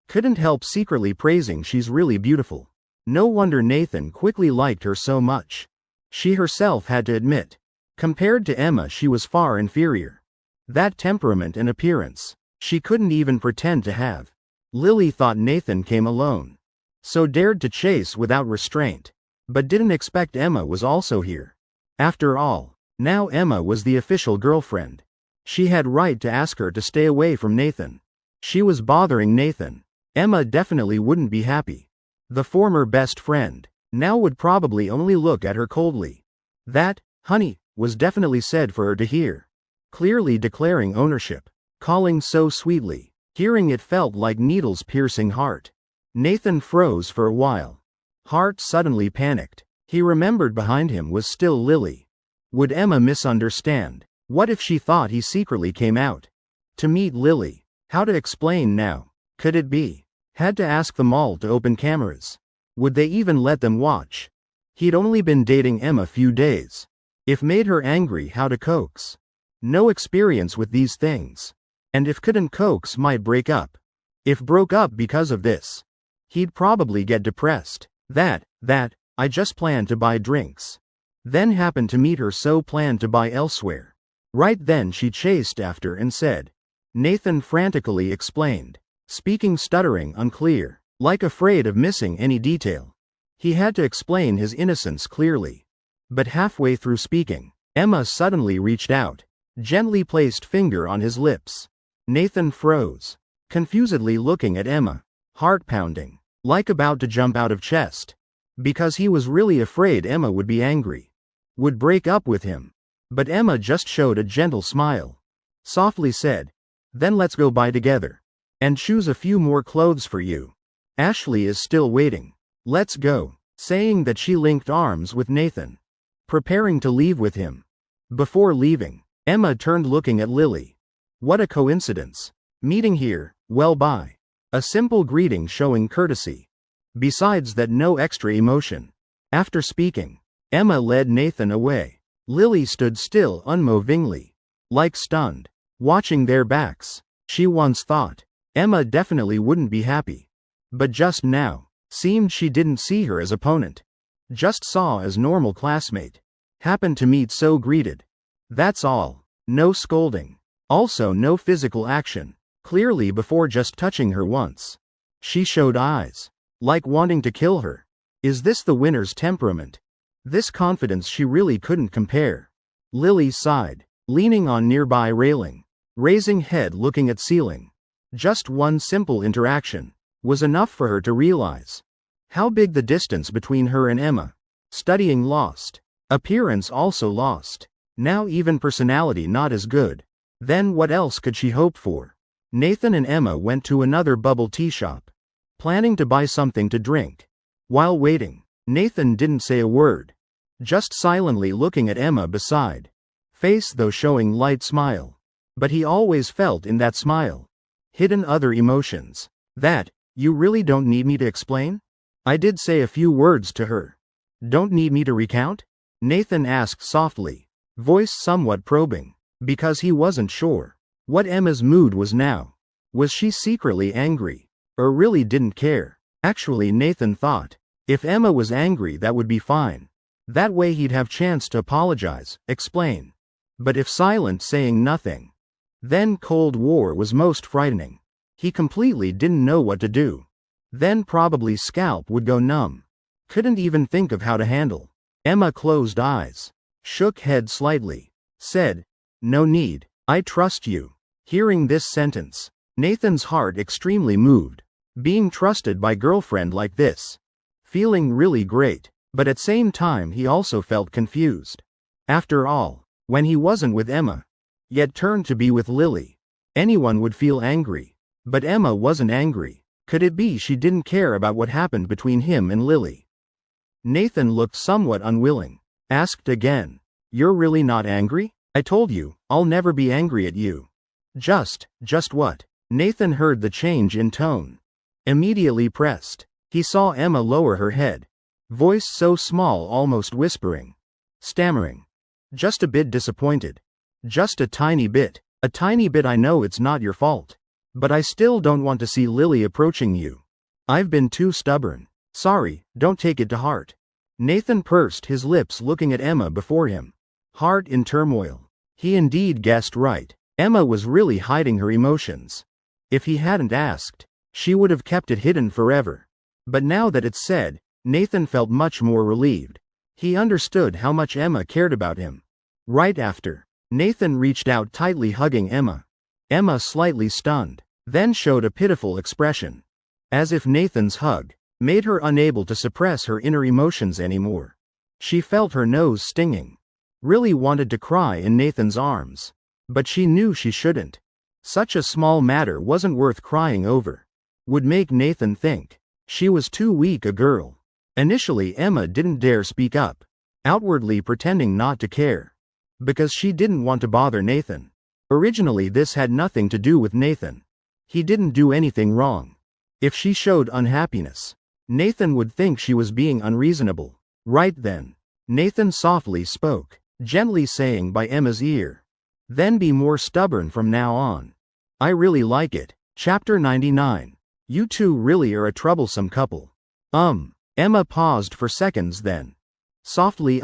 Couldn't help secretly praising she's really beautiful. No wonder Nathan quickly liked her so much. She herself had to admit. Compared to Emma she was far inferior. That temperament and appearance, she couldn't even pretend to have. Lily thought Nathan came alone. so dared to chase without restraint. But didn't expect Emma was also here. After all, now Emma was the official girlfriend. She had right to ask her to stay away from Nathan. She was bothering Nathan. Emma definitely wouldn't be happy. The former best friend now would probably only look at her coldly. That, honey, was definitely said for her to hear. Clearly declaring ownership. Calling so sweetly. Hearing it felt like needles piercing heart. Nathan froze for a while. Heart suddenly panicked. He remembered behind him was still Lily. Would Emma misunderstand? What if she thought he secretly came out to meet Lily? How to explain now? Could it be? Had to ask them all to open cameras. Would they even let them watch? He'd only been dating Emma few days. If made her angry, how to coax? No experience with these things. And if couldn't coax, might break up. If broke up because of this, he'd probably get depressed. I just planned to buy drinks. Then happened to meet her, so planned to buy elsewhere. Right then she chased after and said. Nathan frantically explained. Speaking stuttering, unclear, like afraid of missing any detail. He had to explain his innocence clearly. But halfway through speaking, Emma suddenly reached out. Gently placed finger on his lips. Nathan froze. Confusedly looking at Emma. Heart pounding. Like about to jump out of chest. Because he was really afraid Emma would be angry. Would break up with him. But Emma just showed a gentle smile. Softly said. Then let's go buy together. And choose a few more clothes for you. Ashley is still waiting. Let's go. Saying that she linked arms with Nathan. Preparing to leave with him. Before leaving, Emma turned looking at Lily. What a coincidence. Meeting here, well bye. A simple greeting showing courtesy. Besides that, no extra emotion. After speaking, Emma led Nathan away. Lily stood still unmovingly. Like stunned. Watching their backs. She once thought Emma definitely wouldn't be happy. But just now, seemed she didn't see her as opponent. Just saw as normal classmate. Happened to meet, so greeted. That's all. No scolding. Also no physical action. Clearly before just touching her once. She showed eyes. Like wanting to kill her. Is this the winner's temperament? This confidence she really couldn't compare. Lily sighed. Leaning on nearby railing. Raising head, looking at ceiling. Just one simple interaction was enough for her to realize how big the distance between her and Emma. Studying lost. Appearance also lost. Now even personality not as good. Then what else could she hope for? Nathan and Emma went to another bubble tea shop. Planning to buy something to drink. While waiting, Nathan didn't say a word. Just silently looking at Emma beside. Face though showing light smile. But he always felt in that smile hidden other emotions. That, you really don't need me to explain? I did say a few words to her. Don't need me to recount? Nathan asked softly. Voice somewhat probing. Because he wasn't sure what Emma's mood was now. Was she secretly angry? Or really didn't care? Actually, Nathan thought, if Emma was angry, that would be fine. That way he'd have chance to apologize, explain. But if silent, saying nothing, then Cold War was most frightening. He completely didn't know what to do. Then probably scalp would go numb. Couldn't even think of how to handle. Emma closed eyes. Shook head slightly. Said, no need, I trust you. Hearing this sentence, Nathan's heart extremely moved. Being trusted by girlfriend like this. Feeling really great, but at same time he also felt confused. After all, when he wasn't with Emma, yet turned to be with Lily, anyone would feel angry. But Emma wasn't angry. Could it be she didn't care about what happened between him and Lily? Nathan looked somewhat unwilling. Asked again, you're really not angry? I told you, I'll never be angry at you. Just what? Nathan heard the change in tone. Immediately pressed. He saw Emma lower her head. Voice so small, almost whispering. Stammering. Just a bit disappointed. Just a tiny bit. I know it's not your fault. But I still don't want to see Lily approaching you. I've been too stubborn. Sorry, don't take it to heart. Nathan pursed his lips looking at Emma before him. Heart in turmoil. He indeed guessed right. Emma was really hiding her emotions. If he hadn't asked, she would have kept it hidden forever. But now that it's said, Nathan felt much more relieved. He understood how much Emma cared about him. Right after, Nathan reached out, tightly hugging Emma. Emma, slightly stunned, then showed a pitiful expression. As if Nathan's hug made her unable to suppress her inner emotions anymore. She felt her nose stinging. Really wanted to cry in Nathan's arms. But she knew she shouldn't. Such a small matter wasn't worth crying over. Would make Nathan think she was too weak a girl. Initially, Emma didn't dare speak up, outwardly pretending not to care. Because she didn't want to bother Nathan. Originally, this had nothing to do with Nathan. He didn't do anything wrong. If she showed unhappiness, Nathan would think she was being unreasonable. Right then, Nathan softly spoke, gently saying by Emma's ear, "Then be more stubborn from now on. I really like it." Chapter 99. You two really are a troublesome couple. Emma paused for seconds, then softly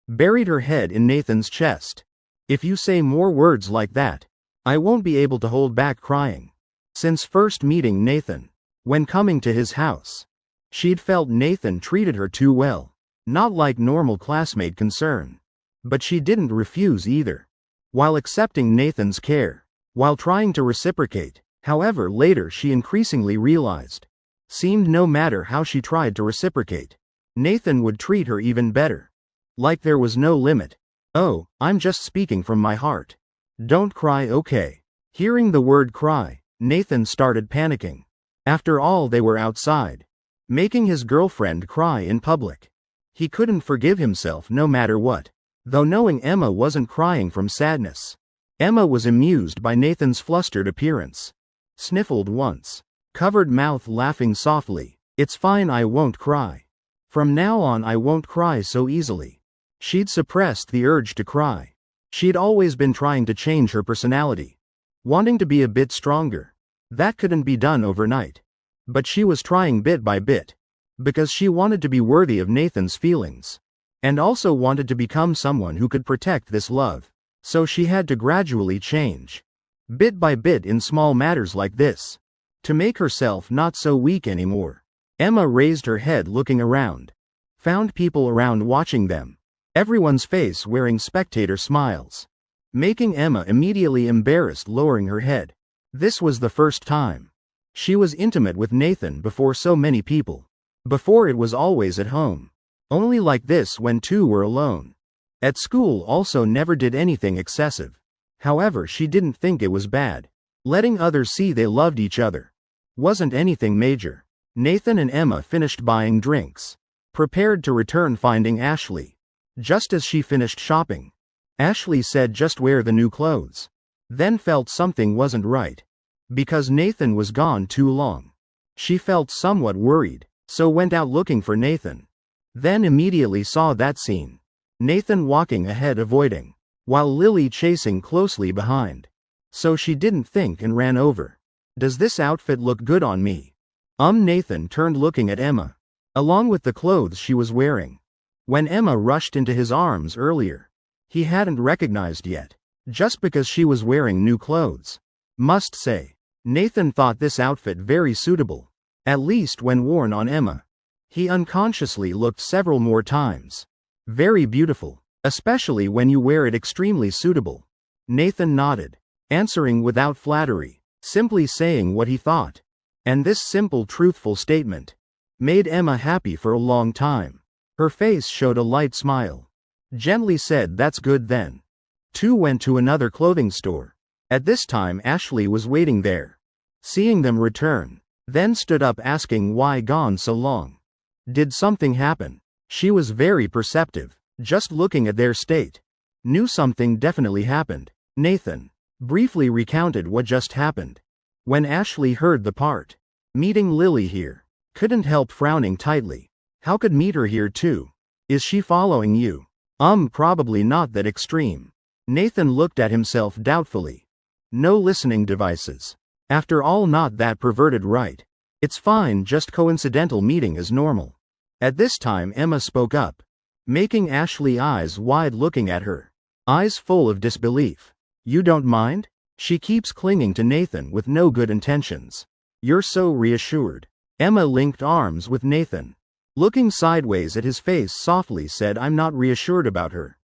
buried her head in Nathan's chest. "If you say more words like that, I won't be able to hold back crying." Since first meeting Nathan, when coming to his house, she'd felt Nathan treated her too well. Not like normal classmate concern. But she didn't refuse either. While accepting Nathan's care, while trying to reciprocate, however, later she increasingly realized, seemed no matter how she tried to reciprocate, Nathan would treat her even better. Like there was no limit. "Oh, I'm just speaking from my heart. Don't cry, okay?" Hearing the word cry, Nathan started panicking. After all, they were outside, making his girlfriend cry in public. He couldn't forgive himself no matter what. Though knowing Emma wasn't crying from sadness, Emma was amused by Nathan's flustered appearance. Sniffled once, covered mouth, laughing softly. "It's fine, I won't cry. From now on I won't cry so easily." She'd suppressed the urge to cry. She'd always been trying to change her personality, wanting to be a bit stronger. That couldn't be done overnight. But she was trying bit by bit. Because she wanted to be worthy of Nathan's feelings. And also wanted to become someone who could protect this love. So she had to gradually change. Bit by bit in small matters like this. To make herself not so weak anymore. Emma raised her head, looking around. Found people around watching them. Everyone's face wearing spectator smiles. Making Emma immediately embarrassed, lowering her head. This was the first time she was intimate with Nathan before so many people. Before, it was always at home. Only like this when two were alone. At school also never did anything excessive. However, she didn't think it was bad. Letting others see they loved each other wasn't anything major. Nathan and Emma finished buying drinks. Prepared to return, finding Ashley. Just as she finished shopping, Ashley said, "Just wear the new clothes." Then felt something wasn't right. Because Nathan was gone too long. She felt somewhat worried. So went out looking for Nathan. Then immediately saw that scene. Nathan walking ahead, avoiding, while Lily chasing closely behind. So she didn't think and ran over. "Does this outfit look good on me?" Nathan turned, looking at Emma, along with the clothes she was wearing. When Emma rushed into his arms earlier, he hadn't recognized yet. Just because she was wearing new clothes. Must say, Nathan thought this outfit very suitable. At least when worn on Emma. He unconsciously looked several more times. Very beautiful. Especially when you wear it, extremely suitable. Nathan nodded, answering without flattery, simply saying what he thought. And this simple, truthful statement made Emma happy for a long time. Her face showed a light smile. Gently said, "That's good then." Two went to another clothing store. At this time, Ashley was waiting there. Seeing them return, then stood up, asking why gone so long. Did something happen? She was very perceptive, just looking at their state. Knew something definitely happened. Nathan briefly recounted what just happened. When Ashley heard the part, "Meeting Lily here," couldn't help frowning tightly. How could meet her here too? Is she following you? Probably not that extreme. Nathan looked at himself doubtfully. No listening devices. After all, not that perverted, right? It's fine, just coincidental meeting as normal. At this time, Emma spoke up, making Ashley eyes wide, looking at her. Eyes full of disbelief. "You don't mind?" She keeps clinging to Nathan with no good intentions. "You're so reassured." Emma linked arms with Nathan. Looking sideways at his face softly said, I'm not reassured about her.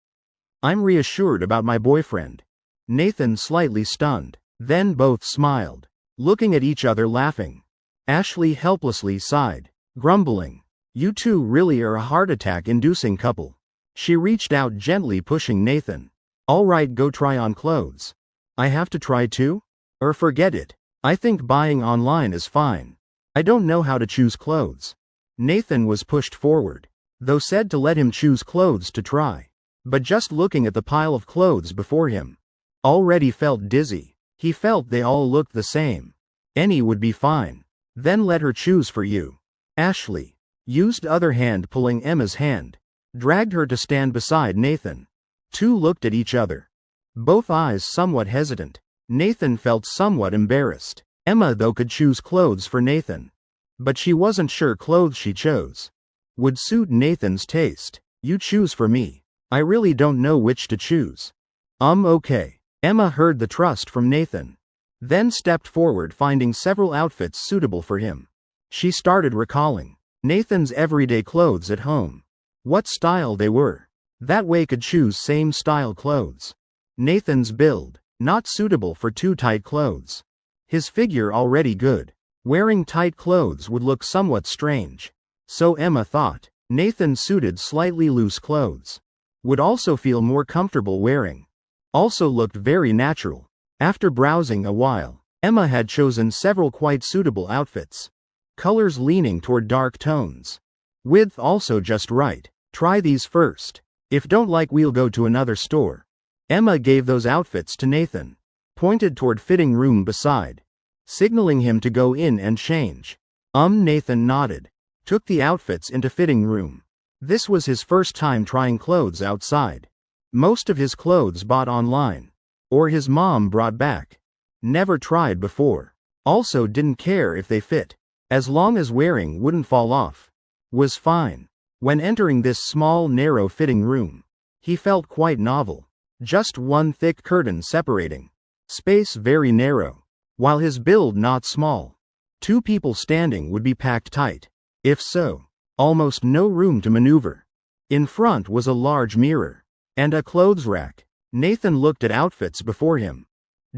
I'm reassured about my boyfriend. Nathan slightly stunned. Then both smiled, looking at each other laughing. Ashley helplessly sighed, grumbling. You two really are a heart attack-inducing couple. She reached out gently pushing Nathan. All right, go try on clothes. I have to try too? Or forget it. I think buying online is fine. I don't know how to choose clothes. Nathan was pushed forward, though said to let him choose clothes to try. But just looking at the pile of clothes before him already felt dizzy. He felt they all looked the same. Any would be fine. Then let her choose for you. Ashley used other hand pulling Emma's hand, dragged her to stand beside Nathan. Two looked at each other, both eyes somewhat hesitant. Nathan felt somewhat embarrassed. Emma though could choose clothes for Nathan, but she wasn't sure clothes she chose would suit Nathan's taste. You choose for me. I really don't know which to choose. Okay. Emma heard the trust from Nathan, then stepped forward finding several outfits suitable for him. She started recalling Nathan's everyday clothes at home. What style they were. That way could choose same style clothes. Nathan's build, not suitable for too tight clothes. His figure already good. Wearing tight clothes would look somewhat strange. So Emma thought. Nathan suited slightly loose clothes would also feel more comfortable wearing. Also looked very natural. After browsing a while, Emma had chosen several quite suitable outfits. Colors leaning toward dark tones. Width also just right. Try these first. If don't like we'll go to another store. Emma gave those outfits to Nathan. Pointed toward fitting room beside, signaling him to go in and change. Nathan nodded. Took the outfits into fitting room. This was his first time trying clothes outside. Most of his clothes bought online, or his mom brought back. Never tried before. Also didn't care if they fit, as long as wearing wouldn't fall off. Was fine. When entering this small narrow fitting room, he felt quite novel. Just one thick curtain separating. Space very narrow. While his build not small. Two people standing would be packed tight. If so, almost no room to maneuver. In front was a large mirror. And a clothes rack. Nathan looked at outfits before him.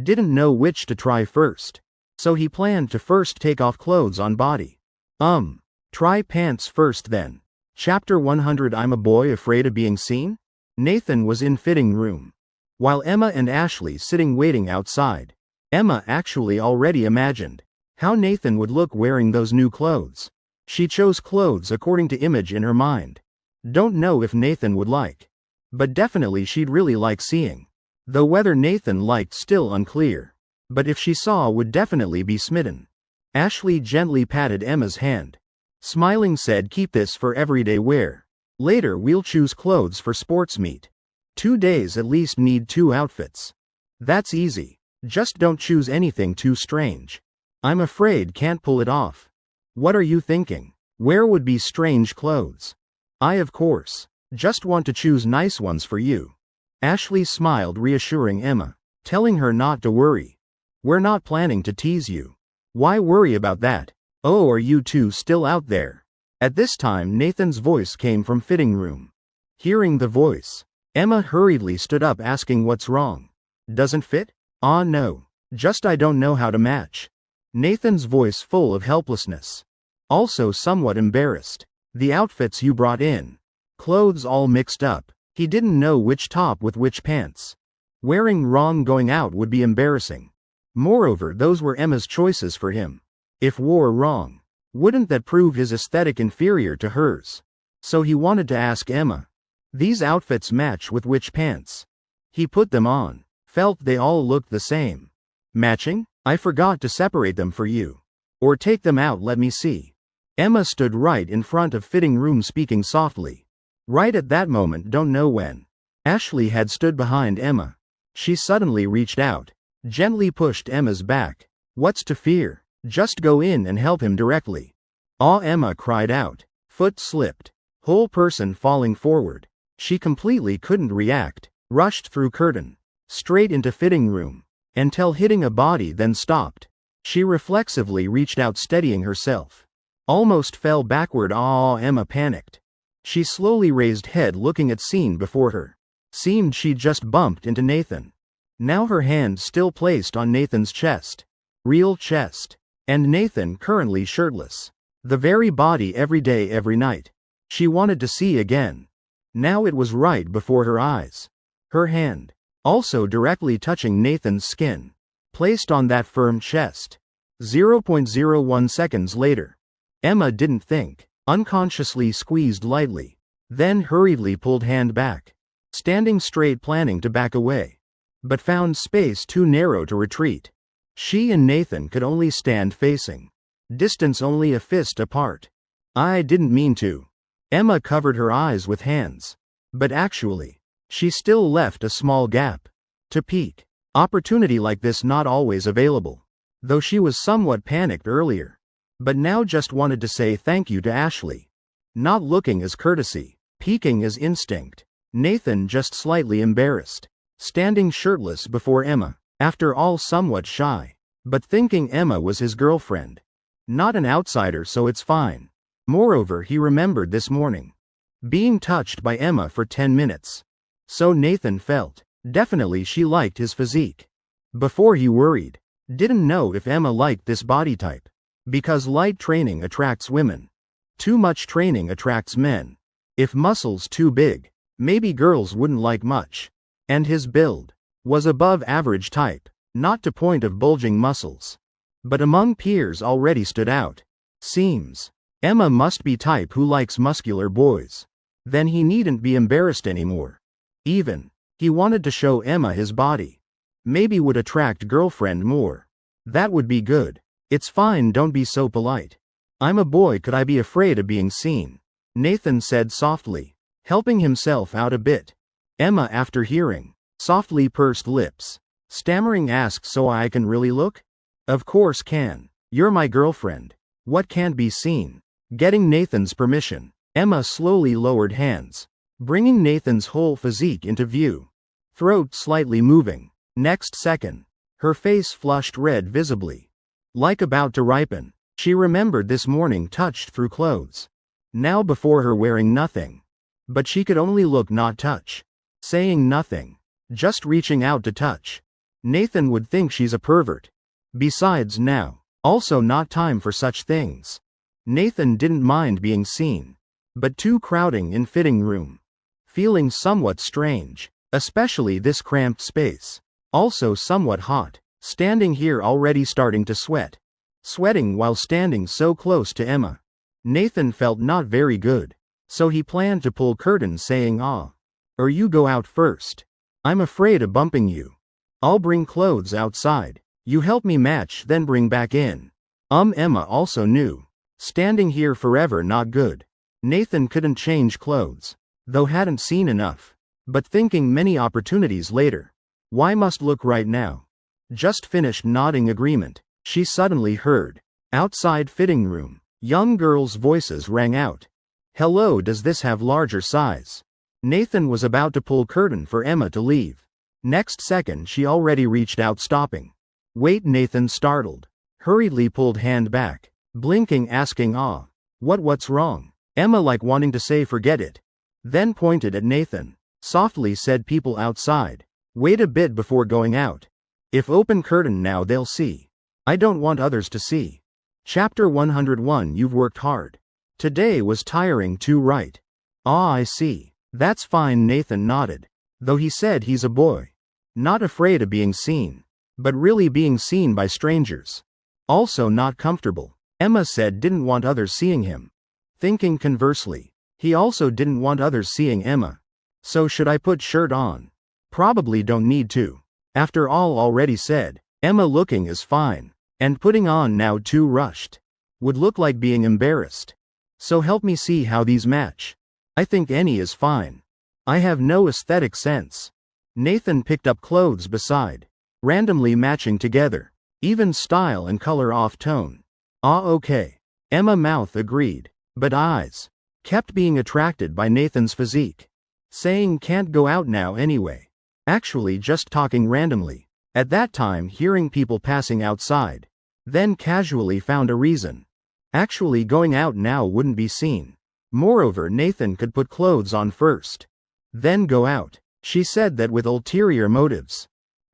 Didn't know which to try first. So he planned to first take off clothes on body. Try pants first then. Chapter 100 I'm a boy afraid of being seen? Nathan was in fitting room, while Emma and Ashley sitting waiting outside. Emma actually already imagined how Nathan would look wearing those new clothes. She chose clothes according to image in her mind. Don't know if Nathan would like, but definitely she'd really like seeing. Though whether Nathan liked still unclear. But if she saw would definitely be smitten. Ashley gently patted Emma's hand. Smiling said keep this for everyday wear. Later we'll choose clothes for sports meet. 2 days at least need 2 outfits. That's easy. Just don't choose anything too strange. I'm afraid can't pull it off. What are you thinking? Where would be strange clothes? I of course. Just want to choose nice ones for you. Ashley smiled reassuring Emma, telling her not to worry. We're not planning to tease you. Why worry about that? Oh, are you two still out there? At this time Nathan's voice came from fitting room. Hearing the voice, Emma hurriedly stood up asking what's wrong. Doesn't fit? No. Just I don't know how to match. Nathan's voice full of helplessness. Also somewhat embarrassed. The outfits you brought in. Clothes all mixed up. He didn't know which top with which pants. Wearing wrong going out would be embarrassing. Moreover, those were Emma's choices for him. If wore wrong, wouldn't that prove his aesthetic inferior to hers? So he wanted to ask Emma. These outfits match with which pants? He put them on. Felt they all looked the same. Matching? I forgot to separate them for you. Or take them out, let me see. Emma stood right in front of fitting room speaking softly. Right at that moment, don't know when. Ashley had stood behind Emma. She suddenly reached out. Gently pushed Emma's back. What's to fear? Just go in and help him directly. Emma cried out. Foot slipped. Whole person falling forward. She completely couldn't react. Rushed through curtain. Straight into fitting room. Until hitting a body then stopped. She reflexively reached out steadying herself. Almost fell backward. Ah, Emma panicked. She slowly raised head looking at scene before her. Seemed she'd just bumped into Nathan. Now her hand still placed on Nathan's chest. Real chest. And Nathan currently shirtless. The very body every day every night. She wanted to see again. Now it was right before her eyes. Her hand, also directly touching Nathan's skin, placed on that firm chest. 0.01 seconds later. Emma didn't think, unconsciously squeezed lightly, then hurriedly pulled hand back, standing straight planning to back away, but found space too narrow to retreat. She and Nathan could only stand facing, distance only a fist apart. I didn't mean to. Emma covered her eyes with hands, but actually, she still left a small gap to peek. Opportunity like this not always available, though she was somewhat panicked earlier, but now just wanted to say thank you to Ashley. Not looking as courtesy, peeking as instinct. Nathan just slightly embarrassed, standing shirtless before Emma, after all somewhat shy, but thinking Emma was his girlfriend. Not an outsider, so it's fine. Moreover, he remembered this morning being touched by Emma for 10 minutes. So Nathan felt, definitely she liked his physique. Before he worried, didn't know if Emma liked this body type. Because light training attracts women. Too much training attracts men. If muscles too big, maybe girls wouldn't like much. And his build was above average type, not to point of bulging muscles, but among peers already stood out. Seems Emma must be type who likes muscular boys. Then he needn't be embarrassed anymore. Even, he wanted to show Emma his body. Maybe would attract girlfriend more. That would be good. It's fine, don't be so polite. I'm a boy, could I be afraid of being seen? Nathan said softly, helping himself out a bit. Emma, after hearing, softly pursed lips, stammering, asked, so I can really look? Of course can. You're my girlfriend. What can't be seen? Getting Nathan's permission, Emma slowly lowered hands, bringing Nathan's whole physique into view. Throat slightly moving. Next second, her face flushed red visibly, like about to ripen. She remembered this morning touched through clothes. Now before her wearing nothing. But she could only look, not touch. Saying nothing. Just reaching out to touch. Nathan would think she's a pervert. Besides now, also not time for such things. Nathan didn't mind being seen. But too crowding in fitting room. Feeling somewhat strange, especially this cramped space. Also somewhat hot, standing here already starting to sweat. Sweating while standing so close to Emma. Nathan felt not very good. So he planned to pull curtain, saying, or you go out first. I'm afraid of bumping you. I'll bring clothes outside. You help me match, then bring back in. Emma also knew. Standing here forever not good. Nathan couldn't change clothes, though hadn't seen enough. But thinking many opportunities later. Why must look right now? Just finished nodding agreement. She suddenly heard, outside fitting room, young girls' voices rang out. Hello, does this have larger size? Nathan was about to pull curtain for Emma to leave. Next second she already reached out, stopping. Wait, Nathan startled. Hurriedly pulled hand back, blinking, asking, what's wrong? Emma, like wanting to say forget it. Then pointed at Nathan. Softly said, people outside. Wait a bit before going out. If open curtain now they'll see. I don't want others to see. Chapter 101. You've worked hard. Today was tiring too, right? I see. That's fine, Nathan nodded. Though he said he's a boy. Not afraid of being seen. But really being seen by strangers. Also not comfortable. Emma said didn't want others seeing him. Thinking conversely. He also didn't want others seeing Emma. So should I put shirt on? Probably don't need to. After all already said. Emma looking is fine. And putting on now too rushed. Would look like being embarrassed. So help me see how these match. I think any is fine. I have no aesthetic sense. Nathan picked up clothes beside. Randomly matching together. Even style and color off tone. Okay. Emma mouth agreed. But eyes kept being attracted by Nathan's physique. Saying can't go out now anyway. Actually just talking randomly. At that time hearing people passing outside. Then casually found a reason. Actually, going out now wouldn't be seen. Moreover, Nathan could put clothes on first, then go out. She said that with ulterior motives.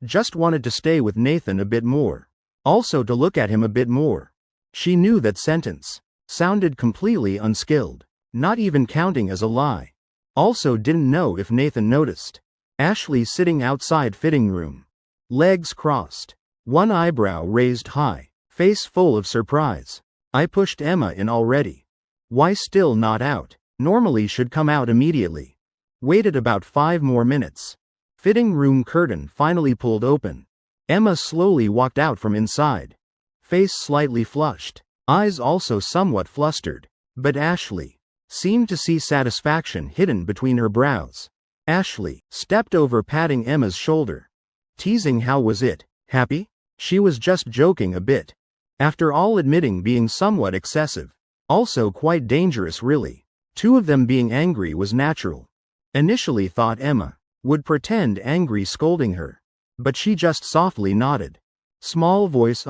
Just wanted to stay with Nathan a bit more. Also to look at him a bit more. She knew that sentence sounded completely unskilled, not even counting as a lie. Also didn't know if Nathan noticed. Ashley sitting outside fitting room. Legs crossed. One eyebrow raised high. Face full of surprise. I pushed Emma in already. Why still not out? Normally should come out immediately. Waited about 5 more minutes. Fitting room curtain finally pulled open. Emma slowly walked out from inside. Face slightly flushed. Eyes also somewhat flustered. But Ashley seemed to see satisfaction hidden between her brows. Ashley stepped over, patting Emma's shoulder. Teasing how was it, happy? She was just joking a bit. After all, admitting being somewhat excessive. Also quite dangerous really. Two of them being angry was natural. Initially thought Emma would pretend angry, scolding her. But she just softly nodded. Small voice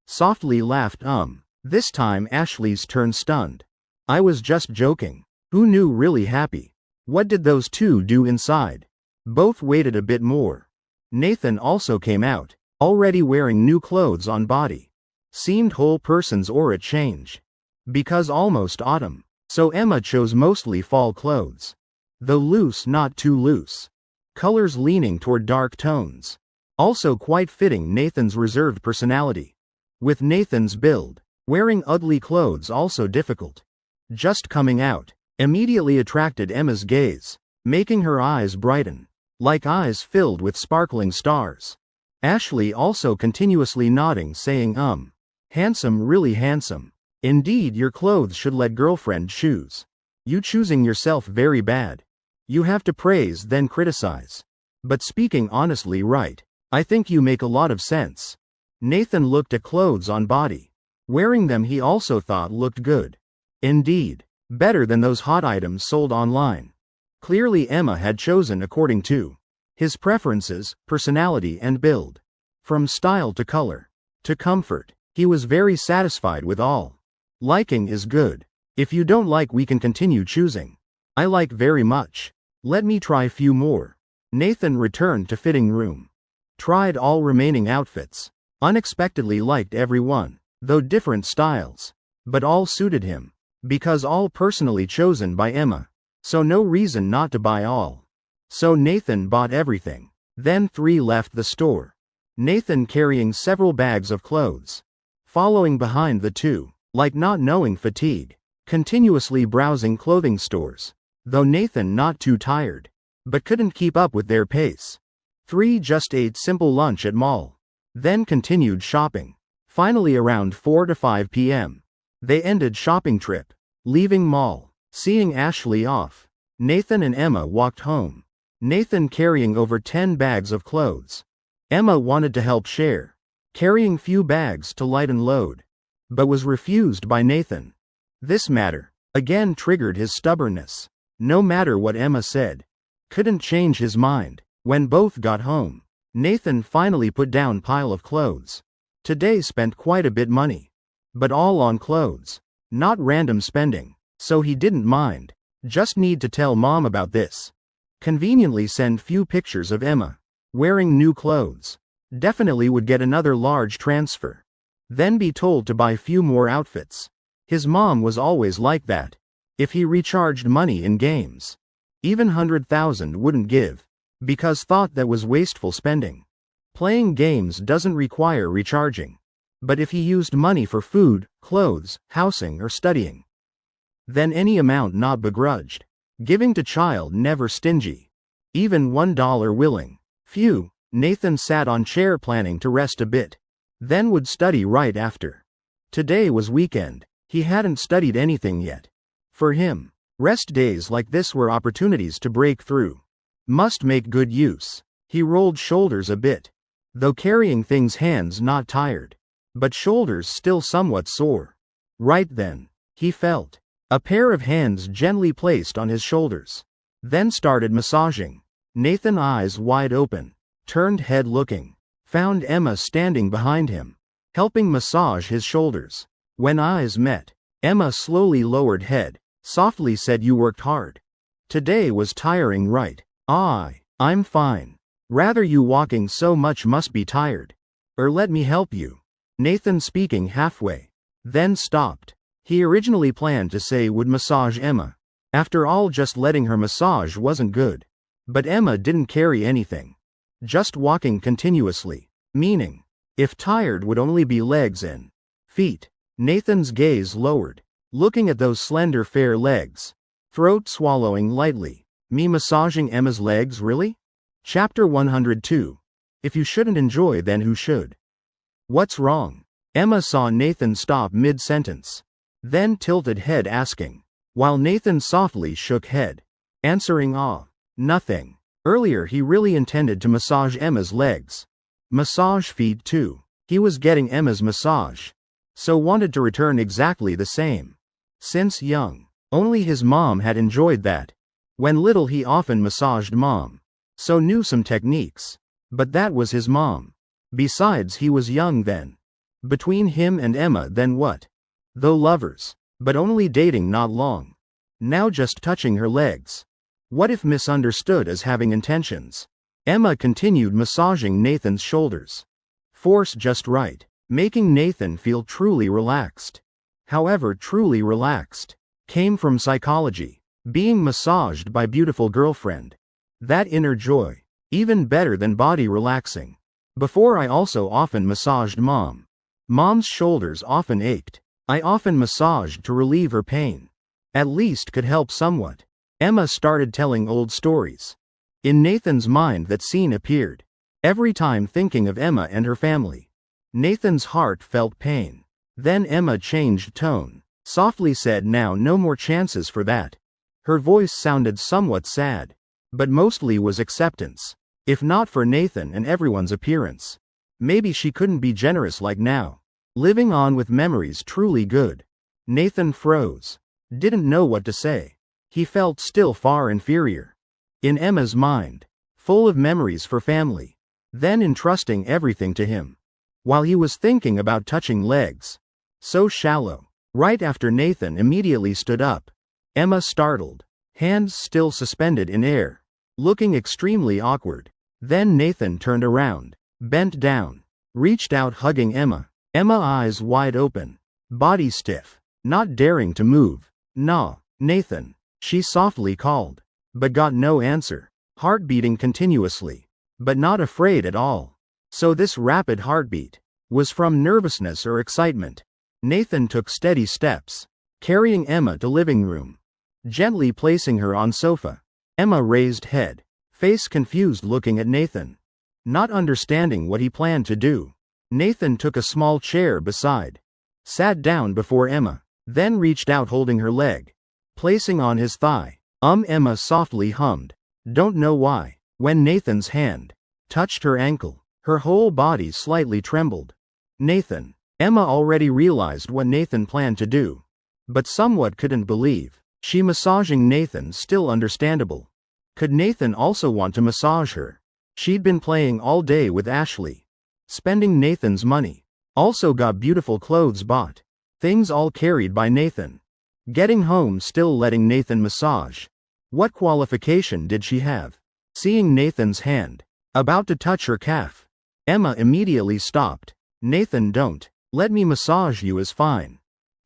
softly laughed This time Ashley's turn, stunned. I was just joking. Who knew really happy? What did those two do inside? Both waited a bit more. Nathan also came out, already wearing new clothes on body. Seemed whole person's aura change. Because almost autumn. So Emma chose mostly fall clothes. Though loose, not too loose. Colors leaning toward dark tones. Also quite fitting Nathan's reserved personality. With Nathan's build, wearing ugly clothes also difficult. Just coming out, immediately attracted Emma's gaze, making her eyes brighten, like eyes filled with sparkling stars. Ashley also continuously nodding, saying handsome, really handsome. Indeed, your clothes should let girlfriend choose. You choosing yourself very bad. You have to praise then criticize. But speaking honestly, right. I think you make a lot of sense. Nathan looked at clothes on body. Wearing them he also thought looked good. Indeed, better than those hot items sold online. Clearly Emma had chosen according to his preferences, personality and build. From style to color, to comfort, he was very satisfied with all. Liking is good. If you don't like, we can continue choosing. I like very much. Let me try few more. Nathan returned to fitting room. Tried all remaining outfits. Unexpectedly liked every one, though different styles. But all suited him. Because all personally chosen by Emma. So no reason not to buy all. So Nathan bought everything. Then 3 left the store. Nathan carrying several bags of clothes. Following behind the 2, like not knowing fatigue. Continuously browsing clothing stores. Though Nathan not too tired. But couldn't keep up with their pace. 3 just ate simple lunch at mall. Then continued shopping. Finally around 4 to 5 p.m. They ended shopping trip. Leaving mall. Seeing Ashley off. Nathan and Emma walked home. Nathan carrying over 10 bags of clothes. Emma wanted to help share. Carrying few bags to lighten load. But was refused by Nathan. This matter, again triggered his stubbornness. No matter what Emma said. Couldn't change his mind. When both got home, Nathan finally put down pile of clothes. Today spent quite a bit money. But all on clothes. Not random spending. So he didn't mind. Just need to tell mom about this. Conveniently send few pictures of Emma. Wearing new clothes. Definitely would get another large transfer. Then be told to buy few more outfits. His mom was always like that. If he recharged money in games. Even 100,000 wouldn't give. Because thought that was wasteful spending. Playing games doesn't require recharging. But if he used money for food, clothes, housing or studying. Then any amount not begrudged. Giving to child never stingy. Even $1 willing. Phew, Nathan sat on chair planning to rest a bit. Then would study right after. Today was weekend. He hadn't studied anything yet. For him, rest days like this were opportunities to break through. Must make good use. He rolled shoulders a bit. Though carrying things, hands not tired. But shoulders still somewhat sore. Right then, he felt a pair of hands gently placed on his shoulders. Then started massaging. Nathan eyes wide open. Turned head looking. Found Emma standing behind him. Helping massage his shoulders. When eyes met, Emma slowly lowered head, softly said, "You worked hard. Today was tiring, right?" I'm fine. Rather, you walking so much must be tired. Or let me help you. Nathan speaking halfway. Then stopped. He originally planned to say would massage Emma. After all, just letting her massage wasn't good. But Emma didn't carry anything. Just walking continuously. Meaning, if tired would only be legs and feet. Nathan's gaze lowered, looking at those slender fair legs. Throat swallowing lightly. Me massaging Emma's legs, really? Chapter 102. If you shouldn't enjoy, then who should? What's wrong? Emma saw Nathan stop mid-sentence. Then tilted head asking. While Nathan softly shook head. Answering, nothing. Earlier he really intended to massage Emma's legs. Massage feet too. He was getting Emma's massage. So wanted to return exactly the same. Since young. Only his mom had enjoyed that. When little he often massaged mom. So knew some techniques. But that was his mom. Besides, he was young then. Between him and Emma, then what? Though lovers. But only dating not long. Now just touching her legs. What if misunderstood as having intentions? Emma continued massaging Nathan's shoulders. Force just right. Making Nathan feel truly relaxed. However, truly relaxed came from psychology. Being massaged by beautiful girlfriend. That inner joy. Even better than body relaxing. Before, I also often massaged mom. Mom's shoulders often ached. I often massaged to relieve her pain. At least could help somewhat. Emma started telling old stories. In Nathan's mind that scene appeared. Every time thinking of Emma and her family. Nathan's heart felt pain. Then Emma changed tone. Softly said, "Now no more chances for that." Her voice sounded somewhat sad. But mostly was acceptance. If not for Nathan and everyone's appearance. Maybe she couldn't be generous like now. Living on with memories truly good. Nathan froze. Didn't know what to say. He felt still far inferior. In Emma's mind. Full of memories for family. Then entrusting everything to him. While he was thinking about touching legs. So shallow. Right after Nathan immediately stood up. Emma startled. Hands still suspended in air. Looking extremely awkward. Then Nathan turned around. Bent down. Reached out hugging Emma. Emma eyes wide open. Body stiff. Not daring to move. "Nah, Nathan," she softly called. But got no answer. Heart beating continuously. But not afraid at all. So this rapid heartbeat was from nervousness or excitement. Nathan took steady steps. Carrying Emma to living room. Gently placing her on sofa. Emma raised head. Face confused, looking at Nathan. Not understanding what he planned to do. Nathan took a small chair beside. Sat down before Emma. Then reached out holding her leg. Placing on his thigh. Emma softly hummed. Don't know why. When Nathan's hand touched her ankle. Her whole body slightly trembled. Nathan. Emma already realized what Nathan planned to do. But somewhat couldn't believe. She massaging Nathan still understandable. Could Nathan also want to massage her? She'd been playing all day with Ashley. Spending Nathan's money. Also got beautiful clothes bought. Things all carried by Nathan. Getting home still letting Nathan massage. What qualification did she have? Seeing Nathan's hand. About to touch her calf. Emma immediately stopped. Nathan, don't. Let me massage you is fine.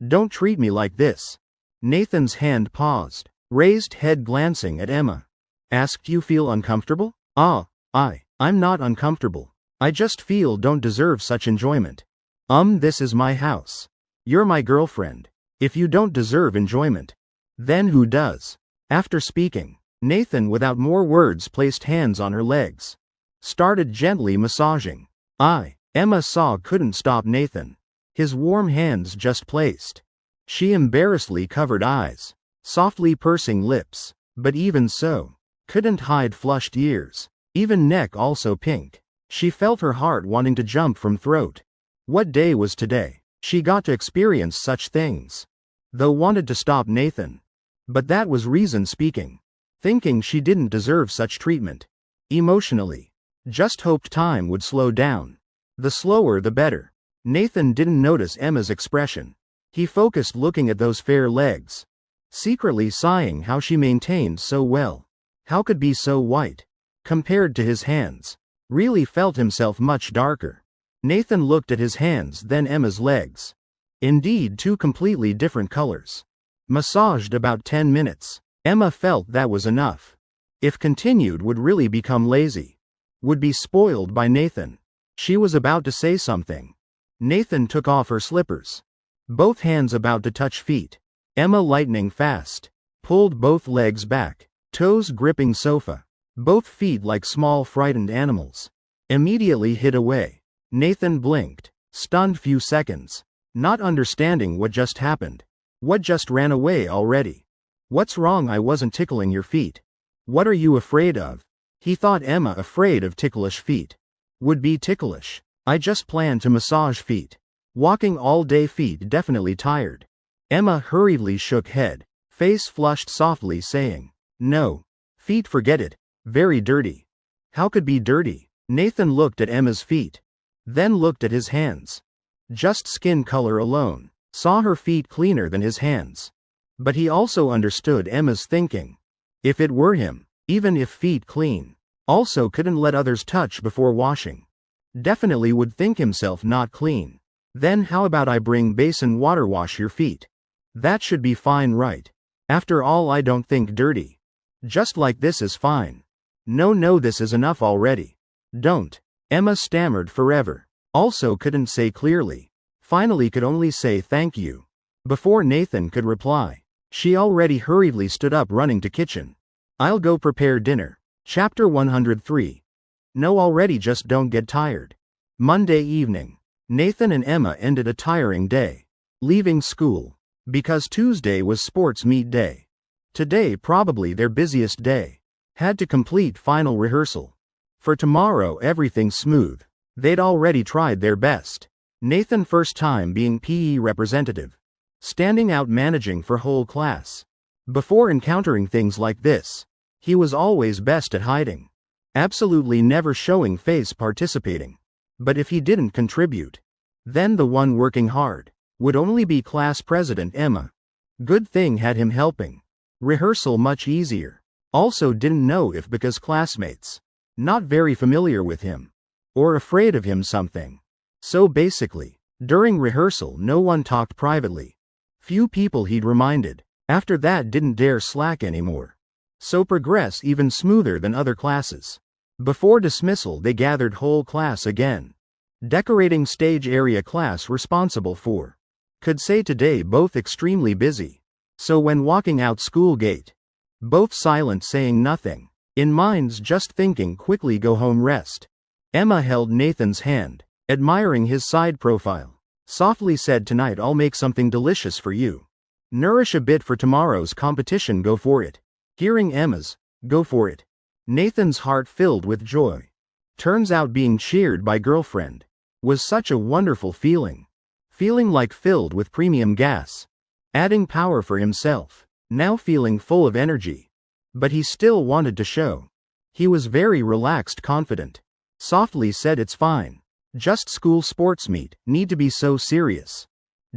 Don't treat me like this. Nathan's hand paused. Raised head glancing at Emma. Asked, you feel uncomfortable? I'm not uncomfortable. I just feel don't deserve such enjoyment. This is my house. You're my girlfriend. If you don't deserve enjoyment, then who does? After speaking, Nathan without more words placed hands on her legs. Started gently massaging. Emma saw couldn't stop Nathan. His warm hands just placed. She embarrassedly covered eyes. Softly pursing lips. But even so, couldn't hide flushed ears. Even neck also pink. She felt her heart wanting to jump from throat. What day was today? She got to experience such things. Though wanted to stop Nathan. But that was reason speaking. Thinking she didn't deserve such treatment. Emotionally. Just hoped time would slow down. The slower the better. Nathan didn't notice Emma's expression. He focused looking at those fair legs. Secretly sighing how she maintained so well. How could be so white? Compared to his hands. Really felt himself much darker. Nathan looked at his hands, then Emma's legs. Indeed, two completely different colors. Massaged about 10 minutes. Emma felt that was enough. If continued, would really become lazy. Would be spoiled by Nathan. She was about to say something. Nathan took off her slippers. Both hands about to touch feet. Emma lightning fast. Pulled both legs back. Toes gripping sofa. Both feet like small frightened animals. Immediately hid away. Nathan blinked. Stunned few seconds. Not understanding what just happened. What just ran away already? What's wrong? I wasn't tickling your feet. What are you afraid of? He thought Emma afraid of ticklish feet. Would be ticklish. I just planned to massage feet. Walking all day, feet definitely tired. Emma hurriedly shook head. Face flushed softly, saying, no. Feet, forget it. Very dirty. How could be dirty? Nathan looked at Emma's feet. Then looked at his hands. Just skin color alone. Saw her feet cleaner than his hands. But he also understood Emma's thinking. If it were him, even if feet clean, also couldn't let others touch before washing. Definitely would think himself not clean. Then how about I bring basin water, wash your feet? That should be fine, right? After all, I don't think dirty. Just like this is fine. No, this is enough already. Don't. Emma stammered forever. Also couldn't say clearly. Finally could only say thank you. Before Nathan could reply, she already hurriedly stood up, running to kitchen. I'll go prepare dinner. Chapter 103. No, already, just don't get tired. Monday evening. Nathan and Emma ended a tiring day. Leaving school. Because Tuesday was sports meet day. Today probably their busiest day. Had to complete final rehearsal. For tomorrow everything smooth. They'd already tried their best. Nathan first time being PE representative. Standing out, managing for whole class. Before encountering things like this, he was always best at hiding. Absolutely never showing face participating. But if he didn't contribute, then the one working hard would only be class president Emma. Good thing had him helping. Rehearsal much easier. Also didn't know if because classmates not very familiar with him or afraid of him something. So basically, during rehearsal no one talked privately. Few people he'd reminded. After that didn't dare slack anymore. So progress even smoother than other classes. Before dismissal they gathered whole class again. Decorating stage area class responsible for. Could say today both extremely busy. So when walking out school gate, both silent, saying nothing. In minds just thinking quickly go home, rest. Emma held Nathan's hand, admiring his side profile. Softly said, tonight I'll make something delicious for you. Nourish a bit for tomorrow's competition, go for it. Hearing Emma's, go for it. Nathan's heart filled with joy. Turns out being cheered by girlfriend was such a wonderful feeling. Feeling like filled with premium gas. Adding power for himself. Now feeling full of energy. But he still wanted to show. He was very relaxed, confident. Softly said, it's fine. Just school sports meet, need to be so serious.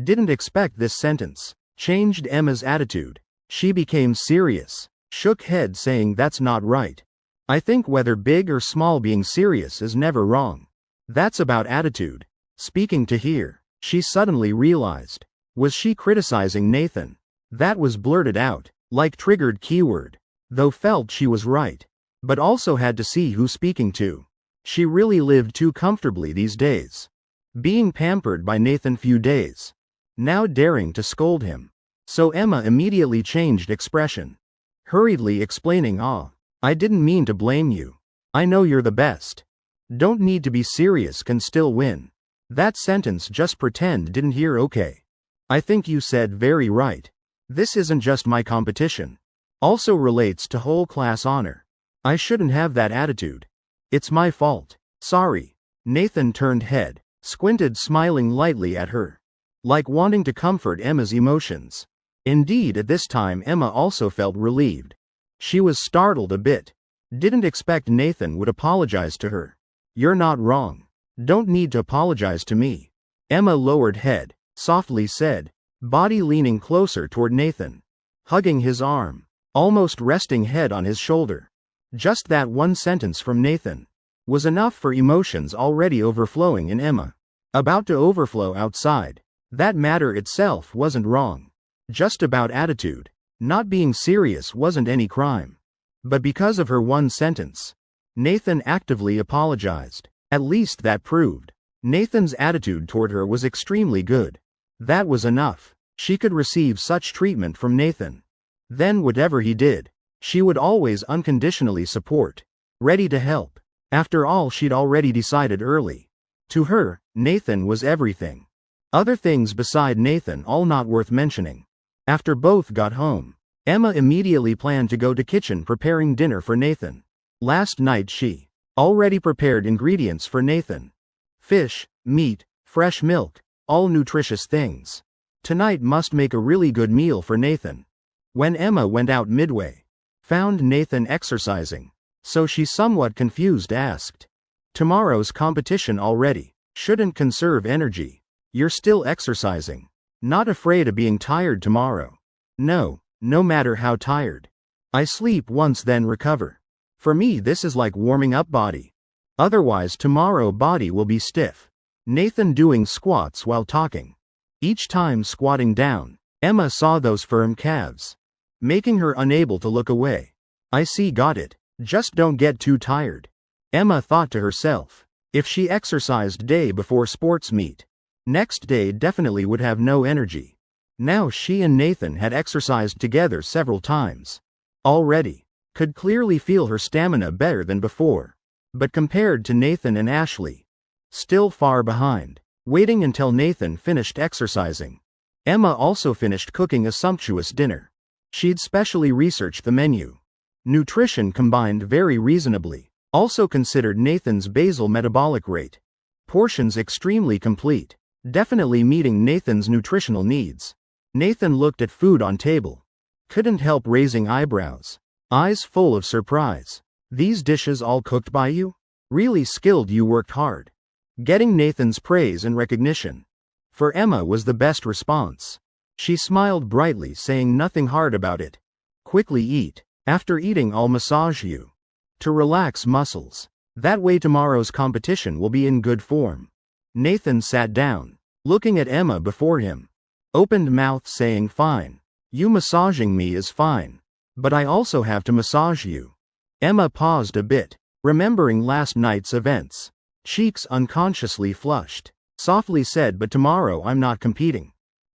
Didn't expect this sentence. Changed Emma's attitude. She became serious. Shook head, saying that's not right. I think whether big or small, being serious is never wrong. That's about attitude. Speaking to hear. She suddenly realized. Was she criticizing Nathan? That was blurted out, like triggered keyword. Though felt she was right. But also had to see who speaking to. She really lived too comfortably these days. Being pampered by Nathan few days. Now daring to scold him. So Emma immediately changed expression. Hurriedly explaining, I didn't mean to blame you. I know you're the best. Don't need to be serious, can still win. That sentence just pretend didn't hear, okay. I think you said very right. This isn't just my competition. Also relates to whole class honor. I shouldn't have that attitude. It's my fault. Sorry. Nathan turned head, squinted, smiling lightly at her. Like wanting to comfort Emma's emotions. Indeed, at this time Emma also felt relieved. She was startled a bit. Didn't expect Nathan would apologize to her. You're not wrong. Don't need to apologize to me. Emma lowered head, softly said. body leaning closer toward Nathan, hugging his arm, almost resting head on his shoulder. Just that one sentence from Nathan was enough for emotions already overflowing in Emma, about to overflow outside. That matter itself wasn't wrong. Just about attitude. Not being serious wasn't any crime. But because of her one sentence, Nathan actively apologized. At least that proved Nathan's attitude toward her was extremely good. That was enough. She could receive such treatment from Nathan. Then whatever he did, she would always unconditionally support. Ready to help. After all, she'd already decided early. To her, Nathan was everything. Other things beside Nathan all not worth mentioning. After both got home, Emma immediately planned to go to kitchen preparing dinner for Nathan. Last night she already prepared ingredients for Nathan. Fish, meat, fresh milk, all nutritious things. Tonight must make a really good meal for Nathan. When Emma went out midway, found Nathan exercising, so she somewhat confused asked, "Tomorrow's competition already? Shouldn't conserve energy. You're still exercising. Not afraid of being tired tomorrow?" "No, no matter how tired. I sleep once then recover. For me this is like warming up body. Otherwise tomorrow body will be stiff." Nathan doing squats while talking. Each time squatting down, Emma saw those firm calves, making her unable to look away. "I see, got it. Just don't get too tired." Emma thought to herself. If she exercised day before sports meet, next day definitely would have no energy. Now she and Nathan had exercised together several times already. Could clearly feel her stamina better than before. But compared to Nathan and Ashley, still far behind. Waiting until Nathan finished exercising, Emma also finished cooking a sumptuous dinner. She'd specially researched the menu. Nutrition combined very reasonably. Also considered Nathan's basal metabolic rate. Portions extremely complete. Definitely meeting Nathan's nutritional needs. Nathan looked at food on table. Couldn't help raising eyebrows. Eyes full of surprise. "These dishes all cooked by you? Really skilled, you worked hard." Getting Nathan's praise and recognition for Emma was the best response. She smiled brightly, saying nothing hard about it. "Quickly eat. After eating I'll massage you to relax muscles. That way tomorrow's competition will be in good form." Nathan sat down, looking at Emma before him. Opened mouth saying, "Fine. You massaging me is fine. But I also have to massage you." Emma paused a bit, remembering last night's events. Cheeks unconsciously flushed. Softly said, "But tomorrow I'm not competing."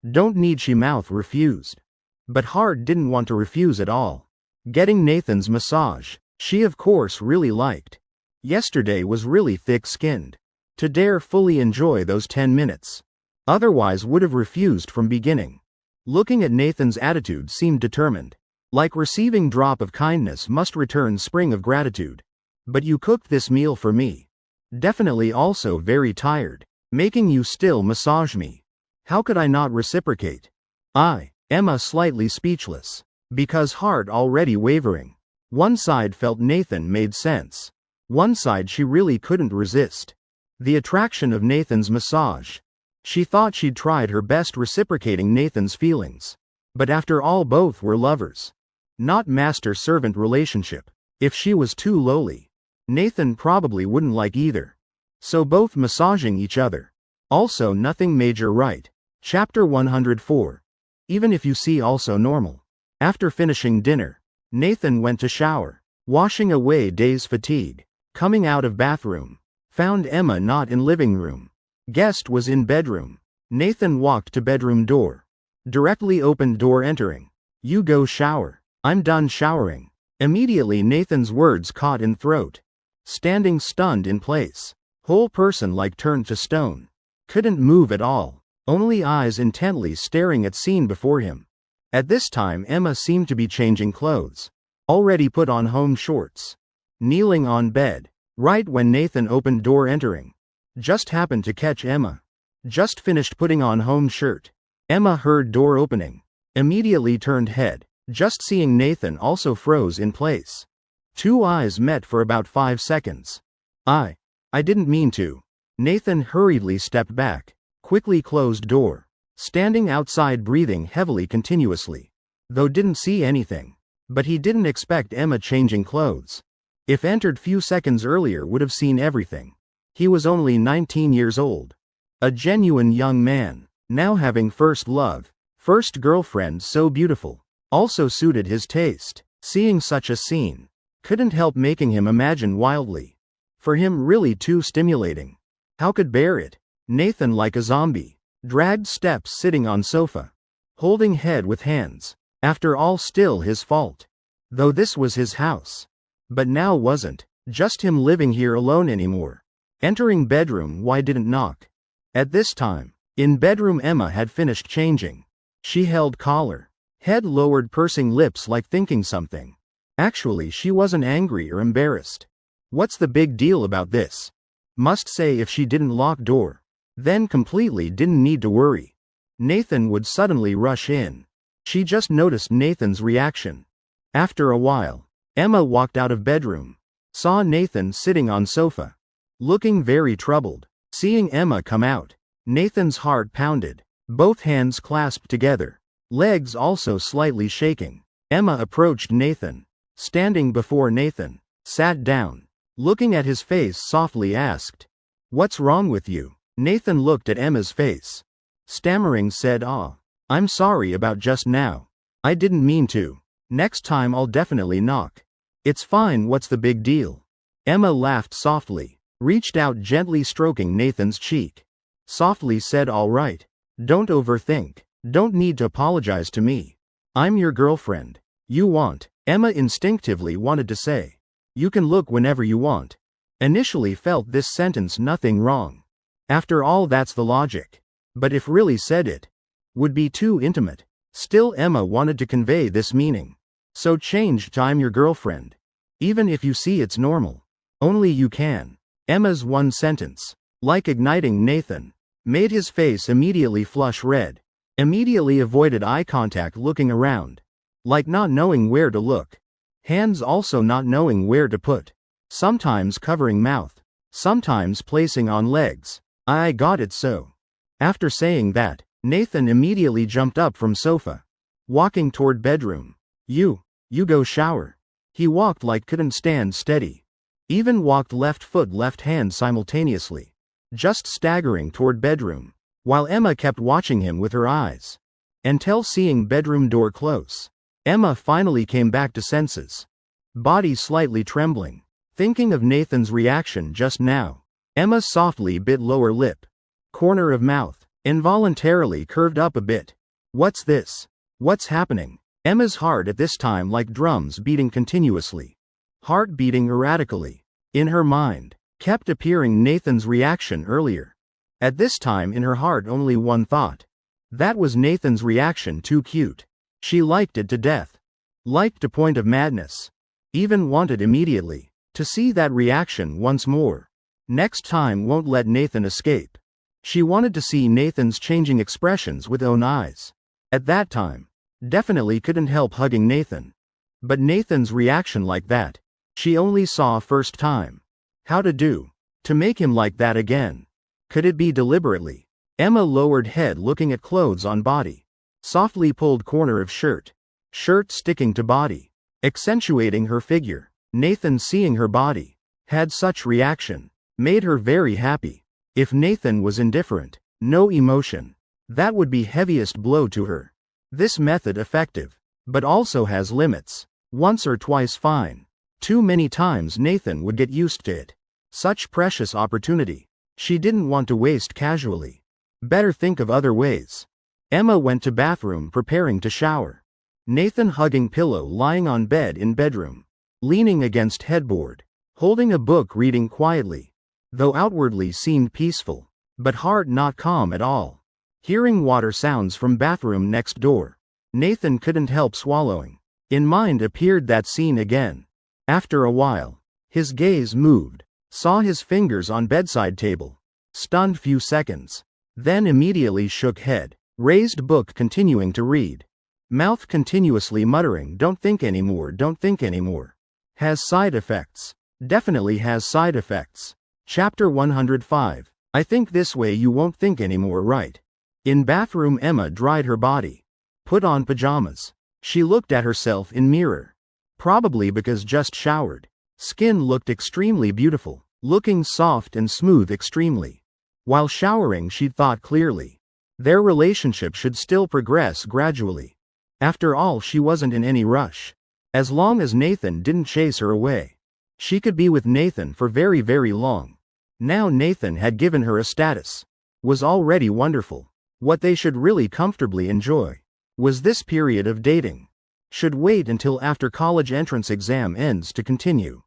"Don't need," she mouth refused. But heart didn't want to refuse at all. Getting Nathan's massage, she of course really liked. Yesterday was really thick-skinned. To dare fully enjoy those 10 minutes. Otherwise would have refused from beginning. Looking at Nathan's attitude seemed determined. Like receiving drop of kindness must return spring of gratitude. "But you cooked this meal for me. Definitely also very tired. Making you still massage me. How could I not reciprocate?" Emma slightly speechless. Because heart already wavering. One side felt Nathan made sense. One side she really couldn't resist. The attraction of Nathan's massage. She thought she'd tried her best reciprocating Nathan's feelings. But after all both were lovers. Not master-servant relationship. If she was too lowly, Nathan probably wouldn't like either. So both massaging each other. Also nothing major, right? Chapter 104. Even if you see also normal. After finishing dinner, Nathan went to shower, washing away day's fatigue. Coming out of bathroom, found Emma not in living room. Guest was in bedroom. Nathan walked to bedroom door. Directly opened door entering. "You go shower. I'm done showering." Immediately Nathan's words caught in throat. Standing stunned in place. Whole person like turned to stone. Couldn't move at all. Only eyes intently staring at scene before him. At this time Emma seemed to be changing clothes. Already put on home shorts. Kneeling on bed. Right when Nathan opened door entering. Just happened to catch Emma. Just finished putting on home shirt. Emma heard door opening. Immediately turned head. Just seeing Nathan also froze in place. Two eyes met for about 5 seconds. I didn't mean to." Nathan hurriedly stepped back. Quickly closed door. standing outside breathing heavily continuously. Though didn't see anything. But he didn't expect Emma changing clothes. If entered few seconds earlier would have seen everything. He was only 19 years old. A genuine young man, now having first love, first girlfriend so beautiful, also suited his taste. Seeing such a scene couldn't help making him imagine wildly. For him really too stimulating. How could bear it? Nathan like a zombie. Dragged steps sitting on sofa. Holding head with hands. After all still his fault. Though this was his house. But now wasn't just him living here alone anymore. Entering bedroom, why didn't knock? At this time, in bedroom Emma had finished changing. She held collar. Head lowered, pursing lips like thinking something. Actually she wasn't angry or embarrassed. What's the big deal about this? Must say if she didn't lock door. Then completely didn't need to worry. Nathan would suddenly rush in. She just noticed Nathan's reaction. After a while, Emma walked out of bedroom. Saw Nathan sitting on sofa. Looking very troubled. Seeing Emma come out, Nathan's heart pounded. Both hands clasped together. Legs also slightly shaking. Emma approached Nathan. Standing before Nathan, sat down. Looking at his face softly asked, "What's wrong with you?" Nathan looked at Emma's face. Stammering said, "I'm sorry about just now. I didn't mean to. Next time I'll definitely knock." "It's fine, what's the big deal?" Emma laughed softly, reached out gently stroking Nathan's cheek. Softly said, "All right. Don't overthink. Don't need to apologize to me. I'm your girlfriend. You want." Emma instinctively wanted to say, "You can look whenever you want." Initially felt this sentence nothing wrong. After all that's the logic. But if really said it, would be too intimate. Still Emma wanted to convey this meaning. So changed to "I'm your girlfriend. Even if you see it's normal. Only you can." Emma's one sentence, like igniting Nathan, made his face immediately flush red. Immediately avoided eye contact, looking around. Like not knowing where to look. Hands also not knowing where to put. Sometimes covering mouth. Sometimes placing on legs. "I got it so." After saying that, Nathan immediately jumped up from sofa. Walking toward bedroom. You go shower." He walked like couldn't stand steady. Even walked left foot left hand simultaneously. Just staggering toward bedroom. While Emma kept watching him with her eyes. Until seeing bedroom door close. Emma finally came back to senses. Body slightly trembling. Thinking of Nathan's reaction just now. Emma softly bit lower lip. Corner of mouth. Involuntarily curved up a bit. What's this? What's happening? Emma's heart at this time like drums beating continuously. Heart beating erratically. In her mind, kept appearing Nathan's reaction earlier. At this time in her heart only one thought. That was Nathan's reaction, too cute. She liked it to death. Liked to point of madness. Even wanted immediately to see that reaction once more. Next time won't let Nathan escape. She wanted to see Nathan's changing expressions with own eyes. At that time, definitely couldn't help hugging Nathan. But Nathan's reaction like that, she only saw first time. How to make him like that again? Could it be deliberately? Emma lowered head looking at clothes on body. Softly pulled corner of shirt. Shirt sticking to body. Accentuating her figure. Nathan seeing her body. Had such reaction. Made her very happy. If Nathan was indifferent, no emotion, that would be heaviest blow to her. This method effective. But also has limits. Once or twice fine. Too many times Nathan would get used to it. Such precious opportunity. She didn't want to waste casually. Better think of other ways. Emma went to bathroom preparing to shower. Nathan hugging pillow lying on bed in bedroom. Leaning against headboard. Holding a book reading quietly. Though outwardly seemed peaceful. But heart not calm at all. Hearing water sounds from bathroom next door. Nathan couldn't help swallowing. In mind appeared that scene again. After a while, his gaze moved. Saw his fingers on bedside table. Stunned few seconds. Then immediately shook head. Raised book continuing to read. Mouth continuously muttering, "Don't think anymore, don't think anymore." Has side effects. Definitely has side effects. Chapter 105. I think this way you won't think anymore, right? In bathroom, Emma dried her body. Put on pajamas. She looked at herself in mirror. Probably because just showered. Skin looked extremely beautiful, looking soft and smooth extremely. While showering she thought clearly. Their relationship should still progress gradually. After all, she wasn't in any rush. As long as Nathan didn't chase her away. She could be with Nathan for very, very long. Now Nathan had given her a status. Was already wonderful. What they should really comfortably enjoy was this period of dating. Should wait until after college entrance exam ends to continue.